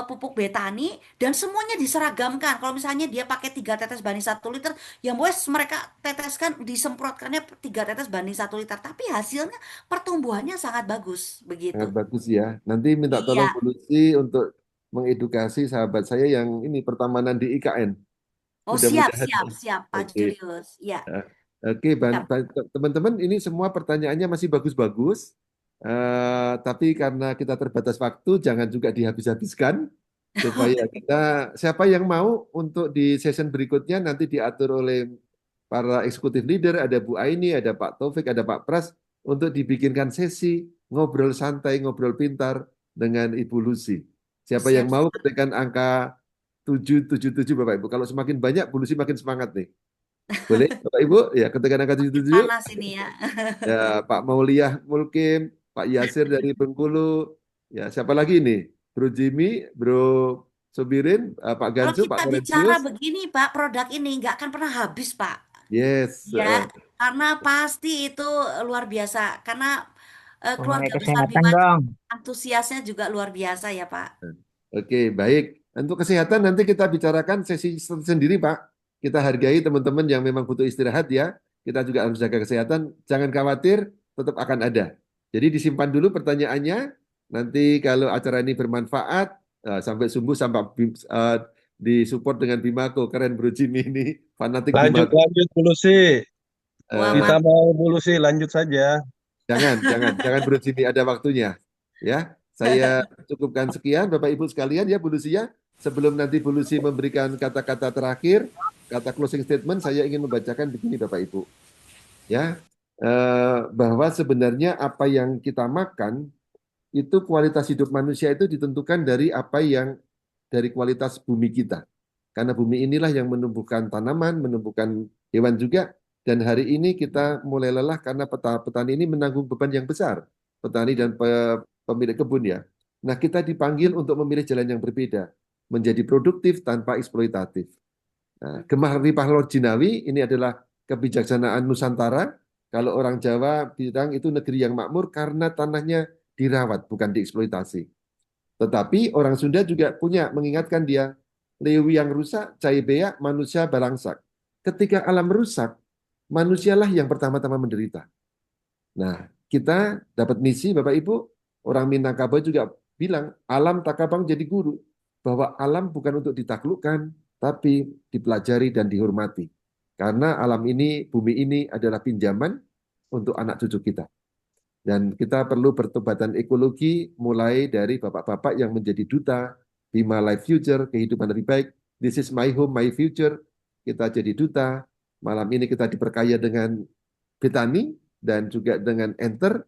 pupuk betani dan semuanya diseragamkan. Kalau misalnya dia pakai 3 tetes banding 1 liter, yang wes mereka teteskan disemprotkannya 3 tetes banding 1 liter, tapi hasilnya pertumbuhannya sangat bagus begitu. Sangat bagus ya. Nanti minta tolong Bu Iya. Lucy untuk mengedukasi sahabat saya yang ini pertamanan di IKN. Oh, siap, Mudah-mudahan. siap, siap, Pak Oke. Julius. Iya, Eh, Oke, siap. teman-teman, ini semua pertanyaannya masih bagus-bagus. Tapi karena kita terbatas waktu, jangan juga dihabis-habiskan supaya kita siapa yang mau untuk di session berikutnya nanti diatur oleh para eksekutif leader, ada Bu Aini, ada Pak Taufik, ada Pak Pras untuk dibikinkan sesi ngobrol santai, ngobrol pintar dengan Ibu Lucy. Siapa yang Siap, mau siap. ketikkan angka 777 Bapak Ibu. Kalau semakin banyak, Bu Lucy makin semangat nih. Boleh, Bapak Ibu? Ya, ketika angka Makin 77, panas ini ya. ya Pak Mauliah Mulkim, Pak Yasir dari Bengkulu, ya siapa lagi ini? Bro Jimmy, Bro Sobirin, Pak Kalau Gansu, Pak kita bicara Lorenzius, begini, Pak, produk ini nggak akan pernah habis, Pak. yes, Ya, karena pasti itu luar biasa. Karena keluarga Ngomongin besar kesehatan Bima dong. antusiasnya juga luar biasa ya, Pak. oke, baik. Untuk kesehatan nanti kita bicarakan sesi sendiri, Pak. Kita hargai teman-teman yang memang butuh istirahat ya. Kita juga harus jaga kesehatan. Jangan khawatir, tetap akan ada. Jadi disimpan dulu pertanyaannya. Nanti kalau acara ini bermanfaat, sampai sumbu sampai disupport dengan Bimako. Keren Bro Jimmy ini, fanatik Lanjut, Bimako. lanjut Bu Lucy. Wah, Eh, Kita mau Bu Lucy, lanjut saja. jangan Bro Jimmy, ada waktunya. Ya, saya cukupkan sekian Bapak Ibu sekalian ya Bu Lucy ya. Sebelum nanti Bu Lucy memberikan kata-kata terakhir, kata closing statement, saya ingin membacakan begini Bapak Ibu. Ya, bahwa sebenarnya apa yang kita makan itu kualitas hidup manusia itu ditentukan dari apa yang dari kualitas bumi kita. Karena bumi inilah yang menumbuhkan tanaman, menumbuhkan hewan juga. Dan hari ini kita mulai lelah karena petani ini menanggung beban yang besar. Petani dan pemilik kebun ya. Nah, kita dipanggil untuk memilih jalan yang berbeda. Menjadi produktif tanpa eksploitatif. Nah, Gemah Ripah Lor Jinawi ini adalah kebijaksanaan Nusantara. Kalau orang Jawa bilang itu negeri yang makmur karena tanahnya dirawat, bukan dieksploitasi. Tetapi orang Sunda juga punya mengingatkan dia, Lewi yang rusak, cai beak, manusia balangsak. Ketika alam rusak, manusialah yang pertama-tama menderita. Nah, kita dapat misi Bapak Ibu, orang Minangkabau juga bilang, alam takabang jadi guru. Bahwa alam bukan untuk ditaklukkan, tapi dipelajari dan dihormati. Karena alam ini, bumi ini adalah pinjaman untuk anak cucu kita. Dan kita perlu pertobatan ekologi mulai dari bapak-bapak yang menjadi duta, Bima Life Future, kehidupan lebih baik, This is my home, my future. Kita jadi duta, malam ini kita diperkaya dengan Betani, dan juga dengan Enter.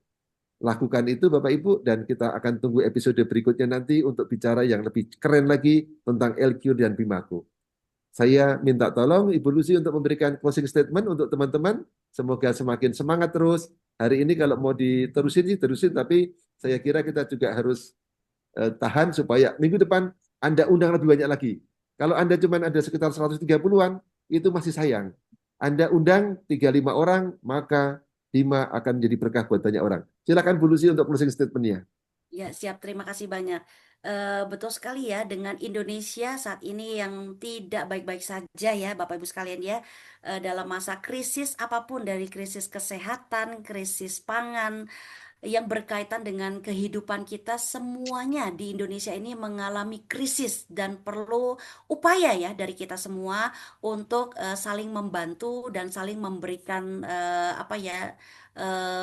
Lakukan itu Bapak Ibu, dan kita akan tunggu episode berikutnya nanti untuk bicara yang lebih keren lagi tentang LQ dan Bimako. Saya minta tolong Ibu Lucy untuk memberikan closing statement untuk teman-teman. Semoga semakin semangat terus. Hari ini kalau mau diterusin sih terusin, tapi saya kira kita juga harus tahan supaya minggu depan Anda undang lebih banyak lagi. Kalau Anda cuma ada sekitar 130-an, itu masih sayang. Anda undang 35 orang, maka Bima akan menjadi berkah buat banyak orang. Silakan Bu Lucy untuk closing statement-nya. Ya, siap. Terima kasih banyak. Betul sekali ya, dengan Indonesia saat ini yang tidak baik-baik saja ya, Bapak Ibu sekalian ya, dalam masa krisis apapun, dari krisis kesehatan, krisis pangan, yang berkaitan dengan kehidupan kita, semuanya di Indonesia ini mengalami krisis dan perlu upaya ya dari kita semua untuk saling membantu dan saling memberikan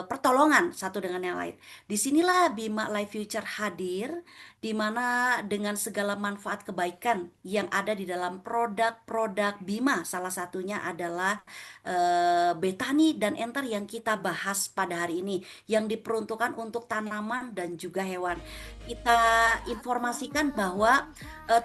pertolongan satu dengan yang lain. Disinilah Bima Life Future hadir, di mana dengan segala manfaat kebaikan yang ada di dalam produk-produk Bima, salah satunya adalah Betani dan Enter yang kita bahas pada hari ini, yang diperuntukkan untuk tanaman dan juga hewan. Kita informasikan bahwa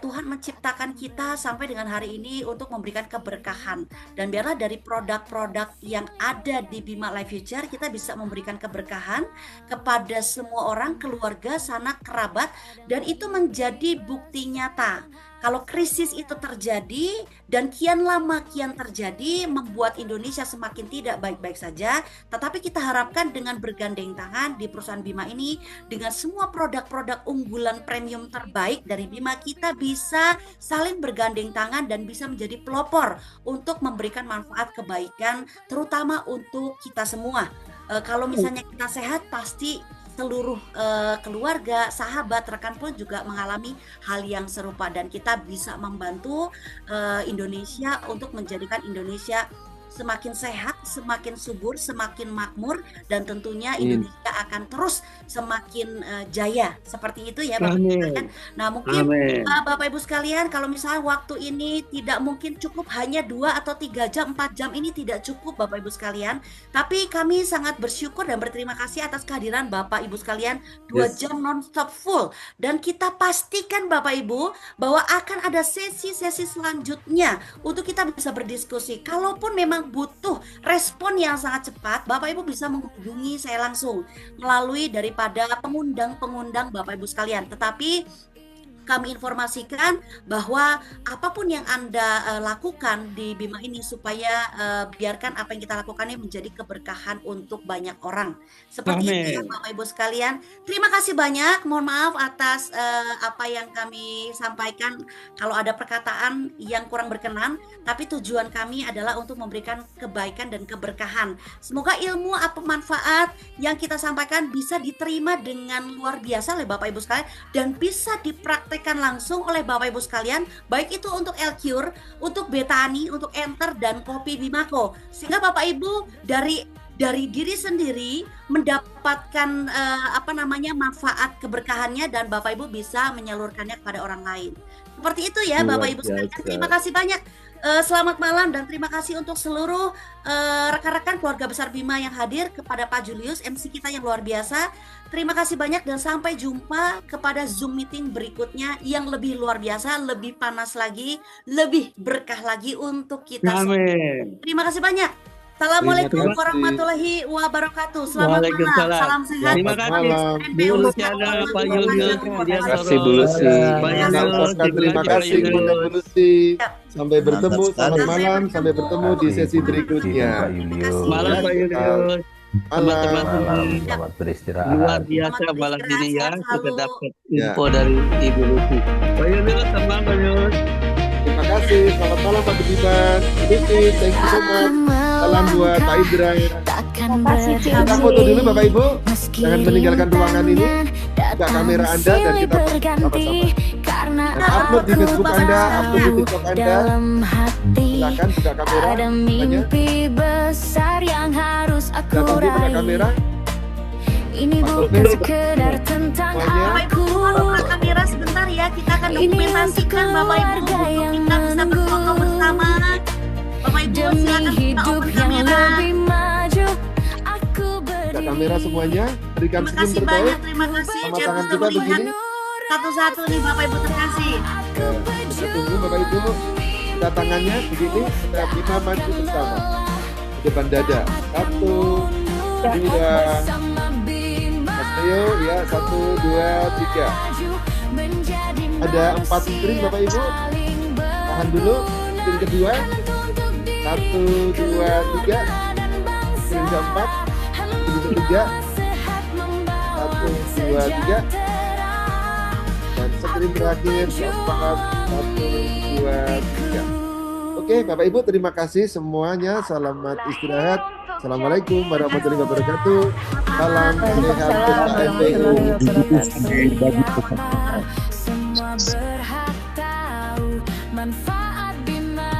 Tuhan menciptakan kita sampai dengan hari ini untuk memberikan keberkahan, dan biarlah dari produk-produk yang ada di Bima Life Future kita bisa memberikan keberkahan kepada semua orang, keluarga, sanak, kerabat, dan itu menjadi bukti nyata. Kalau krisis itu terjadi dan kian lama kian terjadi, membuat Indonesia semakin tidak baik-baik saja, tetapi kita harapkan dengan bergandeng tangan di perusahaan Bima ini, dengan semua produk-produk unggulan premium terbaik dari Bima, kita bisa saling bergandeng tangan dan bisa menjadi pelopor untuk memberikan manfaat kebaikan, terutama untuk kita semua. Kalau misalnya kita sehat, pasti seluruh keluarga, sahabat, rekan pun juga mengalami hal yang serupa, dan kita bisa membantu Indonesia untuk menjadikan Indonesia semakin sehat, semakin subur, semakin makmur, dan tentunya Indonesia akan terus semakin jaya. Seperti itu ya Bapak Ibu sekalian. Nah, mungkin Bapak Ibu sekalian, kalau misalnya waktu ini tidak mungkin cukup hanya 2 atau 3 jam, 4 jam ini tidak cukup Bapak Ibu sekalian. Tapi kami sangat bersyukur dan berterima kasih atas kehadiran Bapak Ibu sekalian, 2 jam non-stop full. Dan kita pastikan Bapak Ibu bahwa akan ada sesi-sesi selanjutnya untuk kita bisa berdiskusi. Kalaupun memang butuh respon yang sangat cepat, Bapak Ibu bisa menghubungi saya langsung melalui daripada pengundang-pengundang Bapak Ibu sekalian. Tetapi kami informasikan bahwa apapun yang Anda lakukan di Bima ini, supaya biarkan apa yang kita lakukan ini menjadi keberkahan untuk banyak orang. Seperti itu ya Bapak Ibu sekalian. Terima kasih banyak. Mohon maaf atas apa yang kami sampaikan kalau ada perkataan yang kurang berkenan, tapi tujuan kami adalah untuk memberikan kebaikan dan keberkahan. Semoga ilmu apa manfaat yang kita sampaikan bisa diterima dengan luar biasa oleh Bapak Ibu sekalian dan bisa dipraktikkan langsung oleh Bapak Ibu sekalian, baik itu untuk LQ, untuk Betani, untuk Enter, dan Kopi Bimako, sehingga Bapak Ibu dari diri sendiri mendapatkan manfaat keberkahannya, dan Bapak Ibu bisa menyalurkannya kepada orang lain. Seperti itu ya Bapak Ibu sekalian. Terima kasih banyak. Selamat malam dan terima kasih untuk seluruh rekan-rekan keluarga besar Bima yang hadir, kepada Pak Julius MC kita yang luar biasa. Terima kasih banyak dan sampai jumpa kepada Zoom meeting berikutnya yang lebih luar biasa, lebih panas lagi, lebih berkah lagi untuk kita semua. Terima kasih banyak. Assalamualaikum warahmatullahi wabarakatuh. Selamat malam, salam sehat. Terima kasih Bu Luciana, Pak Julius. Terima kasih Bu Lucy. Terima kasih Bu Lucy. Sampai bertemu, selamat malam, sampai bertemu di sesi berikutnya. Malam Pak Julius. teman-teman Malam. Malam, ini. selamat Luar beristirahat. biasa Selamat malam ini ya, beristirahat, sehat kita selalu. dapat Ya, info dari Ibu Lucy. Pak Yunus, teman Pak Yunus. terima kasih. Selamat malam Pak Budiman. Bu Lucy, thank you so much. Salam buat Pak Indra. Terima kasih, Kita foto dulu Bapak Ibu. Jangan meninggalkan ruangan ini. Buka kamera Anda dan kita foto sama-sama. Dan upload di Facebook Anda, upload di TikTok Anda. Silakan buka kamera. Ada Tanya. mimpi besar yang harus Dan aku tadi buka raih. kamera. Ini Upload bukan dulu. sekedar tentang Semuanya. Bapak Ibu, aku. mohon buka kamera sebentar ya. Kita akan Ini dokumentasikan untuk Bapak Ibu keluarga untuk yang kita bisa berfoto bersama. Bapak Ibu Demi silakan buka hidup open yang kamera. lebih maju, aku Buka berdiri. kamera semuanya. Berikan Terima senyum kasih terbaik. banyak, terima kasih. Sama Saya tangan bisa kita melihat begini. satu-satu nih Bapak Ibu, terima kasih. Aku Kita tunggu Bapak Ibu. Kita tangannya begini. Kita lima maju bersama. Di depan dada. 1, 2. Mas Leo ya. 1, 2, 3. Ada 4 screen Bapak Ibu. Tahan dulu. Screen kedua. 1, 2, 3. Screen keempat. Screen ketiga. 1, 2, 3. Dan screen terakhir keempat. 1, 2, 3. Oke, Bapak Ibu, terima kasih semuanya. Selamat istirahat. Assalamualaikum warahmatullahi wabarakatuh. Salam sehat PKMPU. Semua berhak tahu manfaat Bima,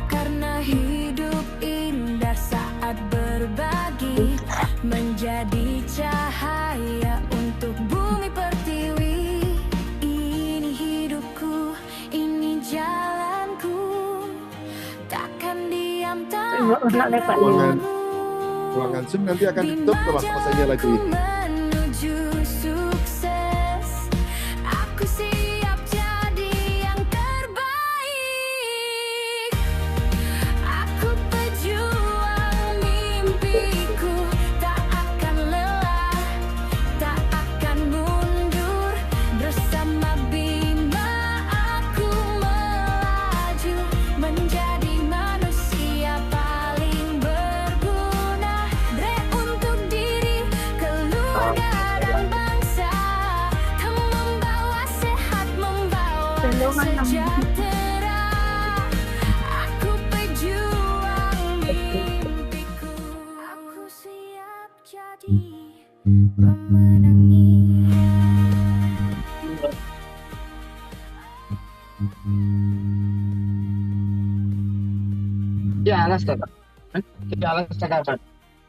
karena hidup indah saat berbagi, menjadi cahaya untuk bumi pertiwi. Ini hidupku, ini jalanku, takkan diam Ruangan Zoom nanti akan ditutup setelah selesainya lagu ini. menuju sukses. Aku siap jadi yang terbaik. Aku pejuang mimpiku, tak akan lelah, tak akan mundur. Bersama Bima aku melaju, menjadi manusia paling berguna. Dre untuk diri, keluarga dan bangsa, kan membawa sehat, membawa sejahtera. Aku pejuang mimpiku, aku siap jadi pemenangnya. Ya, alas kakak. Ya, alas kakak.